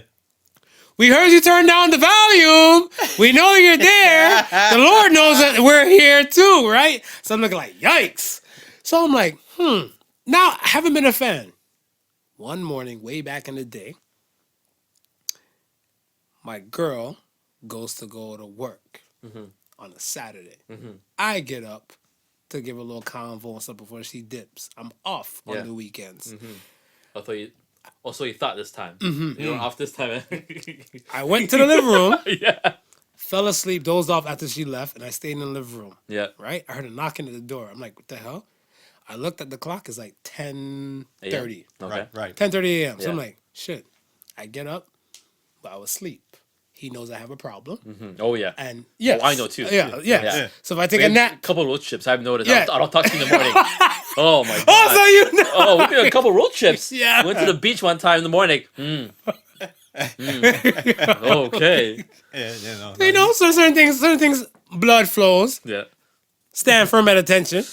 Speaker 3: We heard you turn down the volume. We know you're there. The Lord knows that we're here too, right? So I'm looking like, yikes. So I'm like, Now, I haven't been a fan. One morning, way back in the day, my girl goes to go to work on a Saturday. I get up to give a little convo and stuff before she dips. I'm off
Speaker 5: Yeah.
Speaker 3: on the weekends.
Speaker 5: So you thought this time. You were off this time.
Speaker 3: I went to the living room.
Speaker 5: Yeah.
Speaker 3: Fell asleep, dozed off after she left, and I stayed in the living room.
Speaker 5: Yeah.
Speaker 3: Right? I heard a knocking at the door. I'm like, what the hell? I looked at the clock. It's like 10:30.
Speaker 5: Okay.
Speaker 4: Right.
Speaker 3: 10:30 a.m. So I'm
Speaker 5: Yeah.
Speaker 3: like, shit. I get up, but I was asleep. He knows I have a problem.
Speaker 5: Oh yeah.
Speaker 3: And yes.
Speaker 5: Oh, I know too.
Speaker 3: Yeah.
Speaker 5: Yeah.
Speaker 3: So if I take
Speaker 5: We
Speaker 3: a
Speaker 5: have
Speaker 3: nap.
Speaker 5: a couple road trips. I've noticed.
Speaker 3: Yeah.
Speaker 5: I don't talk to you in the morning. Oh my god.
Speaker 3: Oh, so you know.
Speaker 5: Oh, we did a couple road trips.
Speaker 3: Yeah.
Speaker 5: Went to the beach one time in the morning. Okay.
Speaker 4: Yeah,
Speaker 3: You know, so certain things, blood flows.
Speaker 5: Yeah.
Speaker 3: Stand firm at attention.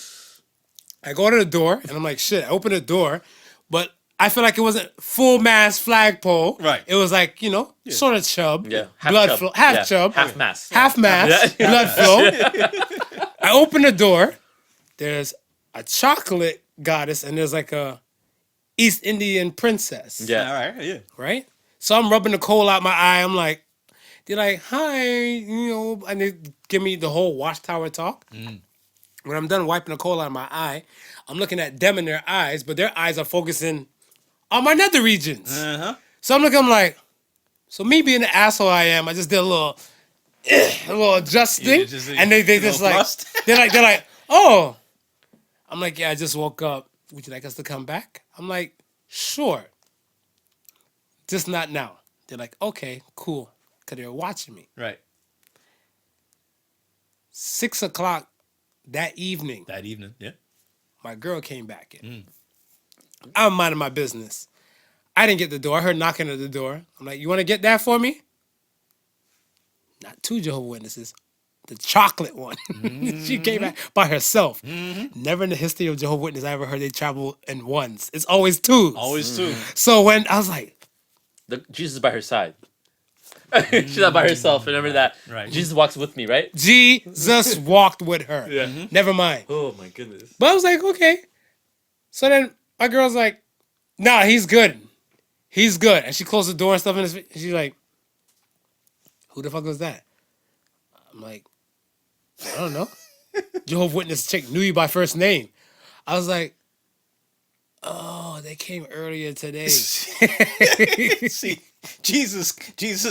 Speaker 3: I go to the door, and I'm like, shit, I open the door, but I feel like it wasn't full mass flagpole.
Speaker 4: Right.
Speaker 3: It was like, you know, sort of chub.
Speaker 5: Yeah. Half
Speaker 3: blood
Speaker 5: chub.
Speaker 3: flow. Half
Speaker 5: Yeah.
Speaker 3: chub.
Speaker 5: Half mass.
Speaker 3: Half mass. Blood flow. I open the door. There's a chocolate goddess, and there's like a East Indian princess.
Speaker 5: Yeah.
Speaker 4: All right. Yeah.
Speaker 3: Right? So I'm rubbing the coal out my eye. I'm like, they're like, hi, you know, and they give me the whole watchtower talk. When I'm done wiping the coal out of my eye, I'm looking at them in their eyes, but their eyes are focusing on my nether regions. So I'm like, so me being the asshole I am, I just did a little adjusting,
Speaker 4: You just-
Speaker 3: and they
Speaker 4: a
Speaker 3: just
Speaker 4: little
Speaker 3: like,
Speaker 4: thrust.
Speaker 3: they're like, oh. I'm like, yeah, I just woke up. Would you like us to come back? I'm like, sure. Just not now. They're like, okay, cool. Because they were watching me.
Speaker 4: Right.
Speaker 3: 6 o'clock that evening,
Speaker 4: That evening. Yeah.
Speaker 3: my girl came back in. I'm minding my business. I didn't get the door. I heard knocking at the door. I'm like, you want to get that for me? Not two Jehovah's Witnesses. The chocolate one. She came back by herself. Never in the history of Jehovah's Witnesses I ever heard they travel in ones. It's always twos.
Speaker 4: Always two.
Speaker 3: So when I was like,
Speaker 5: Jesus is by her side. She's not by herself. Remember that.
Speaker 4: Right.
Speaker 5: Jesus walks with me, right?
Speaker 3: Jesus walked with her.
Speaker 5: Yeah.
Speaker 3: Never mind.
Speaker 5: Oh my goodness.
Speaker 3: But I was like, okay. So then my girl's like, nah, he's good. He's good. And she closed the door and stuff in his face. She's like, who the fuck was that? I'm like, I don't know. Jehovah's Witness chick knew you by first name. I was like, oh, they came earlier today.
Speaker 4: See, Jesus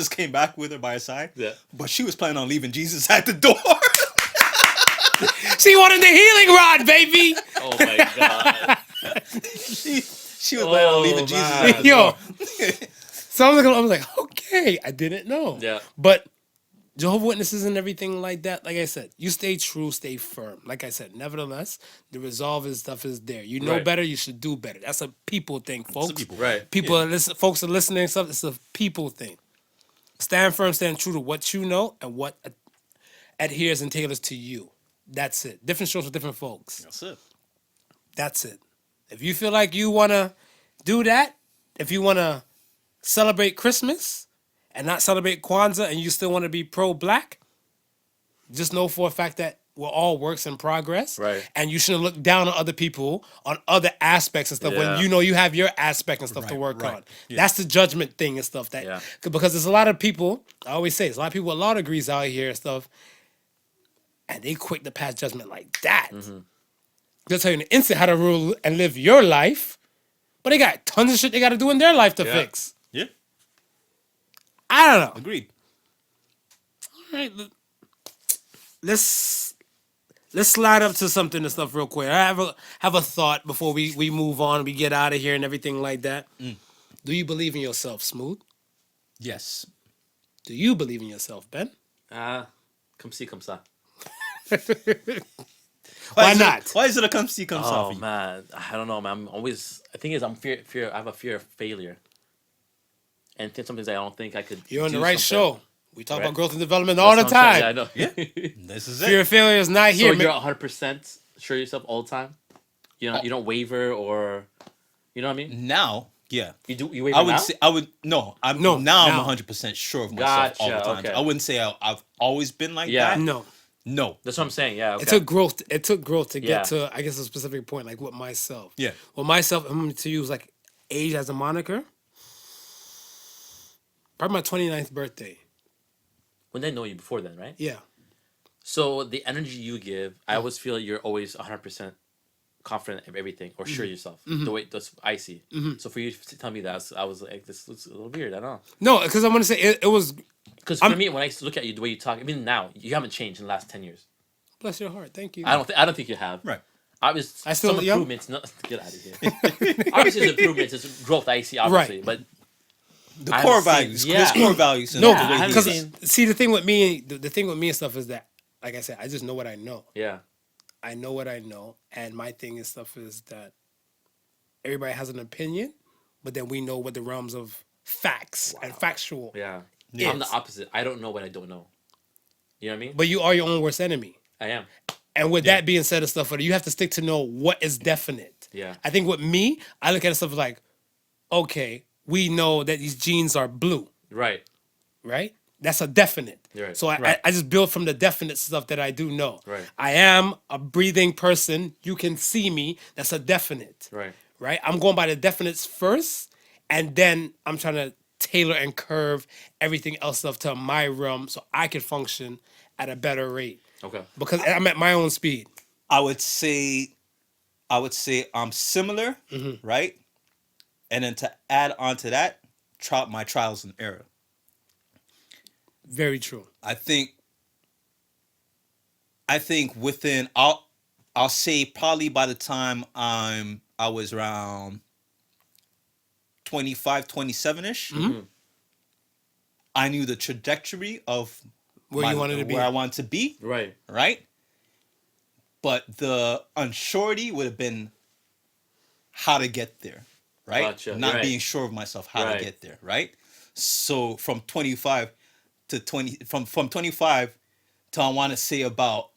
Speaker 4: came back with her by her side.
Speaker 5: Yeah.
Speaker 4: But she was planning on leaving Jesus at the door.
Speaker 3: She wanted the healing rod, baby.
Speaker 5: Oh my god.
Speaker 4: she was planning on leaving Jesus
Speaker 5: man.
Speaker 4: at the
Speaker 3: Yo.
Speaker 4: door.
Speaker 3: So I was like, okay, I didn't know.
Speaker 5: Yeah.
Speaker 3: But Jehovah's Witnesses and everything like that, like I said, you stay true, stay firm. Like I said, nevertheless, the resolve and stuff is there. You know
Speaker 5: Right.
Speaker 3: better, you should do better. That's a people thing, folks.
Speaker 4: people.
Speaker 5: Right.
Speaker 3: People are folks are listening and stuff. It's a people thing. Stand firm, stand true to what you know and what adheres and tailors to you. That's it. Different strokes for different folks.
Speaker 4: That's it.
Speaker 3: That's it. If you feel like you want to do that, if you want to celebrate Christmas and not celebrate Kwanzaa and you still want to be pro-black, just know for a fact that we're all works in progress.
Speaker 5: Right.
Speaker 3: And you shouldn't look down on other people on other aspects and stuff
Speaker 5: Yeah.
Speaker 3: when you know you have your aspect and stuff to
Speaker 4: Right,
Speaker 3: work
Speaker 4: right.
Speaker 3: on.
Speaker 4: Yeah.
Speaker 3: That's the judgment thing and stuff. That
Speaker 5: Yeah.
Speaker 3: Because there's a lot of people, I always say, there's a lot of people with law degrees out here and stuff, and they quick to pass judgment like that. They'll tell you in an instant how to rule and live your life, but they got tons of shit they got to do in their life to
Speaker 5: Yeah.
Speaker 3: fix.
Speaker 4: Yeah.
Speaker 3: I don't know.
Speaker 4: Agreed.
Speaker 3: All right, let's slide up to something and stuff real quick. I have a thought before we move on, we get out of here and everything like that. Do you believe in yourself, Smooth?
Speaker 4: Yes.
Speaker 3: Do you believe in yourself, Ben?
Speaker 5: Come see, come sa.
Speaker 3: Why
Speaker 4: is it-
Speaker 3: not?
Speaker 4: why is it a come see, come saw
Speaker 5: Oh
Speaker 4: for you?
Speaker 5: man, I don't know, man. I'm always. The thing is, I'm fear. I have a fear of failure, and sometimes I don't think I could.
Speaker 3: You're on the
Speaker 5: do
Speaker 3: right
Speaker 5: something.
Speaker 3: show. We talk
Speaker 5: Right.
Speaker 3: about growth and development all the
Speaker 5: That's what I'm
Speaker 3: time.
Speaker 5: trying- Yeah, I know.
Speaker 4: Yeah. This is
Speaker 3: Fear
Speaker 4: it.
Speaker 3: of failure is not
Speaker 5: So
Speaker 3: here.
Speaker 5: you're
Speaker 3: man.
Speaker 5: 100% sure of yourself all the time. You don't waver or, you know what I mean.
Speaker 4: Now, yeah.
Speaker 5: You do. You waver
Speaker 4: I would
Speaker 5: now?
Speaker 4: say I would no. I'm
Speaker 3: No,
Speaker 4: now
Speaker 3: now.
Speaker 4: I'm 100% sure of myself all the
Speaker 5: Gotcha,
Speaker 4: time.
Speaker 5: okay.
Speaker 4: I wouldn't say I've always been like
Speaker 5: Yeah.
Speaker 4: that.
Speaker 3: No.
Speaker 4: No.
Speaker 5: That's what I'm saying. Yeah. Okay.
Speaker 3: It took growth. It took growth to
Speaker 5: Yeah.
Speaker 3: get to, I guess, a specific point. Like with myself.
Speaker 4: Yeah.
Speaker 3: With myself, I'm going to use like age as a moniker. Probably my 29th birthday.
Speaker 5: When they know you before then, right?
Speaker 3: Yeah.
Speaker 5: So the energy you give, I always feel like you're always 100% confident of everything or sure of yourself. The way that's I see. So for you to tell me that, I was like, this looks a little weird. I don't know.
Speaker 3: No, because I want to say it was.
Speaker 5: Because for me, when I look at you, the way you talk, even now, you haven't changed in the last 10 years.
Speaker 3: Bless your heart. Thank you.
Speaker 5: I don't think you have.
Speaker 4: Right.
Speaker 5: Obviously,
Speaker 3: I still
Speaker 5: some
Speaker 3: young?
Speaker 5: improvements. No, get out of here. Obviously, there's improvements. There's growth I see, obviously,
Speaker 3: Right.
Speaker 5: but
Speaker 4: The
Speaker 5: I
Speaker 4: core
Speaker 5: haven't seen-
Speaker 4: values.
Speaker 5: yeah.
Speaker 4: There's core values. In
Speaker 3: No,
Speaker 4: the way he
Speaker 3: because
Speaker 4: is.
Speaker 3: see the thing with me, the thing with me and stuff is that, like I said, I just know what I know.
Speaker 5: yeah,
Speaker 3: I know what I know, and my thing and stuff is that everybody has an opinion, but then we know what the realms of facts and factual.
Speaker 5: yeah.
Speaker 3: Yes.
Speaker 5: I'm the opposite. I don't know what I don't know. You know what I mean?
Speaker 3: But you are your own worst enemy.
Speaker 5: I am.
Speaker 3: And with that being said and stuff, you have to stick to know what is definite.
Speaker 5: Yeah.
Speaker 3: I think with me, I look at stuff like, okay, we know that these genes are blue,
Speaker 5: Right.
Speaker 3: right? That's a definite.
Speaker 5: Right.
Speaker 3: So
Speaker 4: Right.
Speaker 3: I just build from the definite stuff that I do know.
Speaker 5: Right.
Speaker 3: I am a breathing person. You can see me. That's a definite.
Speaker 5: Right.
Speaker 3: Right? I'm going by the definites first, and then I'm trying to tailor and curve everything else stuff to my realm so I can function at a better rate.
Speaker 5: Okay.
Speaker 3: Because I'm at my own speed.
Speaker 4: I would say I'm similar, right? And then to add on to that, my trials and error.
Speaker 3: Very true.
Speaker 4: I think within I'll say probably by the time I was around 25, 27-ish, I knew the trajectory of
Speaker 3: Where you wanted to be.
Speaker 4: where I wanted to be,
Speaker 5: Right.
Speaker 4: right? But the unsurety would have been how to get there, right?
Speaker 5: Gotcha,
Speaker 4: Not
Speaker 5: right.
Speaker 4: being sure of myself how
Speaker 5: Right.
Speaker 4: to get there, right? So from 25 to 20, from 25 to I want to say about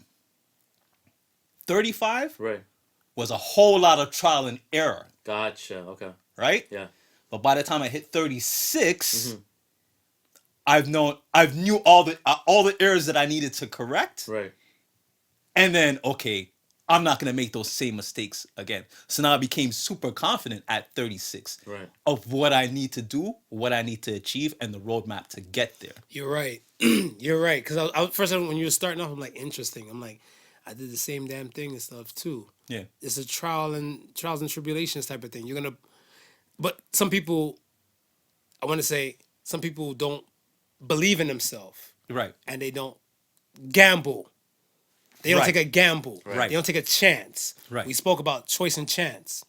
Speaker 4: 35
Speaker 5: Right.
Speaker 4: was a whole lot of trial and error,
Speaker 5: Gotcha. Okay.
Speaker 4: right?
Speaker 5: Yeah.
Speaker 4: But by the time I hit 36, I've knew all the errors that I needed to correct.
Speaker 5: Right.
Speaker 4: And then, okay, I'm not going to make those same mistakes again. So now I became super confident at 36
Speaker 5: Right.
Speaker 4: of what I need to do, what I need to achieve, and the roadmap to get there.
Speaker 3: You're right. You're right. Because I first when you were starting off, I'm like, interesting. I'm like, I did the same damn thing and stuff too.
Speaker 4: Yeah.
Speaker 3: It's a trials and tribulations type of thing. You're gonna, but some people, I want to say, some people don't believe in themselves
Speaker 4: Right.
Speaker 3: and they don't gamble. They don't
Speaker 4: Right.
Speaker 3: take a gamble.
Speaker 4: Right.
Speaker 3: They don't take a chance.
Speaker 4: Right.
Speaker 3: We spoke about choice and chance.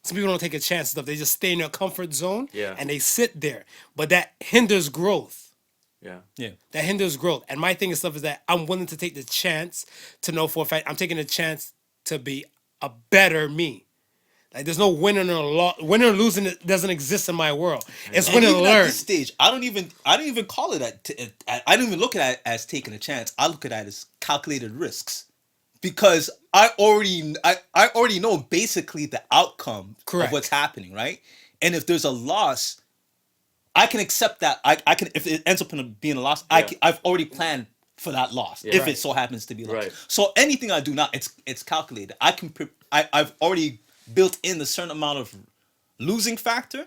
Speaker 3: Some people don't take a chance and stuff. They just stay in their comfort zone
Speaker 5: Yeah.
Speaker 3: and they sit there. But that hinders growth.
Speaker 5: Yeah.
Speaker 4: Yeah.
Speaker 3: That hinders growth. And my thing and stuff is that I'm willing to take the chance to know for a fact I'm taking a chance to be a better me. Like there's no winning or loss. Winning or losing it doesn't exist in my world. It's
Speaker 4: And
Speaker 3: win and
Speaker 4: even at
Speaker 3: learn.
Speaker 4: this stage, I don't even call it I don't even look at it as taking a chance. I look at it as calculated risks, because I already know basically the outcome
Speaker 3: Correct.
Speaker 4: of what's happening, right? And if there's a loss, I can accept that. I can, if it ends up being a loss,
Speaker 5: Yeah.
Speaker 4: I've already planned for that loss,
Speaker 5: Yeah.
Speaker 4: if
Speaker 3: Right.
Speaker 4: it so happens to be a loss.
Speaker 5: Right.
Speaker 4: So anything I do now, it's calculated. I've already built in a certain amount of losing factor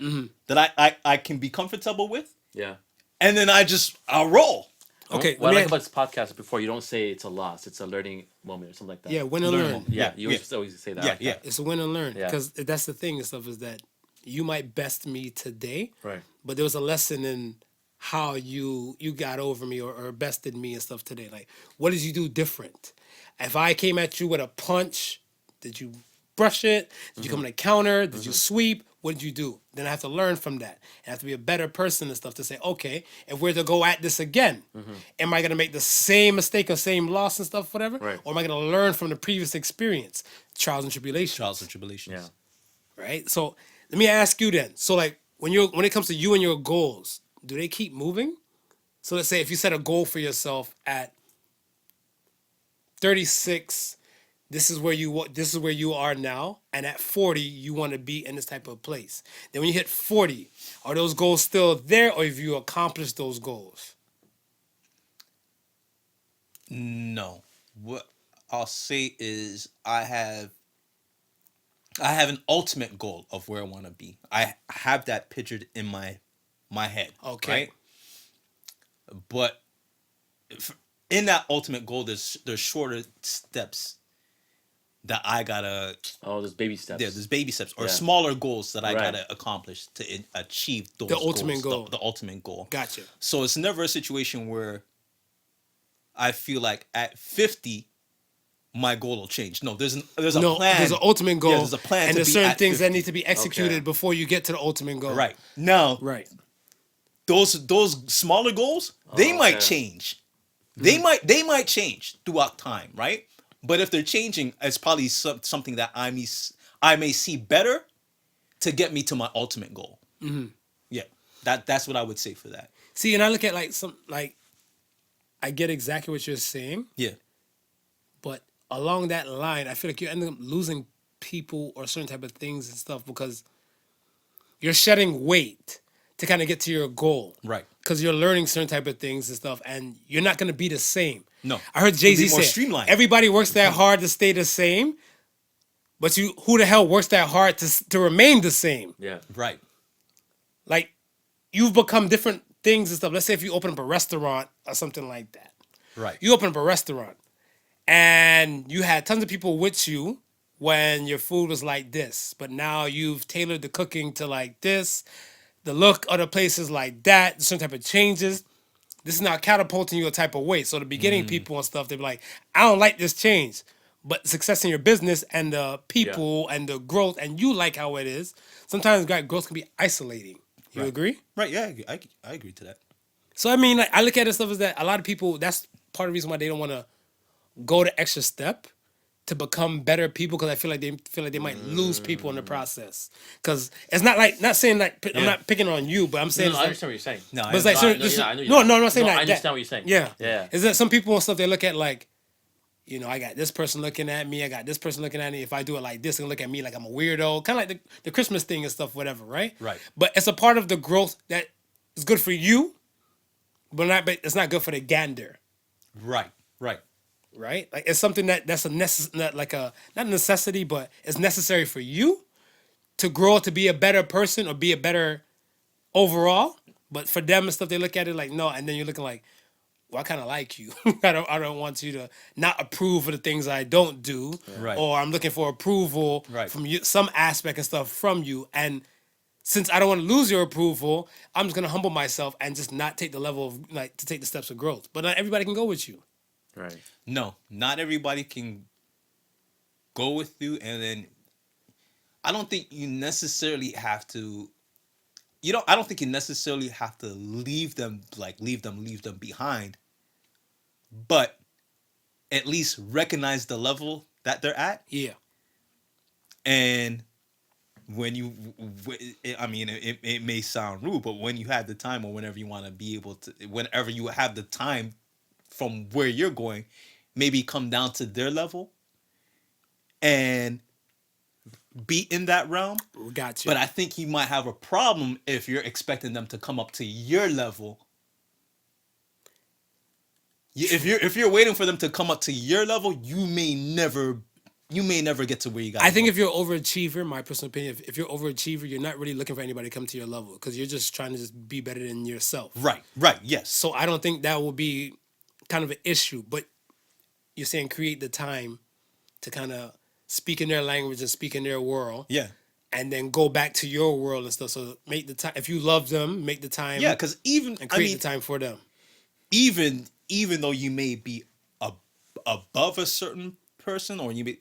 Speaker 4: that I can be comfortable with,
Speaker 5: Yeah.
Speaker 4: and then I'll roll.
Speaker 3: Okay,
Speaker 5: What I
Speaker 3: let
Speaker 5: like
Speaker 3: me-
Speaker 5: about this podcast before, you don't say it's a loss; it's a learning moment or something like that.
Speaker 3: Yeah, win and
Speaker 4: Learn
Speaker 3: learn.
Speaker 4: more.
Speaker 5: Yeah.
Speaker 4: Yeah,
Speaker 5: You always say that. I
Speaker 4: Yeah,
Speaker 5: like
Speaker 4: yeah.
Speaker 5: that.
Speaker 3: It's a win and learn.
Speaker 5: Yeah.
Speaker 3: Because that's the thing and stuff is that you might best me today,
Speaker 5: Right.
Speaker 3: but there was a lesson in how you got over me or bested me and stuff today. Like, what did you do different? If I came at you with a punch, did you brush it? Did you come in a counter? Did you sweep? What did you do? Then I have to learn from that. I have to be a better person and stuff to say, okay, if we're to go at this again, am I going to make the same mistake or same loss and stuff, whatever?
Speaker 5: Right.
Speaker 3: Or am I going to learn from the previous experience? Trials and tribulations.
Speaker 4: Trials and tribulations.
Speaker 5: Yeah.
Speaker 3: Right? So let me ask you then. So like when it comes to you and your goals, do they keep moving? So let's say if you set a goal for yourself at 36, this is where you are now, and at 40 you want to be in this type of place. Then when you hit 40, are those goals still there, or have you accomplished those goals?
Speaker 4: No. What I'll say is I have an ultimate goal of where I want to be. I have that pictured in my head.
Speaker 3: Okay.
Speaker 4: Right? But in that ultimate goal, there's shorter steps that I gotta,
Speaker 5: Oh, there's baby steps.
Speaker 4: yeah, there's baby steps or
Speaker 5: Yeah.
Speaker 4: smaller goals that I
Speaker 5: Right.
Speaker 4: gotta accomplish to achieve those
Speaker 3: The ultimate
Speaker 4: goals,
Speaker 3: goal.
Speaker 4: the ultimate goal.
Speaker 3: Gotcha.
Speaker 4: So it's never a situation where I feel like at 50 my goal will change. No, there's a plan.
Speaker 3: There's an ultimate goal.
Speaker 4: Yeah, there's a plan.
Speaker 3: And
Speaker 4: to
Speaker 3: there's
Speaker 4: be
Speaker 3: certain
Speaker 4: at
Speaker 3: things that
Speaker 4: 50.
Speaker 3: need to be executed
Speaker 5: Okay.
Speaker 3: before you get to the ultimate goal.
Speaker 4: Right now,
Speaker 3: Right.
Speaker 4: those smaller goals they
Speaker 5: Oh,
Speaker 4: might
Speaker 5: okay.
Speaker 4: change. They might change throughout time, right? But if they're changing, it's probably something that I may see better to get me to my ultimate goal. Mm-hmm. Yeah, that's what I would say for that.
Speaker 3: See, and I look at I get exactly what you're saying,
Speaker 4: Yeah,
Speaker 3: but along that line, I feel like you end up losing people or certain type of things and stuff because you're shedding weight to kind of get to your goal.
Speaker 4: right.
Speaker 3: Because you're learning certain type of things and stuff, and you're not going to be the same.
Speaker 4: No.
Speaker 3: I heard Jay-Z
Speaker 4: You'll be more
Speaker 3: say,
Speaker 4: streamlined.
Speaker 3: everybody works that hard to stay the same, but who the hell works that hard to remain the same?
Speaker 5: Yeah.
Speaker 4: Right.
Speaker 3: Like, you've become different things and stuff. Let's say if you open up a restaurant or something like that.
Speaker 4: Right.
Speaker 3: You open up a restaurant, and you had tons of people with you when your food was like this, but now you've tailored the cooking to like this. The look of the place is like that. Certain type of changes. This is now catapulting you a type of way. So the beginning people and stuff, they be like, I don't like this change. But success in your business and the people and the growth, and you like how it is. Sometimes growth can be isolating. You agree?
Speaker 4: Right. Yeah, I agree to that.
Speaker 3: So I mean, like, I look at it stuff as that a lot of people. That's part of the reason why they don't want to go the extra step to become better people, because I feel like they might lose people in the process. Because it's not saying like I'm not picking on you, but I'm saying
Speaker 5: No, I
Speaker 3: it's like,
Speaker 5: understand what you're saying.
Speaker 4: No,
Speaker 3: but it's like
Speaker 5: I
Speaker 3: certain,
Speaker 5: know you're not- I know you're
Speaker 3: no,
Speaker 5: not.
Speaker 3: no, I'm not saying
Speaker 5: No,
Speaker 3: that.
Speaker 5: I understand what you're saying.
Speaker 3: Yeah,
Speaker 5: Yeah.
Speaker 3: Is that some people and stuff they look at like, I got this person looking at me, I got this person looking at me. If I do it like this, they're gonna look at me like I'm a weirdo. Kind of like the Christmas thing and stuff, whatever, right?
Speaker 4: Right.
Speaker 3: But it's a part of the growth that is good for you, but it's not good for the gander.
Speaker 4: Right. Right.
Speaker 3: Right? Like, it's something that's not a necessity, but it's necessary for you to grow to be a better person or be a better overall. But for them and stuff, they look at it like no, and then you're looking like, well, I kind of like you. I don't want you to not approve of the things I don't do,
Speaker 4: Right.
Speaker 3: or I'm looking for approval
Speaker 4: Right.
Speaker 3: from you, some aspect and stuff from you, and since I don't want to lose your approval, I'm just gonna humble myself and just not take the level of to take the steps of growth. But not everybody can go with you.
Speaker 5: Right.
Speaker 4: No, not everybody can go with you, and then I don't think you necessarily have to. I don't think you necessarily have to leave them behind, but at least recognize the level that they're at,
Speaker 3: Yeah.
Speaker 4: and when it may sound rude, but when you have the time, or whenever you want to be able to, whenever you have the time from where you're going, maybe come down to their level and be in that realm.
Speaker 3: Gotcha.
Speaker 4: But I think you might have a problem if you're expecting them to come up to your level. If you're waiting for them to come up to your level, you may never get to where you got.
Speaker 3: I think if you're an overachiever, my personal opinion, if you're an overachiever, you're not really looking for anybody to come to your level because you're just trying to just be better than yourself.
Speaker 4: Right, yes.
Speaker 3: So I don't think that will be kind of an issue. But you're saying create the time to kind of speak in their language and speak in their world.
Speaker 4: Yeah.
Speaker 3: And then go back to your world and stuff. So make the time. If you love them, make the time.
Speaker 4: Yeah, because
Speaker 3: and create the time for them.
Speaker 4: Even though you may be above a certain person, or you may.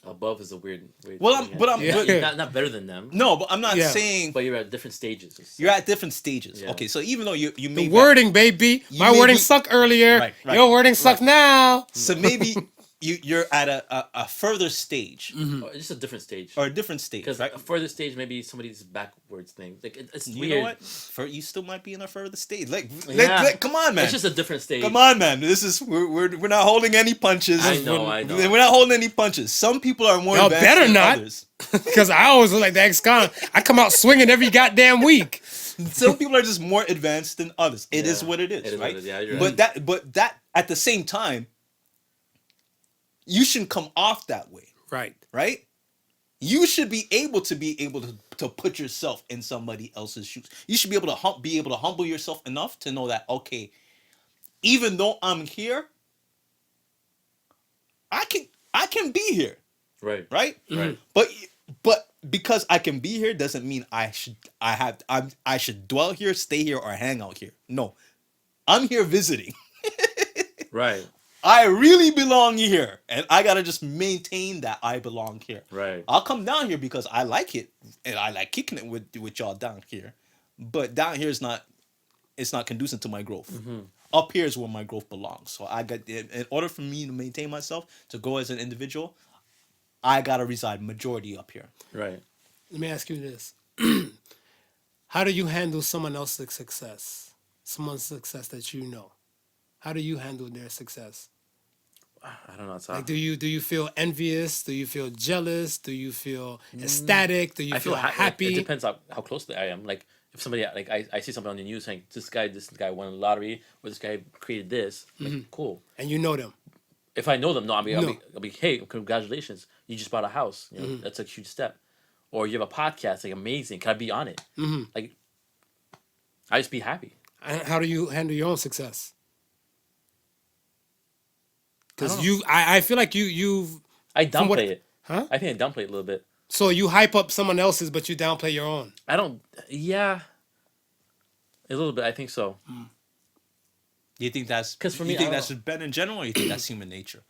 Speaker 5: Above is a weird way.
Speaker 4: Well,
Speaker 5: you're not better than them.
Speaker 4: No, but I'm not saying.
Speaker 5: But you're at different stages.
Speaker 4: You're at different stages.
Speaker 5: Yeah.
Speaker 4: Okay, so even though you may
Speaker 3: The wording, baby. My
Speaker 4: may
Speaker 3: wording
Speaker 4: be-
Speaker 3: sucked earlier.
Speaker 4: Right,
Speaker 3: Your wording sucked now.
Speaker 4: so maybe you're at a further stage
Speaker 5: Or just a different stage.
Speaker 4: or a different stage,
Speaker 5: Because
Speaker 4: right?
Speaker 5: a further stage, maybe somebody's backwards thing. Like it's
Speaker 4: You
Speaker 5: weird.
Speaker 4: know what? You still might be in a further stage.
Speaker 5: Yeah.
Speaker 4: Come on, man.
Speaker 5: It's just a different stage.
Speaker 4: Come on, man. This is we're not holding any punches.
Speaker 5: I know.
Speaker 4: We're not holding any punches. Some people are more
Speaker 3: Y'all
Speaker 4: advanced
Speaker 3: better
Speaker 4: than
Speaker 3: not.
Speaker 4: others.
Speaker 3: Because I always look like the ex-con. I come out swinging every goddamn week.
Speaker 4: Some people are just more advanced than others. It is
Speaker 5: Yeah.
Speaker 4: what it is,
Speaker 5: It is what
Speaker 4: right?
Speaker 5: it is. Yeah, you're
Speaker 4: But that at the same time, you shouldn't come off that way,
Speaker 3: Right.
Speaker 4: right? You should be able to put yourself in somebody else's shoes. You should be able to humble yourself enough to know that, okay, even though I'm here, I can be here.
Speaker 5: Right.
Speaker 4: right?
Speaker 5: Right.
Speaker 4: But because I can be here doesn't mean I should dwell here, stay here, or hang out here. No, I'm here visiting.
Speaker 5: Right.
Speaker 4: I really belong here, and I gotta just maintain that I belong here.
Speaker 5: Right.
Speaker 4: I'll come down here because I like it, and I like kicking it with y'all down here. But down here is not, it's not conducive to my growth. Up here is where my growth belongs. So I got, in order for me to maintain myself, to go as an individual, I gotta reside majority up here.
Speaker 5: Right.
Speaker 3: Let me ask you this: how do you handle someone else's success? Someone's success that you know. How do you handle their success?
Speaker 5: I don't know. It's
Speaker 3: Like, do you feel envious? Do you feel jealous? Do you feel ecstatic? Do you
Speaker 5: I
Speaker 3: feel
Speaker 5: feel
Speaker 3: happy?
Speaker 5: It depends how close I am. Like if somebody like I see somebody on the news saying this guy won the lottery or this guy created this. Like, cool.
Speaker 3: And you know them.
Speaker 5: If I know them, no, I'll
Speaker 3: No.
Speaker 5: be hey, congratulations, you just bought a house. You know, that's a huge step. Or you have a podcast, like amazing. Can I be on it? Like, I just be happy.
Speaker 3: And how do you handle your own success? Because
Speaker 5: don't
Speaker 3: I feel like you've
Speaker 5: I
Speaker 3: From what-
Speaker 5: downplay it.
Speaker 3: Huh?
Speaker 5: I think I downplay it a little bit.
Speaker 3: so you hype up someone else's, but you downplay your own.
Speaker 5: I don't. Yeah. A little bit. I think so.
Speaker 4: Do you think that's
Speaker 5: 'Cause for
Speaker 4: you
Speaker 5: me,
Speaker 4: think
Speaker 5: I
Speaker 4: that's
Speaker 5: don't-
Speaker 4: just Ben in general, or you think that's human nature?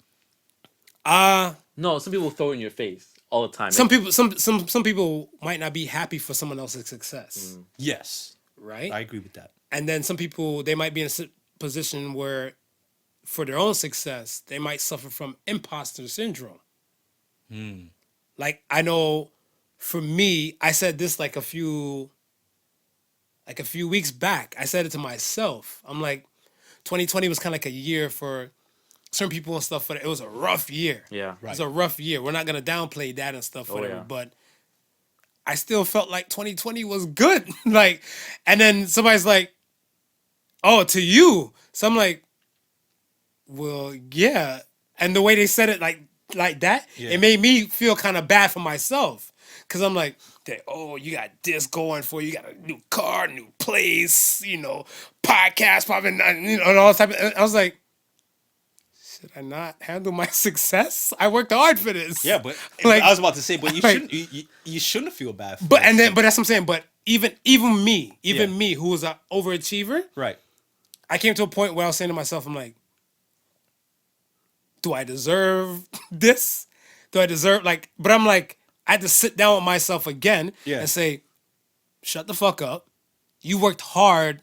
Speaker 5: No, some people throw it in your face all the time.
Speaker 3: Some
Speaker 5: Like,
Speaker 3: people some people might not be happy for someone else's success,
Speaker 4: Yes,
Speaker 3: right?
Speaker 4: I agree with that.
Speaker 3: And then some people, they might be in a position where for their own success they might suffer from imposter syndrome. Like, I know for me, I said this like a few weeks back. I said it to myself. I'm like, 2020 was kind of like a year for certain people and stuff, but it was a rough year.
Speaker 5: Yeah.
Speaker 3: It was a rough year. We're not gonna downplay that and stuff, whatever.
Speaker 5: yeah.
Speaker 3: But I still felt like 2020 was good. Like, and then somebody's like, "Oh, to you." So I'm like, "Well, yeah." And the way they said it, like that,
Speaker 4: Yeah.
Speaker 3: it made me feel kind of bad for myself, because I'm like, "Oh, you got this going for you. You got a new car, new place, podcast popping, and all type of." I was like, should I not handle my success? I worked hard for this.
Speaker 4: Yeah, but
Speaker 3: Like-
Speaker 4: I was about to say, but you
Speaker 3: like-
Speaker 4: shouldn't you shouldn't feel bad. For
Speaker 3: But
Speaker 4: yourself.
Speaker 3: but that's what I'm saying. But even me,
Speaker 4: Yeah.
Speaker 3: me, who was an overachiever,
Speaker 4: right,
Speaker 3: I came to a point where I was saying to myself, I'm like, do I deserve this? Do I deserve But I'm like, I had to sit down with myself again
Speaker 4: Yeah.
Speaker 3: and say, shut the fuck up. You worked hard.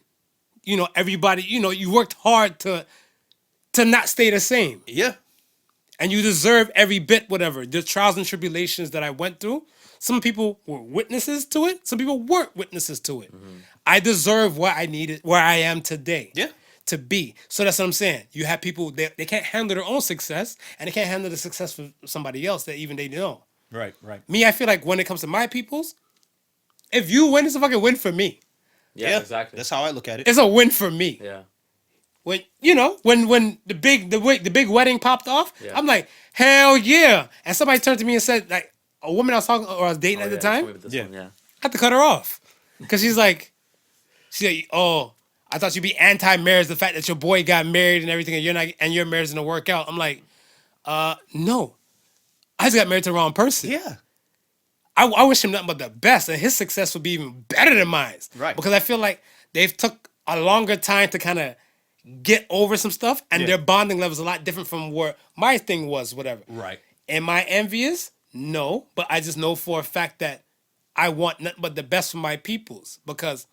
Speaker 3: Everybody. You worked hard to not stay the same.
Speaker 4: yeah,
Speaker 3: And you deserve every bit, whatever. The trials and tribulations that I went through, some people were witnesses to it. Some people weren't witnesses to it. I deserve what I needed, where I am today.
Speaker 4: Yeah.
Speaker 3: To be. So that's what I'm saying. You have people, they can't handle their own success, and they can't handle the success of somebody else that even they know.
Speaker 4: right.
Speaker 3: Me, I feel like when it comes to my peoples, if you win, it's a fucking win for me.
Speaker 5: yeah, exactly.
Speaker 4: That's how I look at it.
Speaker 3: It's a win for me.
Speaker 5: Yeah.
Speaker 3: When when the big wedding popped off,
Speaker 5: Yeah.
Speaker 3: I'm like, hell yeah! And somebody turned to me and said, like, a woman I was talking or I was dating
Speaker 5: Oh,
Speaker 3: at
Speaker 5: yeah,
Speaker 3: the time,
Speaker 5: you told me about this
Speaker 4: Yeah.
Speaker 5: one, yeah.
Speaker 3: I had to cut her off because she's like, oh, I thought you'd be anti-marriage, the fact that your boy got married and everything, and you're not, and your marriage didn't work out. I'm like, no, I just got married to the wrong person.
Speaker 4: Yeah,
Speaker 3: I wish him nothing but the best, and his success would be even better than mine.
Speaker 4: Right.
Speaker 3: Because I feel like they've took a longer time to kind of get over some stuff, and
Speaker 4: Yeah.
Speaker 3: their bonding level is a lot different from where my thing was, whatever.
Speaker 4: right.
Speaker 3: Am I envious? No, but I just know for a fact that I want nothing but the best for my peoples, because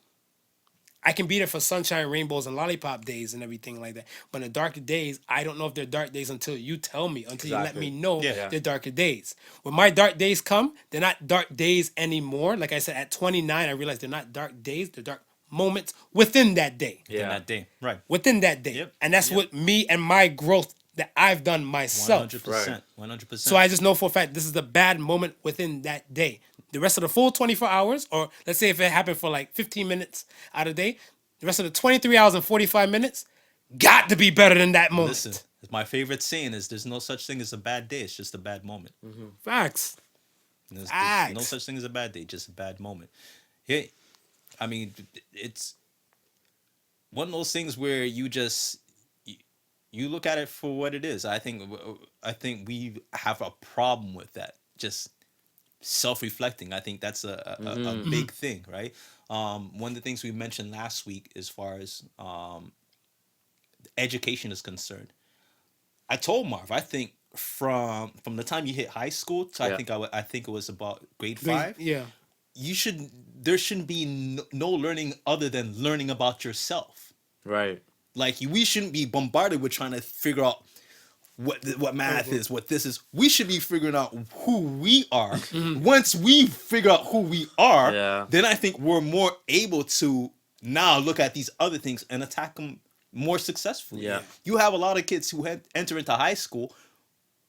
Speaker 3: I can be there for sunshine, rainbows, and lollipop days and everything like that. But in the darker days, I don't know if they're dark days until you tell me, until you let
Speaker 5: Exactly.
Speaker 3: me know
Speaker 4: Yeah.
Speaker 3: they're darker days. When my dark days come, they're not dark days anymore. Like I said, at 29, I realized they're not dark days, they're dark moments within that day.
Speaker 4: In that day, right.
Speaker 3: Within that day.
Speaker 4: Yep.
Speaker 3: And that's what me and my growth that I've done myself.
Speaker 4: 100%. 100%.
Speaker 3: So I just know for a fact this is a bad moment within that day. The rest of the full 24 hours, or let's say if it happened for like 15 minutes out of the day, the rest of the 23 hours and 45 minutes got to be better than that moment.
Speaker 4: Listen, my favorite saying is there's no such thing as a bad day. It's just a bad moment.
Speaker 3: Facts.
Speaker 4: There's
Speaker 3: Facts.
Speaker 4: no such thing as a bad day, just a bad moment. Hey, I mean, it's one of those things where you look at it for what it is. I think we have a problem with that. just self-reflecting. I think that's a big thing, right? One of the things we mentioned last week as far as education is concerned, I told Marv, I think from the time you hit high school to
Speaker 5: Yeah.
Speaker 4: I think it was about grade 5,
Speaker 3: Yeah.
Speaker 4: there shouldn't be no learning other than learning about yourself.
Speaker 5: Right.
Speaker 4: Like, we shouldn't be bombarded with trying to figure out what math is, what this is. We should be figuring out who we are. Once we figure out who we are,
Speaker 5: Yeah.
Speaker 4: then I think we're more able to now look at these other things and attack them more successfully.
Speaker 5: Yeah.
Speaker 4: You have a lot of kids who enter into high school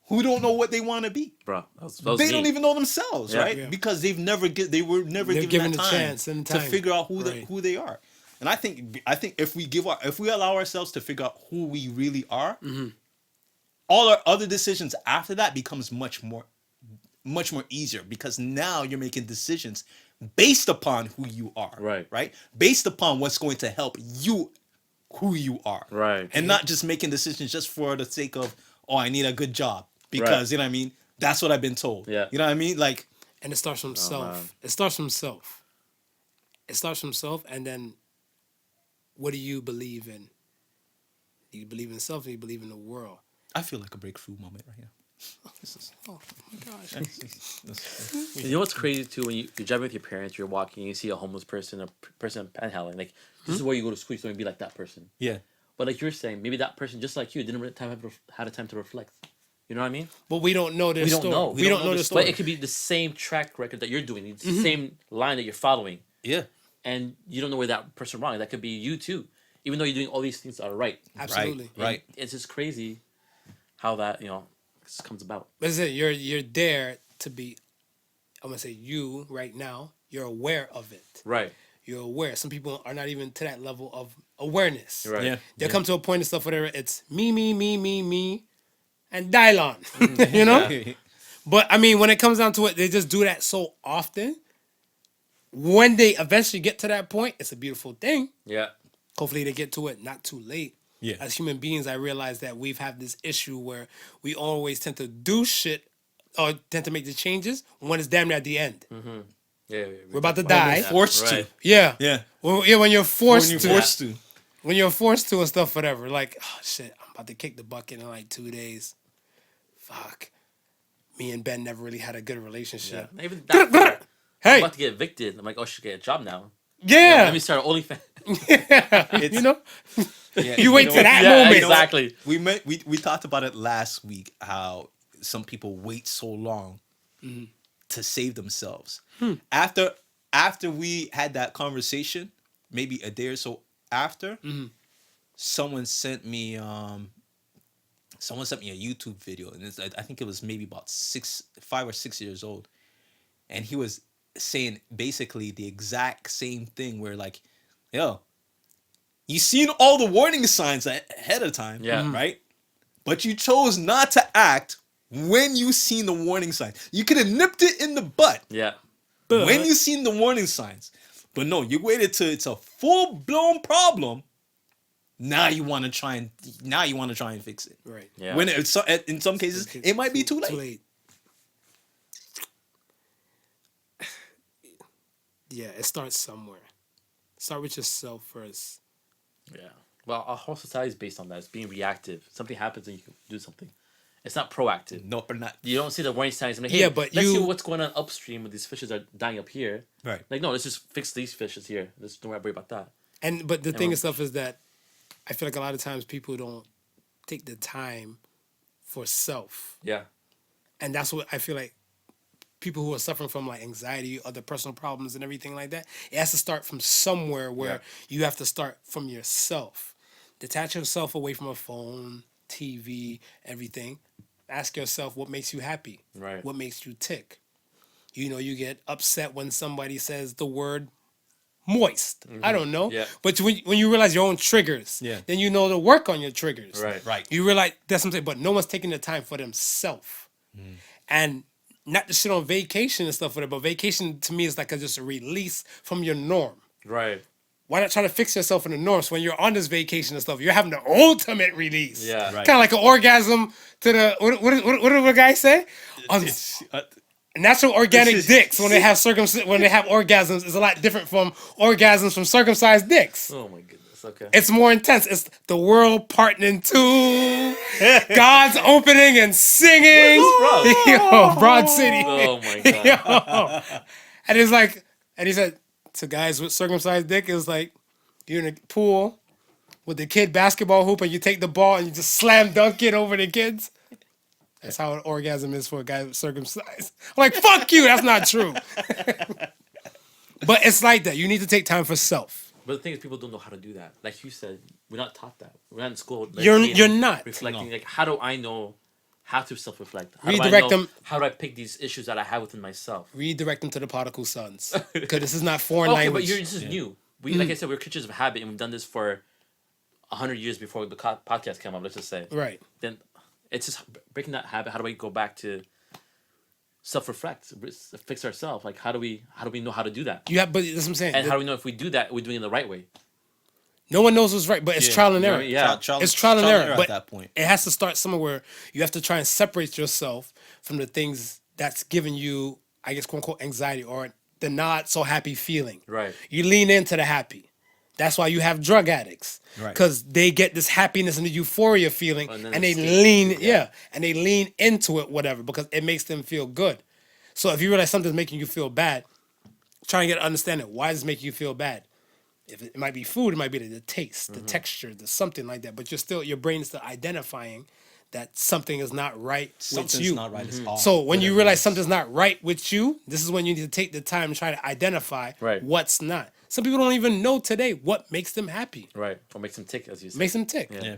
Speaker 4: who don't know what they want to be.
Speaker 5: Bro, that was
Speaker 4: They
Speaker 5: me.
Speaker 4: don't even know themselves,
Speaker 5: Yeah.
Speaker 4: right?
Speaker 3: Yeah.
Speaker 4: Because they were never
Speaker 3: They're
Speaker 4: given
Speaker 3: given
Speaker 4: that
Speaker 3: the
Speaker 4: time,
Speaker 3: chance and
Speaker 4: to
Speaker 3: time.
Speaker 4: figure out
Speaker 3: Right.
Speaker 4: who they are. And I think if we allow ourselves to figure out who we really are, all our other decisions after that becomes much more easier, because now you're making decisions based upon who you are.
Speaker 5: Right.
Speaker 4: Based upon what's going to help you, who you are.
Speaker 5: Right.
Speaker 4: And not just making decisions just for the sake of, oh, I need a good job. Because, you know what I mean? That's what I've been told.
Speaker 5: Yeah.
Speaker 4: You know what I mean? Like,
Speaker 3: And it starts from self.
Speaker 5: man.
Speaker 3: It starts from self. And then what do you believe in? Do you believe in self, or do you believe in the world?
Speaker 4: I feel like a breakthrough moment right here.
Speaker 3: Oh my gosh.
Speaker 5: You know what's crazy too? When you're driving with your parents, you're walking, you see a homeless person, person panhandling. Like, this is where you go to school. You don't be like that person.
Speaker 4: Yeah.
Speaker 5: But like you're saying, maybe that person, just like you, didn't really had a time to reflect. You know what I mean?
Speaker 3: But we don't know their
Speaker 5: We don't
Speaker 3: story.
Speaker 5: know.
Speaker 3: We don't know the story.
Speaker 5: But it could be the same track record that you're doing, it's the same line that you're following,
Speaker 4: Yeah.
Speaker 5: and you don't know where that person wrong. That could be you too, even though you're doing all these things that are right.
Speaker 3: Absolutely.
Speaker 4: Right.
Speaker 5: And it's just crazy how that just comes about.
Speaker 3: That's it. You're there to be. I'm gonna say you right now. You're aware of it.
Speaker 5: Right.
Speaker 3: You're aware. Some people are not even to that level of awareness.
Speaker 5: Right.
Speaker 4: Yeah.
Speaker 3: They'll come to a point and stuff whatever. It's me, and Dylon. You know. But I mean, when it comes down to it, they just do that so often. When they eventually get to that point, it's a beautiful thing.
Speaker 5: Yeah.
Speaker 3: Hopefully, they get to it not too late.
Speaker 4: Yeah.
Speaker 3: As human beings, I realize that we've had this issue where we always tend to do shit or tend to make the changes when it's damn near at the end.
Speaker 5: Yeah.
Speaker 3: We're about to
Speaker 4: We're
Speaker 3: die.
Speaker 4: forced
Speaker 5: Right.
Speaker 4: to.
Speaker 3: Yeah.
Speaker 4: Yeah.
Speaker 3: Well, yeah, when you're forced
Speaker 4: When
Speaker 3: to.
Speaker 4: you're forced to.
Speaker 3: When you're forced to and stuff, whatever. Like, oh shit, I'm about to kick the bucket in like 2 days. Fuck. Me and Ben never really had a good
Speaker 5: Yeah.
Speaker 3: relationship.
Speaker 5: Not even that far. I'm
Speaker 3: Hey.
Speaker 5: about to get evicted. I'm like, oh, I should get a job now.
Speaker 3: Yeah.
Speaker 5: Let me start an OnlyFans.
Speaker 4: It's,
Speaker 3: You know?
Speaker 4: yeah,
Speaker 3: You wait
Speaker 4: know
Speaker 3: to
Speaker 4: what?
Speaker 3: that
Speaker 5: Yeah,
Speaker 3: moment.
Speaker 5: exactly.
Speaker 4: We talked about it last week, how some people wait so long to save themselves. After we had that conversation, maybe a day or so after, someone sent me a YouTube video, and I think it was maybe about 5 or 6 years old, and he was saying basically the exact same thing, where like, yo, you seen all the warning signs ahead of time,
Speaker 5: Yeah.
Speaker 4: right? But you chose not to act when you seen the warning signs. You could have nipped it in the butt
Speaker 5: Yeah.
Speaker 4: when you seen the warning signs. But no, you waited till it's a full-blown problem. Now you want to try and fix it.
Speaker 3: Right.
Speaker 5: Yeah.
Speaker 4: When in some cases it might be too late.
Speaker 3: Too late. Yeah, it starts somewhere. Start with yourself first.
Speaker 5: Yeah. Well, our whole society is based on that. It's being reactive. Something happens and you can do something. It's not proactive.
Speaker 4: No, or not.
Speaker 5: You don't see the warning signs. I'm like, hey,
Speaker 3: Yeah, but
Speaker 5: let's see
Speaker 3: you-
Speaker 5: what's going on upstream with these fishes that are dying up here.
Speaker 4: Right.
Speaker 5: Like, no, let's just fix these fishes here. Let's don't worry about that.
Speaker 3: But the thing
Speaker 5: well-
Speaker 3: and stuff is that I feel like a lot of times people don't take the time for self.
Speaker 5: Yeah.
Speaker 3: And that's what I feel like people who are suffering from like anxiety, other personal problems and everything like that, it has to start from somewhere where you have to start from yourself. Detach yourself away from a phone, TV, everything. Ask yourself what makes you happy.
Speaker 5: Right.
Speaker 3: What makes you tick. You know, you get upset when somebody says the word moist. I don't know.
Speaker 5: Yeah.
Speaker 3: But when you realize your own triggers,
Speaker 4: Yeah.
Speaker 3: then you know to work on your triggers.
Speaker 5: Right.
Speaker 4: Right.
Speaker 3: You realize that's what I'm saying, but no one's taking the time for themselves. And not to shit on vacation and stuff with it, but vacation to me is like just a release from your norm.
Speaker 5: Right.
Speaker 3: Why not try to fix yourself in the norm? So when you're on this vacation and stuff, you're having the ultimate release.
Speaker 5: Yeah.
Speaker 4: Right.
Speaker 3: Kind of like an orgasm to the what did the guy say?
Speaker 4: It's,
Speaker 3: natural organic
Speaker 4: This is-
Speaker 3: dicks when they have orgasms is a lot different from orgasms from circumcised dicks.
Speaker 5: Oh my goodness. Okay.
Speaker 3: It's more intense. It's the world parting in two, God's opening and singing. Yo, Broad City.
Speaker 5: Oh my god.
Speaker 3: Yo. And it's like, and he said to guys with circumcised dick, it was like you're in a pool with the kid basketball hoop and you take the ball and you just slam dunk it over the kids. That's how an orgasm is for a guy with circumcised. I'm like, fuck you, that's not true. But it's like that. You need to take time for self.
Speaker 5: But the thing is, people don't know how to do that. Like you said, we're not taught that. We're not in school. Like,
Speaker 3: You're not.
Speaker 5: reflecting. Like, how do I know how to self-reflect? How
Speaker 3: Redirect
Speaker 5: do I know,
Speaker 3: them.
Speaker 5: How do I pick these issues that I have within myself?
Speaker 3: Redirect them to the Podical Sons. Because this is not foreign
Speaker 5: Okay,
Speaker 3: language.
Speaker 5: but this is new. We, like I said, we're creatures of habit, and we've done this for 100 years before the podcast came up. Let's just say.
Speaker 3: Right.
Speaker 5: Then it's just breaking that habit. How do we go back to self-reflect, fix ourselves? Like, how do we know how to do that?
Speaker 3: But that's what I'm saying.
Speaker 5: And how do we know if we do that, we're doing it the right way?
Speaker 3: No one knows what's right, but it's trial and error.
Speaker 5: Yeah.
Speaker 3: It's trial and error.
Speaker 4: at
Speaker 3: But
Speaker 4: that point.
Speaker 3: it has to start somewhere where you have to try and separate yourself from the things that's giving you, I guess, quote unquote, anxiety or the not so happy feeling.
Speaker 5: Right.
Speaker 3: You lean into the happy. That's why you have drug addicts.
Speaker 4: Right.
Speaker 3: Because they get this happiness and the euphoria feeling
Speaker 5: And then
Speaker 3: and they
Speaker 5: escape.
Speaker 3: lean, and they lean into it, whatever, because it makes them feel good. So if you realize something's making you feel bad, try and get an understanding. Why is it making you feel bad? If it might be food, it might be the taste, the texture, the something like that. But your brain is still identifying that something is not right with
Speaker 4: Something's
Speaker 3: you.
Speaker 4: not right. It's off.
Speaker 3: So when you
Speaker 4: whatever
Speaker 3: realize
Speaker 4: it is.
Speaker 3: something's not right with you, this is when you need to take the time and try to identify
Speaker 5: Right.
Speaker 3: what's not. Some people don't even know today what makes them happy,
Speaker 5: Right. Or makes them tick, as you said.
Speaker 3: makes them tick.
Speaker 5: Yeah.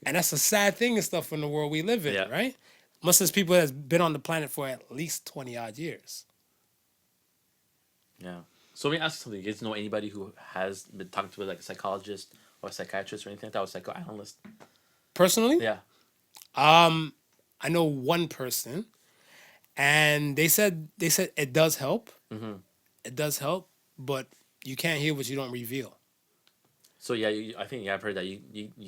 Speaker 3: And that's a sad thing and stuff in the world we live in,
Speaker 5: Yeah.
Speaker 3: right? Most of these people has been on the planet for at least 20 odd years.
Speaker 5: Yeah. So let me ask you something. You guys know anybody who has been talking to like a psychologist or a psychiatrist or anything like that, or psychoanalyst?
Speaker 3: Personally,
Speaker 5: Yeah.
Speaker 3: I know one person, and they said it does help. It does help, but you can't hear what you don't reveal.
Speaker 5: So yeah, I think I've heard that you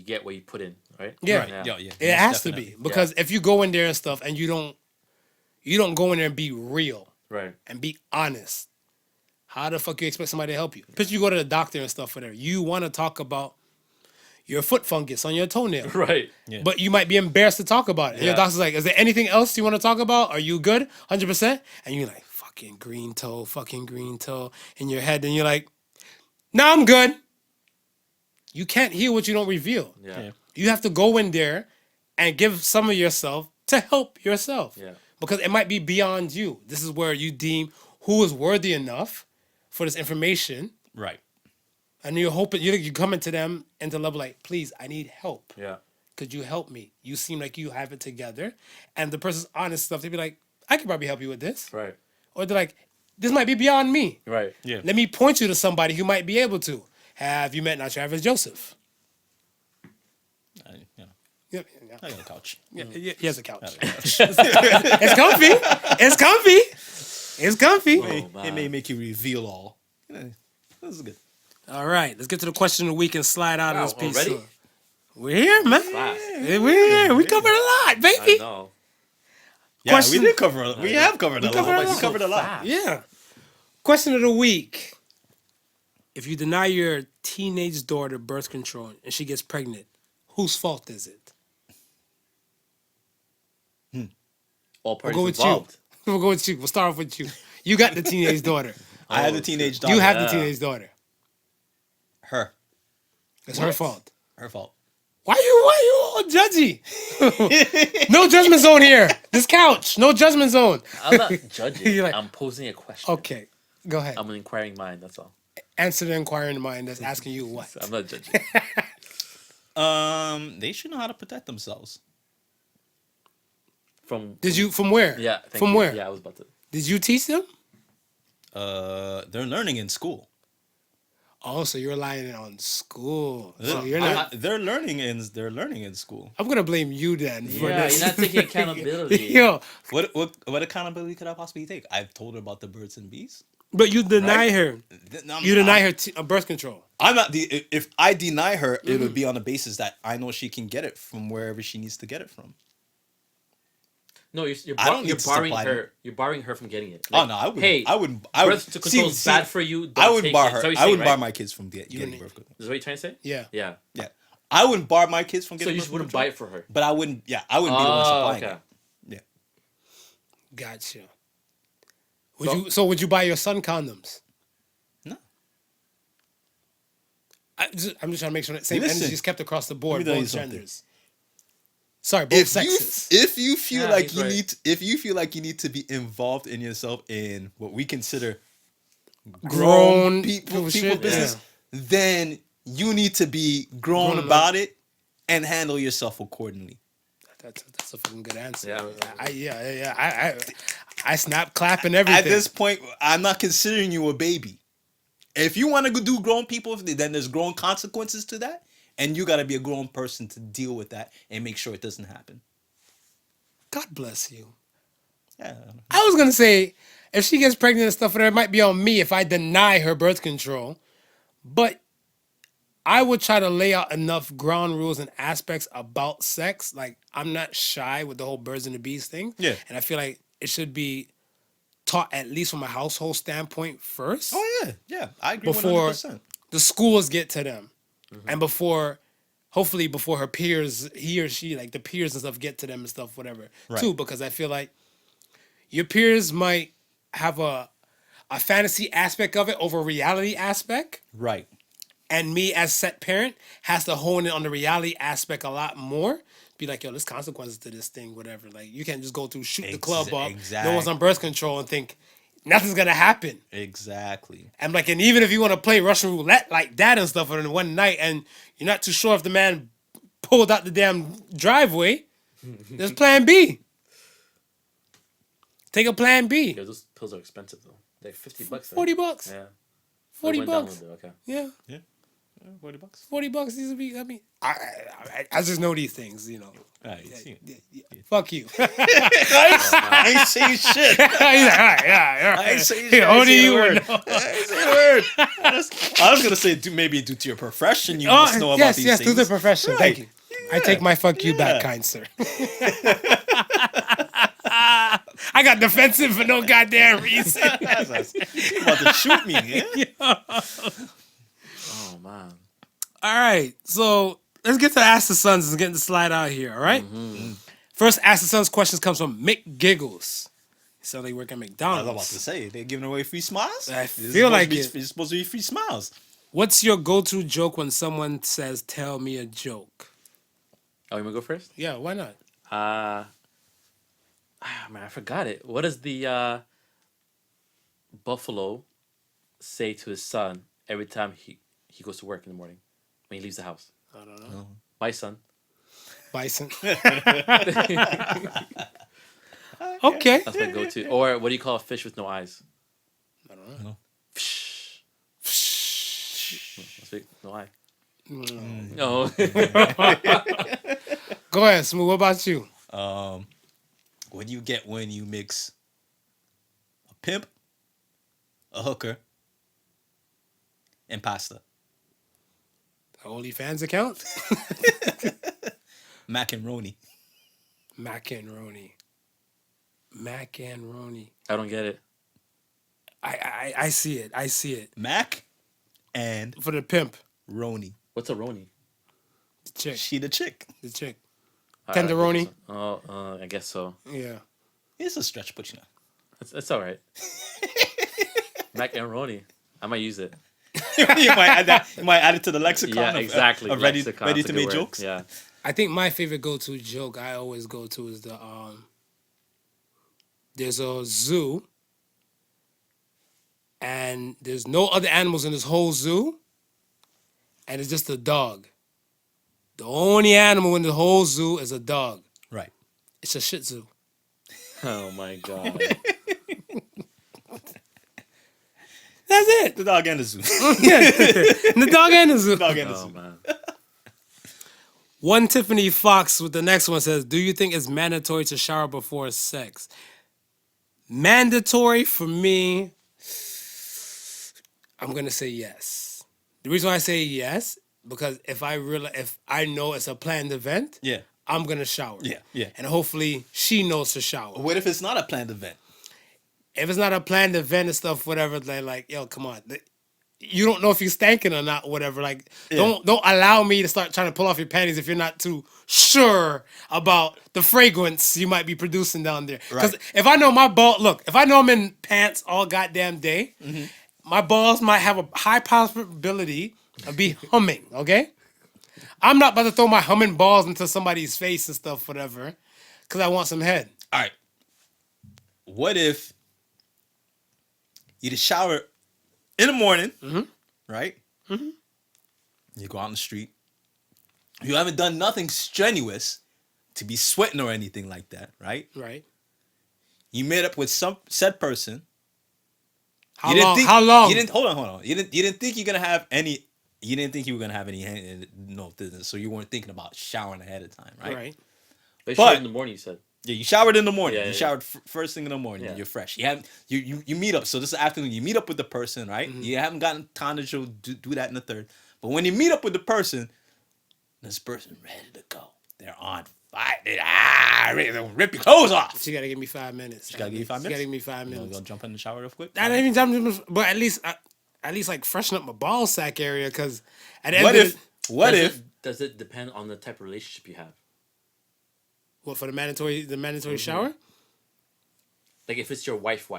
Speaker 5: get what you put in, right?
Speaker 3: Yeah.
Speaker 4: Right.
Speaker 5: Yeah.
Speaker 4: Yeah. Yeah.
Speaker 3: It
Speaker 4: most
Speaker 3: has to
Speaker 4: definitely.
Speaker 3: be because if you go in there and stuff and you don't go in there and be real
Speaker 5: Right.
Speaker 3: and be honest, how the fuck you expect somebody to help you? Because you go to the doctor and stuff for there. You want to talk about your foot fungus on your toenail.
Speaker 5: Right.
Speaker 4: Yeah.
Speaker 3: But you might be embarrassed to talk about it. And your
Speaker 5: Yeah.
Speaker 3: doctor's like, is there anything else you want to talk about? Are you good? 100%? And you're like, fucking green toe in your head. And you're like, no, I'm good. You can't hear what you don't reveal.
Speaker 5: Yeah.
Speaker 4: Yeah.
Speaker 3: You have to go in there and give some of yourself to help yourself.
Speaker 5: Yeah.
Speaker 3: Because it might be beyond you. This is where you deem who is worthy enough for this information.
Speaker 4: Right.
Speaker 3: And you're hoping, you coming to them into level like, please, I need help.
Speaker 5: Yeah.
Speaker 3: Could you help me? You seem like you have it together. And the person's honest stuff, they'd be like, I could probably help you with this.
Speaker 5: Right.
Speaker 3: Or they're like, this might be beyond me.
Speaker 5: Right.
Speaker 4: Yeah.
Speaker 3: Let me point you to somebody who might be able to. Have you met not your average Joseph?
Speaker 4: Yeah.
Speaker 3: Yeah,
Speaker 4: I got a couch.
Speaker 3: he has a couch. It's comfy. It's comfy. It's comfy.
Speaker 4: It may make you reveal all. Yeah, this is good.
Speaker 3: All right, let's get to the question of the week and slide out
Speaker 5: Wow,
Speaker 3: of this piece.
Speaker 5: already?
Speaker 3: We're here, man.
Speaker 5: Fast.
Speaker 3: We're here. We covered a lot,
Speaker 5: I
Speaker 3: baby.
Speaker 5: know.
Speaker 4: Yeah,
Speaker 3: Question-
Speaker 4: we did cover. We have covered a lot.
Speaker 3: covered a
Speaker 4: We
Speaker 3: lot.
Speaker 4: covered a lot.
Speaker 5: Fast.
Speaker 3: Yeah. Question of the week. If you deny your teenage daughter birth control and she gets pregnant, whose fault is it?
Speaker 5: All
Speaker 3: We'll
Speaker 5: parties
Speaker 3: go with
Speaker 5: involved.
Speaker 3: you. We'll go with you. We'll start off with you. You got the teenage daughter.
Speaker 4: I had a teenage daughter.
Speaker 3: You have the
Speaker 5: yeah.
Speaker 3: teenage daughter.
Speaker 4: her.
Speaker 3: It's her fault.
Speaker 4: Her fault.
Speaker 3: Why you all judgy? No judgment zone here. This couch. No judgment zone.
Speaker 5: I'm not judging.
Speaker 3: You're like-
Speaker 5: I'm posing a question.
Speaker 3: Okay. Go ahead.
Speaker 5: I'm an inquiring mind. That's all.
Speaker 3: Answer the inquiring mind that's asking you what.
Speaker 5: I'm not judging.
Speaker 4: They should know how to protect themselves.
Speaker 3: From where?
Speaker 5: Yeah. thank
Speaker 3: From
Speaker 5: you.
Speaker 3: where?
Speaker 5: Yeah, I was about to.
Speaker 3: Did you teach them?
Speaker 4: They're learning in school.
Speaker 3: Oh, so you're relying on school. So you're not.
Speaker 4: They're learning in school.
Speaker 3: I'm gonna blame you then for
Speaker 5: Yeah,
Speaker 3: this.
Speaker 5: you're not taking accountability.
Speaker 3: Yo,
Speaker 4: What accountability could I possibly take? I've told her about the birds and bees.
Speaker 3: but you deny her. You deny her birth control.
Speaker 4: I'm not the. If I deny her, it would be on the basis that I know she can get it from wherever she needs to get it from.
Speaker 5: No, you're,
Speaker 4: I don't
Speaker 5: you're
Speaker 4: need to
Speaker 5: borrowing
Speaker 4: supply
Speaker 5: her. You're borrowing her from getting it.
Speaker 4: Oh no, I wouldn't.
Speaker 5: Hey,
Speaker 4: I wouldn't.
Speaker 5: birth control is bad for you. Don't
Speaker 4: I wouldn't
Speaker 5: take
Speaker 4: bar
Speaker 5: it.
Speaker 4: her.
Speaker 5: Is that what you're
Speaker 4: I
Speaker 5: saying,
Speaker 4: wouldn't bar
Speaker 5: right?
Speaker 4: my kids from getting birth control.
Speaker 5: Is that what you're trying to say?
Speaker 3: Yeah.
Speaker 5: Yeah.
Speaker 4: Yeah, I wouldn't bar my kids from
Speaker 5: So
Speaker 4: getting.
Speaker 5: you
Speaker 4: birth
Speaker 5: just wouldn't
Speaker 4: control,
Speaker 5: buy it for her.
Speaker 4: But I wouldn't. Yeah, I wouldn't be the one supplying
Speaker 5: okay.
Speaker 4: it. Yeah.
Speaker 3: Gotcha. Would you buy your son condoms?
Speaker 4: No.
Speaker 3: I'm just trying to make sure that same
Speaker 4: Listen,
Speaker 3: energy is kept across the board,
Speaker 4: let me tell you
Speaker 3: both
Speaker 4: something.
Speaker 3: genders. Sorry, both sexes.
Speaker 4: If you feel
Speaker 5: Yeah,
Speaker 4: like
Speaker 5: he's
Speaker 4: you
Speaker 5: right.
Speaker 4: need, if you feel like you need to be involved in yourself in what we consider
Speaker 3: Grown
Speaker 4: people
Speaker 3: shit,
Speaker 4: business, then you need to be grown
Speaker 3: Grown
Speaker 4: about it and handle yourself accordingly.
Speaker 3: That's a fucking good answer.
Speaker 5: Yeah.
Speaker 3: I snap clapping everything.
Speaker 4: At this point, I'm not considering you a baby. If you want to do grown people, then there's grown consequences to that, and you got to be a grown person to deal with that and make sure it doesn't happen.
Speaker 3: God bless you.
Speaker 4: Yeah.
Speaker 3: I was gonna say, if she gets pregnant and stuff, it might be on me if I deny her birth control. But I would try to lay out enough ground rules and aspects about sex. Like, I'm not shy with the whole birds and the bees thing.
Speaker 4: Yeah.
Speaker 3: And I feel like it should be taught at least from a household standpoint first.
Speaker 4: Oh yeah, I agree.
Speaker 3: Before
Speaker 4: 100%.
Speaker 3: the schools get to them. And hopefully before her peers, he or she, like the peers and stuff get to them and stuff, whatever.
Speaker 4: Right.
Speaker 3: Too, because I feel like your peers might have a fantasy aspect of it over reality aspect.
Speaker 4: Right.
Speaker 3: And me as set parent has to hone in on the reality aspect a lot more. Be like, yo, there's consequences to this thing, whatever. Like, you can't just go through, shoot the club up. No one's on birth control and think nothing's gonna happen.
Speaker 4: Exactly.
Speaker 3: And like, and even if you want to play Russian roulette like that and stuff on one night, and you're not too sure if the man pulled out the damn driveway, there's Plan B. Take a Plan B.
Speaker 5: Yeah, those pills are expensive though. They're $50. Right?
Speaker 3: $40.
Speaker 5: Yeah.
Speaker 3: $40.
Speaker 5: Went down a little bit, okay.
Speaker 3: Yeah.
Speaker 4: $40.
Speaker 3: $40. These would be. I mean, I just know these things, you know.
Speaker 4: Right.
Speaker 3: Fuck you.
Speaker 4: I ain't saying shit.
Speaker 3: He's like, all right, yeah.
Speaker 4: I ain't saying shit.
Speaker 3: Only you
Speaker 4: word.
Speaker 3: would know.
Speaker 4: I ain't saying a word. I was gonna say, maybe due to your profession, you must know about these things.
Speaker 3: Yes, through the profession.
Speaker 4: Right.
Speaker 3: Thank you.
Speaker 4: Yeah.
Speaker 3: I take my fuck you back,
Speaker 4: Yeah.
Speaker 3: kind sir. I got defensive for no goddamn reason.
Speaker 4: You about to shoot me, yeah?
Speaker 5: Oh man.
Speaker 3: All right, so let's get to Ask the Sons and get the slide out here, all right? First Ask the Sons questions comes from Mick Giggles. He sounds like he work at
Speaker 4: I was
Speaker 3: McDonald's.
Speaker 4: about to say, they're giving away free smiles?
Speaker 3: I
Speaker 4: This is
Speaker 3: feel
Speaker 4: supposed
Speaker 3: like
Speaker 4: to be-
Speaker 3: it.
Speaker 4: It's supposed to be free smiles.
Speaker 3: What's your go-to joke when someone says, tell me a joke?
Speaker 5: Oh, you wanna go first?
Speaker 3: Yeah, why not?
Speaker 5: Man, I forgot it. What does the buffalo say to his son every time he goes to work in the morning when he leaves the house?
Speaker 3: I don't know.
Speaker 5: Bye, son.
Speaker 3: Bison. Okay.
Speaker 5: That's my go-to. Or what do you call a fish with no eyes?
Speaker 3: I don't know.
Speaker 5: Fish. That's it. No eye. No.
Speaker 3: Go ahead, Smooth. What about you?
Speaker 4: What do you get when you mix a pimp, a hooker, and pasta?
Speaker 3: OnlyFans account?
Speaker 4: Macaroni.
Speaker 3: Macaroni.
Speaker 5: I don't get it.
Speaker 3: I see it. I see it.
Speaker 4: Mac and
Speaker 3: For the pimp.
Speaker 4: Roni.
Speaker 5: What's a Roni?
Speaker 3: The chick.
Speaker 4: She the chick.
Speaker 3: The chick.
Speaker 5: I-
Speaker 3: Tenderoni?
Speaker 5: I guess so.
Speaker 3: Yeah.
Speaker 4: It's a stretch, but you know.
Speaker 5: It's all right. Mac and Roni. I might use it.
Speaker 4: You might add that. You might add it to the lexicon.
Speaker 5: Yeah, exactly.
Speaker 4: Of ready
Speaker 5: Lexicon,
Speaker 4: to
Speaker 5: that's a
Speaker 4: make
Speaker 5: good word.
Speaker 4: jokes.
Speaker 5: Yeah.
Speaker 3: I think my favorite go-to joke I always go to is the there's a zoo and there's no other animals in this whole zoo and it's just a dog. The only animal in the whole zoo is a dog.
Speaker 4: Right.
Speaker 3: It's a Shih Tzu.
Speaker 5: Oh my god.
Speaker 3: That's it.
Speaker 4: The dog and the zoo.
Speaker 3: The dog and the zoo.
Speaker 4: Dog and the
Speaker 5: Oh
Speaker 4: zoo.
Speaker 5: man.
Speaker 3: One Tiffany Fox with the next one says, do you think it's mandatory to shower before sex? Mandatory for me, I'm gonna say yes. The reason why I say yes, because if I know it's a planned event,
Speaker 4: Yeah.
Speaker 3: I'm gonna shower.
Speaker 4: Yeah.
Speaker 3: And hopefully she knows to shower.
Speaker 4: What if it's not a planned event?
Speaker 3: If it's not a planned event and stuff, whatever, they're like, yo, come on. You don't know if you're stanking or not, whatever. Like, don't allow me to start trying to pull off your panties if you're not too sure about the fragrance you might be producing down there. Because if I know my ball, look, if I know I'm in pants all goddamn day, my balls might have a high possibility of be humming. Okay, I'm not about to throw my humming balls into somebody's face and stuff, whatever, because I want some head.
Speaker 4: All right. What if you just shower in the morning, right? You go out in the street. You haven't done nothing strenuous to be sweating or anything like that, right?
Speaker 3: Right.
Speaker 4: You met up with some said person.
Speaker 3: How long?
Speaker 4: You didn't hold on. You didn't think you're gonna have any. You didn't think you were gonna have any no business, so you weren't thinking about showering ahead of time, right?
Speaker 3: Right.
Speaker 5: But in the morning, you said.
Speaker 4: Yeah, you showered in the morning.
Speaker 5: Yeah,
Speaker 4: you showered first thing in the morning.
Speaker 5: Yeah.
Speaker 4: You're fresh. You meet up. So this afternoon, you meet up with the person, right? You haven't gotten time to do that in the third. But when you meet up with the person, this person ready to go. They're on fire. They're ready to rip your clothes off.
Speaker 3: She gotta give me 5 minutes.
Speaker 4: She gotta give you 5 minutes.
Speaker 3: She gotta give me 5
Speaker 4: You
Speaker 3: minutes.
Speaker 4: gonna jump in the shower real quick?
Speaker 3: Not even jumping, but at least like freshen up my ball sack area, because at the end
Speaker 4: What
Speaker 3: of
Speaker 4: if?
Speaker 5: Does it depend on the type of relationship you have?
Speaker 3: what, for the mandatory shower?
Speaker 5: Like if it's your wife,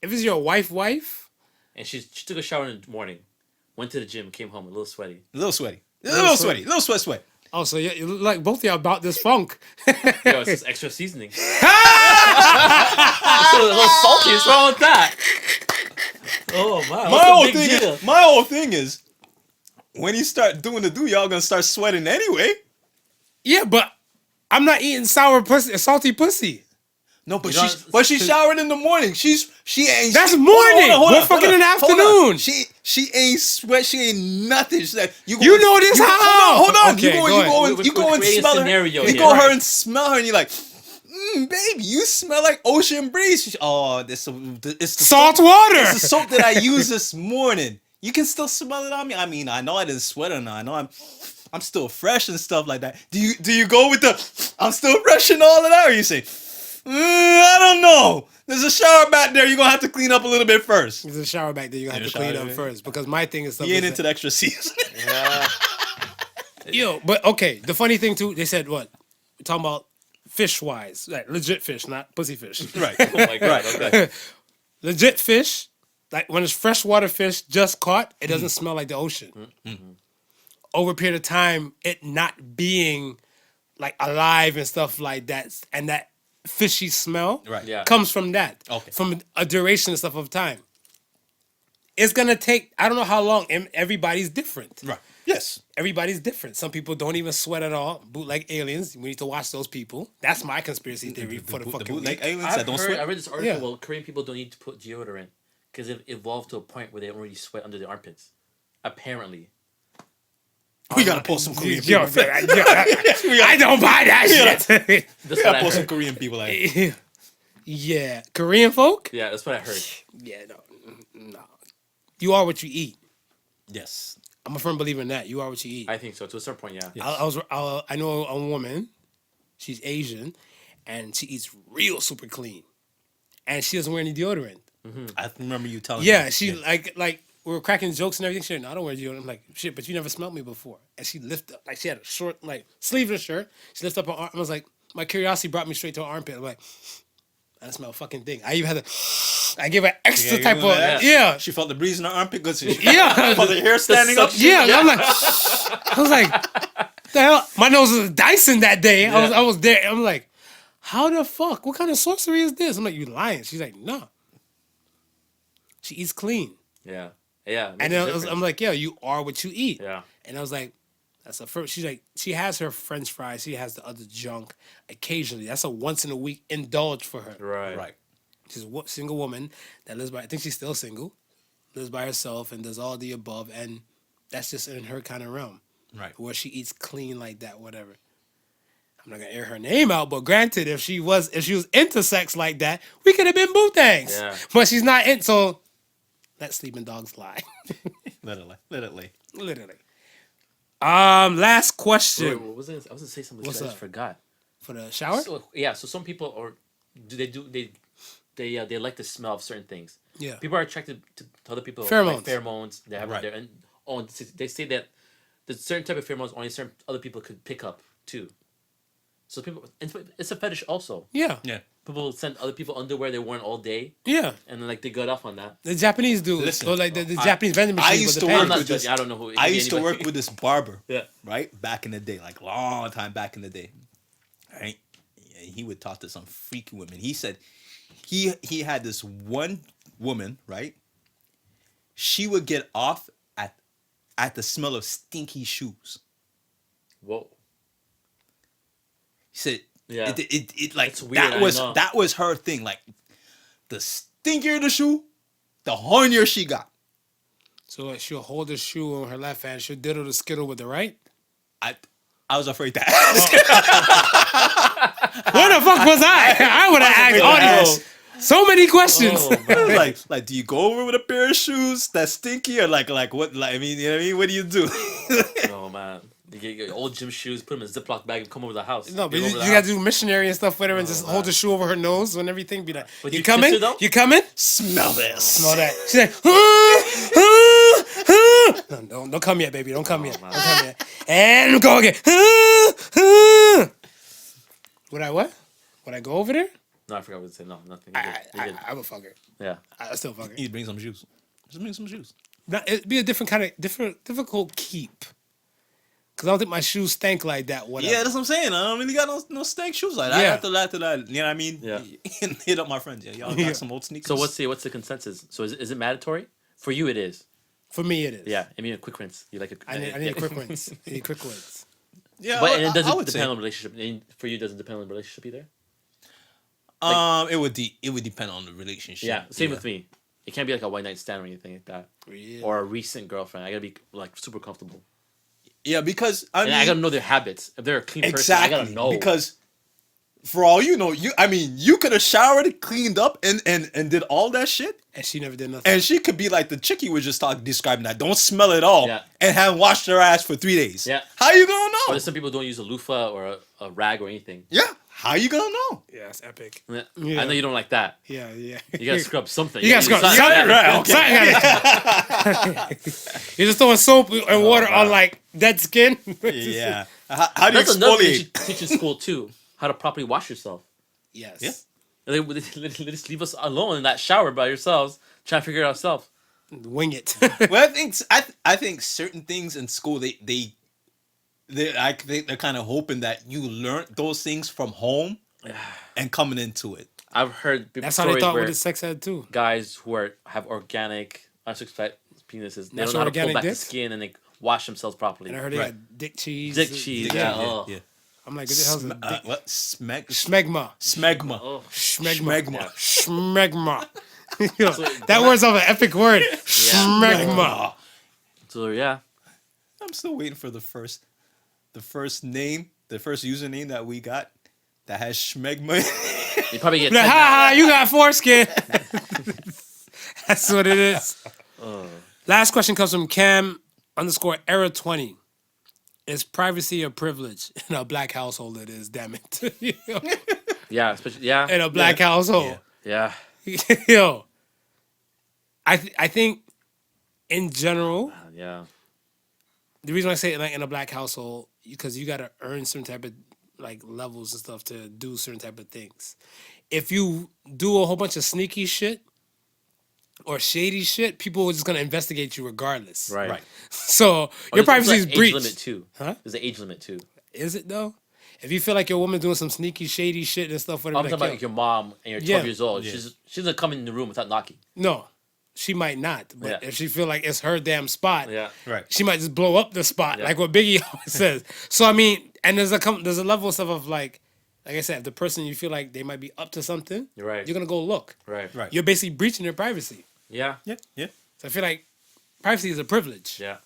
Speaker 3: If it's your wife,
Speaker 5: and she took a shower in the morning, went to the gym, came home a little sweaty.
Speaker 4: A little sweaty. A little sweaty. A little sweat.
Speaker 3: oh, so you look like both of y'all about this funk.
Speaker 5: Yo, it's just extra seasoning. It's a little salty. What's wrong with that? Oh wow!
Speaker 4: My whole thing is, when you start doing the do, y'all gonna start sweating anyway.
Speaker 3: Yeah, but I'm not eating sour pussy, salty pussy.
Speaker 4: No, but
Speaker 5: You
Speaker 4: she showered in the morning. She ain't.
Speaker 3: That's
Speaker 4: she,
Speaker 3: morning.
Speaker 4: Hold on,
Speaker 3: We're fucking in the
Speaker 4: hold on.
Speaker 3: afternoon.
Speaker 4: She ain't sweat. She ain't nothing. She's like,
Speaker 3: You know this how?
Speaker 4: Hold on.
Speaker 3: Okay,
Speaker 4: You go and
Speaker 5: creating a
Speaker 4: smell her.
Speaker 5: scenario
Speaker 4: You
Speaker 5: here.
Speaker 4: go her and smell her, and you're like, baby, you smell like ocean breeze. It's the
Speaker 3: Salt
Speaker 4: soap,
Speaker 3: water.
Speaker 4: It's the soap that I used this morning. You can still smell it on me. I mean, I know I didn't sweat or not. I know I'm still fresh and stuff like that. Do you go with the I'm still fresh and all of that, or you say, I don't know. There's a shower back there. You're gonna have to clean up a little bit first.
Speaker 3: There's a shower back there. You have to
Speaker 4: shower
Speaker 3: clean up
Speaker 4: there.
Speaker 3: first, because my thing is
Speaker 4: You ain't into the extra season.
Speaker 5: Yeah.
Speaker 3: Yo, but okay. The funny thing too, they said what? We're talking about fish wise, like legit fish, not pussy fish.
Speaker 4: Right.
Speaker 5: Oh my god. Okay.
Speaker 3: Legit fish, like when it's freshwater fish just caught, it doesn't smell like the ocean. Over a period of time, it not being like alive and stuff like that, and that fishy smell
Speaker 4: Right.
Speaker 5: Yeah.
Speaker 3: comes from that.
Speaker 4: Okay.
Speaker 3: From a duration and stuff of time. It's gonna take, I don't know how long, and everybody's different.
Speaker 4: Right. Yes.
Speaker 3: Everybody's different. Some people don't even sweat at all. Bootleg aliens. We need to watch those people. That's my conspiracy theory for the fucking
Speaker 4: bootleg
Speaker 3: week.
Speaker 4: aliens that don't
Speaker 5: I
Speaker 4: sweat.
Speaker 5: read this article.
Speaker 3: Yeah.
Speaker 5: Well, Korean people don't need to put deodorant because it evolved to a point where they don't really sweat under the armpits. Apparently.
Speaker 4: We gotta pull some Korean
Speaker 3: Yo,
Speaker 4: people.
Speaker 3: I don't buy that shit.
Speaker 5: That's
Speaker 4: We
Speaker 5: what
Speaker 4: gotta
Speaker 5: I
Speaker 4: pull some
Speaker 5: heard.
Speaker 4: Korean people out.
Speaker 3: Yeah, Korean folk.
Speaker 5: Yeah, that's what I heard.
Speaker 3: Yeah, no. You are what you eat.
Speaker 4: Yes.
Speaker 3: I'm a firm believer in that. You are what you eat.
Speaker 5: I think so. To a certain point, yeah.
Speaker 4: Yeah.
Speaker 3: I know a woman. She's Asian, and she eats real super clean, and she doesn't wear any deodorant.
Speaker 4: I remember you telling
Speaker 3: Yeah,
Speaker 4: me.
Speaker 3: she like we were cracking jokes and everything. She said, "No, I don't wear deodorant." I'm like, "Shit, but you never smelled me before." And she lifted up, like she had a short, like sleeveless shirt. She lifted up her arm. I was like, my curiosity brought me straight to her armpit. I'm like, I don't smell a fucking thing. I even had to. I give her extra
Speaker 4: Yeah,
Speaker 3: type
Speaker 4: you know
Speaker 3: of
Speaker 4: that?
Speaker 3: yeah.
Speaker 4: She felt the breeze in her armpit because she
Speaker 3: Yeah.
Speaker 4: felt the hair standing up.
Speaker 3: Yeah, and I'm like, I was like, the hell? My nose was Dyson that day. I was there. I'm like, how the fuck? What kind of sorcery is this? I'm like, you lying? She's like, no. She eats clean.
Speaker 5: Yeah. Yeah.
Speaker 3: And then I'm like, yeah, you are what you eat.
Speaker 5: Yeah.
Speaker 3: And I was like, that's the first. She's like, she has her French fries. She has the other junk occasionally. That's a once in a week indulge for her.
Speaker 5: Right.
Speaker 4: Right.
Speaker 3: She's a single woman that lives by. I think she's still single, lives by herself and does all the above, and that's just in her kind of realm.
Speaker 4: Right.
Speaker 3: Where she eats clean like that, whatever. I'm not gonna air her name out, but granted, if she was into sex like that, we could have been boo things.
Speaker 5: Yeah.
Speaker 3: But she's not in, so let sleeping dogs lie.
Speaker 4: Literally.
Speaker 3: Literally. Last question
Speaker 5: Wait, what was it? I was gonna say something.
Speaker 3: What's
Speaker 5: I just
Speaker 3: up?
Speaker 5: forgot.
Speaker 3: for the shower.
Speaker 5: So some people they like the smell of certain things.
Speaker 3: Yeah.
Speaker 5: People are attracted to other people.
Speaker 3: Pheromones.
Speaker 5: Like pheromones. They have
Speaker 4: Right.
Speaker 5: there, and they say that the certain type of pheromones only certain other people could pick up too. So it's a fetish also.
Speaker 3: Yeah.
Speaker 4: Yeah.
Speaker 5: People send other people underwear they worn all day,
Speaker 3: Yeah.
Speaker 5: and then like they got off on that.
Speaker 3: The Japanese do.
Speaker 4: Listen,
Speaker 3: So like the Japanese vending machine.
Speaker 4: I used
Speaker 3: with
Speaker 4: to
Speaker 3: the
Speaker 4: work
Speaker 5: I'm not
Speaker 3: panties.
Speaker 4: with this.
Speaker 5: judging. I don't know who. It
Speaker 4: I
Speaker 5: could be
Speaker 4: used to
Speaker 5: anybody.
Speaker 4: work with this barber.
Speaker 5: Yeah.
Speaker 4: Right? Back in the day, like long time back in the day. Right? And he would talk to some freaky women. He said he had this one woman, right? She would get off at the smell of stinky shoes.
Speaker 5: Whoa.
Speaker 4: He said
Speaker 5: Yeah.
Speaker 4: it like
Speaker 5: It's weird, I know.
Speaker 4: that was her thing. Like the stinkier the shoe, the hornier she got.
Speaker 3: So she'll hold the shoe on her left hand. She'll diddle the skittle with the right.
Speaker 4: I was afraid to ask.
Speaker 3: What the fuck was I? I would have asked audience so many questions.
Speaker 5: Oh, man.
Speaker 4: like, do you go over with a pair of shoes that's stinky or like what? Like, I mean, you know what I mean? What do you do?
Speaker 5: Oh man. You get your old gym shoes, put them in a Ziploc bag, and come over the house.
Speaker 3: No, but
Speaker 5: Get
Speaker 3: you,
Speaker 5: over the
Speaker 3: you got
Speaker 5: house.
Speaker 3: to do missionary and stuff with her and just hold the shoe over her nose and everything. Be like,
Speaker 5: But
Speaker 3: you
Speaker 5: you kiss
Speaker 3: coming?
Speaker 5: her, though?
Speaker 3: You coming?
Speaker 4: Smell this.
Speaker 3: Smell that. She's like, no, don't come yet, baby. Don't come yet.
Speaker 5: man.
Speaker 3: Don't come yet. And go again. Would I what? Would I go over there?
Speaker 5: No, I forgot what to say. No, nothing. You good. You good.
Speaker 3: I would fuck her.
Speaker 5: Yeah.
Speaker 3: I still fuck her.
Speaker 4: You need to bring some shoes. Just bring some shoes.
Speaker 3: Now, it'd be a different kind of difficult keep. Cause I don't think my shoes stank like that. Whatever.
Speaker 4: Yeah, that's what I'm saying. I don't really got no stank shoes like that.
Speaker 3: Yeah.
Speaker 4: I have to that. You know what I mean?
Speaker 5: Yeah.
Speaker 4: Hit up my friends. Yeah, y'all got some old sneakers.
Speaker 5: So what's the consensus? So is it mandatory? For you, it is.
Speaker 3: For me, it is.
Speaker 5: Yeah. I mean, a quick rinse. You like a.
Speaker 3: I need a quick rinse. I need quick rinse.
Speaker 4: Yeah,
Speaker 5: But and it
Speaker 4: I
Speaker 5: doesn't
Speaker 4: would
Speaker 5: depend
Speaker 4: say.
Speaker 5: on the relationship. And for you, it doesn't depend on the relationship either.
Speaker 4: It would depend on the relationship.
Speaker 5: Yeah. Same with me. It can't be like a one night stand or anything like that.
Speaker 3: Yeah.
Speaker 5: Or a recent girlfriend. I gotta be like super comfortable.
Speaker 4: Yeah, because I
Speaker 5: And
Speaker 4: mean,
Speaker 5: I gotta know their habits. If they're a clean
Speaker 4: exactly.
Speaker 5: person, I gotta know.
Speaker 4: Because for all you know, you could have showered, cleaned up, and did all that shit,
Speaker 3: And she never did nothing.
Speaker 4: and she could be like the chick you were just describing that don't smell at all,
Speaker 5: Yeah.
Speaker 4: and haven't washed her ass for 3 days.
Speaker 5: Yeah.
Speaker 4: How you gonna
Speaker 5: Or
Speaker 4: know?
Speaker 5: some people don't use a loofah or a rag or anything.
Speaker 4: Yeah. How you gonna know?
Speaker 3: Yeah, it's epic.
Speaker 5: Yeah.
Speaker 3: Yeah.
Speaker 5: I know you don't like that.
Speaker 3: Yeah, yeah.
Speaker 5: You gotta scrub something.
Speaker 3: You gotta scrub
Speaker 5: something.
Speaker 3: something.
Speaker 4: Right, okay.
Speaker 3: Something gotta- You're just throwing soap and water on like dead skin.
Speaker 4: Yeah. How do you
Speaker 5: That's another thing you
Speaker 4: exfoliate?
Speaker 5: should teach in school too. How to properly wash yourself.
Speaker 3: Yes.
Speaker 4: Yeah.
Speaker 5: And they just leave us alone in that shower by yourselves, trying to figure it out yourself.
Speaker 3: Wing it.
Speaker 4: Well, I think certain things in school they're kind of hoping that you learned those things from home and coming into it.
Speaker 5: I've heard
Speaker 3: That's how they
Speaker 5: stories
Speaker 3: thought
Speaker 5: where
Speaker 3: with the sex ed too.
Speaker 5: guys who have organic unsexualized penises, they
Speaker 3: Natural
Speaker 5: don't know how to pull
Speaker 3: organic
Speaker 5: back the
Speaker 3: dicks?
Speaker 5: skin and they wash themselves properly.
Speaker 3: And I heard they
Speaker 4: Right.
Speaker 3: had dick cheese.
Speaker 5: Dick cheese, yeah. Oh.
Speaker 4: yeah.
Speaker 3: I'm like, what the hell's a dick?
Speaker 4: What? Smegma.
Speaker 3: Schmegma.
Speaker 5: Oh.
Speaker 3: Schmegma.
Speaker 4: Schmegma.
Speaker 3: Schmegma. Yo, that word's of an epic word. Schmegma.
Speaker 5: So yeah,
Speaker 4: I'm still waiting for the first username that we got that has Schmegma.
Speaker 5: you probably get
Speaker 3: Like,
Speaker 5: 10
Speaker 3: ha
Speaker 5: now.
Speaker 3: ha, you got foreskin. That's what it is. Last question comes from Cam_era20. Is privacy a privilege? In a black household, it is, damn it.
Speaker 5: Yeah, especially yeah,
Speaker 3: In a black household.
Speaker 5: yeah.
Speaker 3: Yo. I think in general,
Speaker 5: Yeah.
Speaker 3: the reason why I say it like in a black household, because you gotta earn certain type of like levels and stuff to do certain type of things. If you do a whole bunch of sneaky shit or shady shit, people are just gonna investigate you regardless.
Speaker 5: Right.
Speaker 4: Right.
Speaker 3: So your privacy is
Speaker 5: Age
Speaker 3: breached.
Speaker 5: limit too.
Speaker 3: Huh?
Speaker 5: There's an age limit too.
Speaker 3: Is it though? If you feel like your woman doing some sneaky, shady shit and stuff, whatever,
Speaker 5: I'm talking about like your mom and you're 12
Speaker 3: Yeah.
Speaker 5: years old.
Speaker 4: Yeah.
Speaker 5: She's gonna come in the room without knocking.
Speaker 3: no, she might not. But
Speaker 5: Yeah.
Speaker 3: if she feel like it's her damn spot,
Speaker 5: Yeah.
Speaker 4: Right.
Speaker 3: she might just blow up the spot,
Speaker 5: Yeah.
Speaker 3: like what Biggie always says. So I mean, and there's a level of stuff of like I said, if the person you feel like they might be up to something,
Speaker 5: You're right.
Speaker 3: you're gonna go look.
Speaker 5: Right.
Speaker 4: Right.
Speaker 3: You're basically breaching their privacy.
Speaker 5: Yeah.
Speaker 4: Yeah. Yeah.
Speaker 3: So I feel like privacy is a privilege.
Speaker 5: Yeah.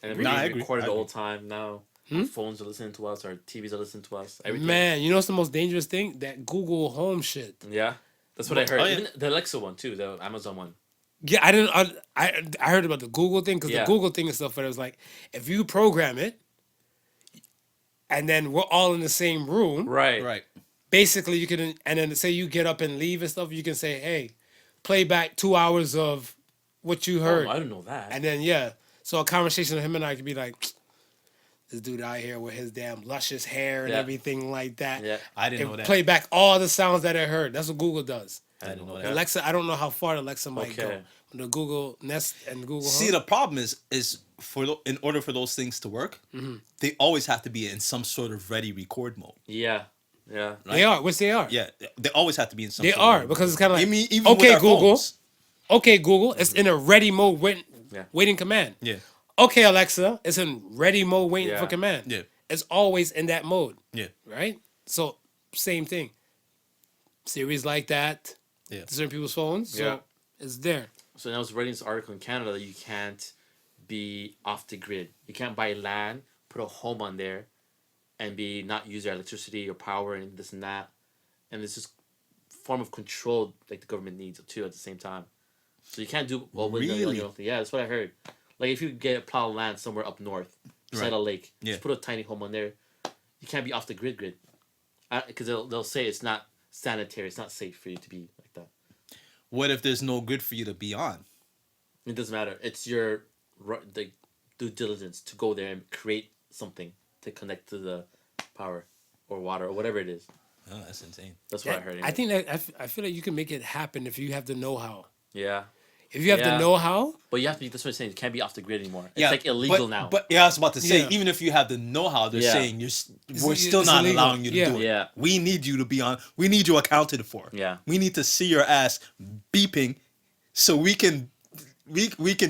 Speaker 5: And
Speaker 4: Nah, I
Speaker 5: everything's
Speaker 4: agree.
Speaker 5: recorded
Speaker 4: I
Speaker 5: all
Speaker 4: agree.
Speaker 5: the time now. Our phones are listening to us. Our TVs are listening to us. Everything.
Speaker 3: Man, you know what's the most dangerous thing? That Google Home shit.
Speaker 5: Yeah. That's what I heard.
Speaker 4: Oh, yeah.
Speaker 5: Even the Alexa one too. The Amazon one.
Speaker 3: Yeah, I didn't. I heard about the Google thing because
Speaker 5: Yeah.
Speaker 3: the Google thing and stuff. But it was like if you program it, and then we're all in the same room.
Speaker 5: Right.
Speaker 4: Right.
Speaker 3: Basically, you can, and then say you get up and leave and stuff. You can say, "Hey, play back 2 hours of what you heard,"
Speaker 5: Oh, I didn't know that.
Speaker 3: and then yeah. So a conversation of him and I could be like, "This dude out here with his damn luscious hair and
Speaker 5: Yeah.
Speaker 3: everything like that."
Speaker 5: Yeah.
Speaker 4: I didn't
Speaker 3: It
Speaker 4: know that.
Speaker 3: play back all the sounds that it heard. That's what Google does.
Speaker 4: I didn't know that.
Speaker 3: Alexa, I don't know how far Alexa might go.
Speaker 5: Okay.
Speaker 3: The Google Nest and Google
Speaker 4: See,
Speaker 3: Home.
Speaker 4: the problem is in order for those things to work, they always have to be in some sort of ready record mode.
Speaker 5: Yeah. Yeah.
Speaker 3: They are, which they are.
Speaker 4: Yeah, they always have to be in some.
Speaker 3: They
Speaker 4: sort of
Speaker 3: are
Speaker 4: ready
Speaker 3: because it's
Speaker 4: record
Speaker 3: kind of like,
Speaker 4: mode. I mean, even with
Speaker 3: okay,
Speaker 4: our
Speaker 3: Google.
Speaker 4: phones.
Speaker 3: Okay, Google. It's in a ready mode
Speaker 5: Yeah.
Speaker 3: waiting command.
Speaker 4: Yeah,
Speaker 3: Okay, Alexa. It's in ready mode waiting
Speaker 5: Yeah.
Speaker 3: for command.
Speaker 4: Yeah.
Speaker 3: It's always in that mode,
Speaker 4: yeah,
Speaker 3: right? So same thing. Series like that.
Speaker 4: yeah.
Speaker 3: To certain people's phones. So
Speaker 5: Yeah.
Speaker 3: it's there.
Speaker 5: So I was reading this article in Canada that you can't be off the grid. You can't buy land, put a home on there, and be not use your electricity or power and this and that. And this is form of control like the government needs too at the same time. So you can't do well with
Speaker 4: Really?
Speaker 5: yeah, that's what I heard. Like if you get a plot of land somewhere up north, beside
Speaker 4: Right.
Speaker 5: a lake,
Speaker 4: Yeah.
Speaker 5: just put a tiny home on there. You can't be off the grid, because they'll say it's not sanitary, it's not safe for you to be like that.
Speaker 4: What if there's no good for you to be on?
Speaker 5: It doesn't matter. It's your the due diligence to go there and create something to connect to the power or water or whatever it is.
Speaker 4: Oh, that's insane.
Speaker 5: That's what I heard.
Speaker 3: I think that I feel like you can make it happen if you have the know-how.
Speaker 5: Yeah,
Speaker 3: If you have
Speaker 5: Yeah.
Speaker 3: the know-how,
Speaker 5: but you have to be. That's what I'm saying. You can't be off the grid anymore. It's
Speaker 4: Yeah,
Speaker 5: like illegal
Speaker 4: but,
Speaker 5: now.
Speaker 4: But yeah, I was about to say,
Speaker 3: Yeah.
Speaker 4: even if you have the know-how, they're
Speaker 5: Yeah.
Speaker 4: saying we're still
Speaker 3: it's
Speaker 4: not
Speaker 3: illegal.
Speaker 4: allowing you to
Speaker 3: Yeah.
Speaker 4: do it.
Speaker 5: Yeah.
Speaker 4: We need you to be on. We need you accounted for.
Speaker 5: Yeah.
Speaker 4: We need to see your ass beeping, so we can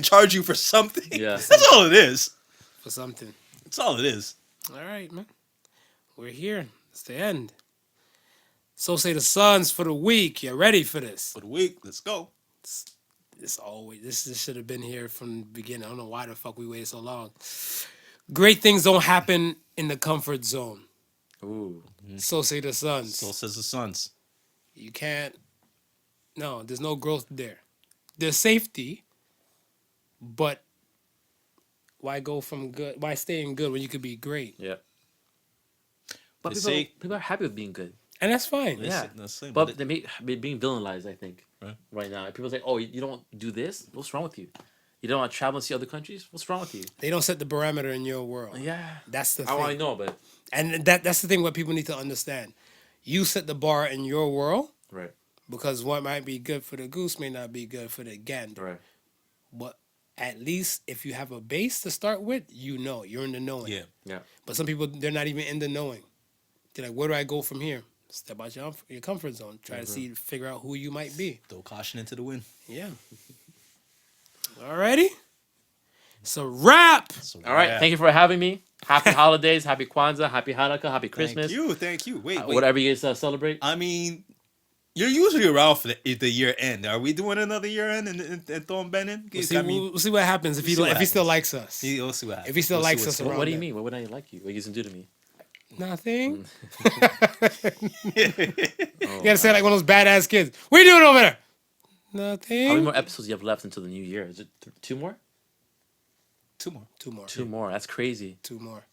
Speaker 4: charge you for something.
Speaker 5: Yeah.
Speaker 4: That's all it is.
Speaker 3: for something.
Speaker 4: That's all it is.
Speaker 3: All right, man. We're here. It's the end. So say the Suns for the week. You ready for this?
Speaker 4: For the week, let's go.
Speaker 3: This should have been here from the beginning. I don't know why the fuck we waited so long. Great things don't happen in the comfort zone.
Speaker 5: Ooh.
Speaker 3: So say the Suns.
Speaker 4: So says the Suns.
Speaker 3: You can't. No, there's no growth there. There's safety, but why go from good? Why stay in good when you could be great?
Speaker 5: Yeah. But
Speaker 4: They
Speaker 5: people are happy with being good.
Speaker 3: And that's fine.
Speaker 5: Yeah. But they make being villainized, I think, right now. People say, "Oh, you don't do this. What's wrong with you? You don't want to travel and see other countries. What's wrong with you?"
Speaker 3: They don't set the parameter in your world.
Speaker 5: Yeah.
Speaker 3: That's the
Speaker 5: I
Speaker 3: thing.
Speaker 5: know, but
Speaker 3: And that's the thing what people need to understand. You set the bar in your world
Speaker 5: right,
Speaker 3: because what might be good for the goose may not be good for the gander.
Speaker 5: right.
Speaker 3: But at least if you have a base to start with, you're in the knowing.
Speaker 4: Yeah.
Speaker 5: Yeah.
Speaker 3: But some people, they're not even in the knowing. They're like, where do I go from here? Step out your comfort zone. Try to figure out who you might be.
Speaker 4: Throw caution into the wind.
Speaker 3: Yeah. Alrighty. It's a wrap.
Speaker 4: So,
Speaker 5: All right.
Speaker 4: yeah.
Speaker 5: Thank you for having me. Happy holidays. Happy Kwanzaa. Happy Hanukkah. Happy Christmas.
Speaker 4: Thank you. Wait.
Speaker 5: Whatever you guys celebrate.
Speaker 4: I mean, you're usually around for the year end. Are we doing another year end and throwing Ben in?
Speaker 3: We'll see what happens if he still likes us.
Speaker 4: We'll see what happens.
Speaker 3: If he still
Speaker 4: We'll see
Speaker 3: likes
Speaker 4: what's
Speaker 3: us around.
Speaker 5: What do you
Speaker 3: then.
Speaker 5: mean? What would I like you? What you gonna do to me?
Speaker 3: Nothing. You gotta say it like one of those badass kids. What are you doing over there?
Speaker 5: How many
Speaker 3: Nothing.
Speaker 5: more episodes you have left until the new year? Is it two more?
Speaker 4: Two more.
Speaker 5: Two more. That's crazy.
Speaker 3: Two more.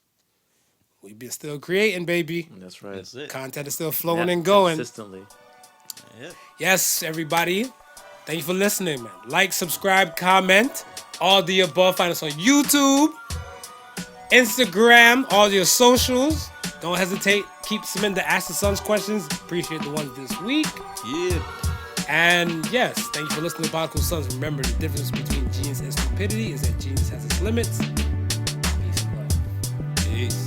Speaker 3: We be still creating, baby.
Speaker 5: That's right.
Speaker 4: That's it.
Speaker 3: Content is still flowing
Speaker 5: Yeah,
Speaker 3: and going.
Speaker 5: consistently.
Speaker 4: Yeah.
Speaker 3: Yes, everybody. Thank you for listening, man. Like, subscribe, comment. All the above. Find us on YouTube, Instagram, all your socials. Don't hesitate. Keep submitting the Ask the Sons questions. Appreciate the ones this week.
Speaker 4: Yeah.
Speaker 3: And yes, thank you for listening to Podical Sons. Remember, the difference between genius and stupidity is that genius has its limits. Peace and love.
Speaker 4: Peace.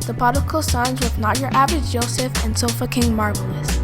Speaker 6: The Podical Sons with Not Your Average Joseph and Sofa King Marvelous.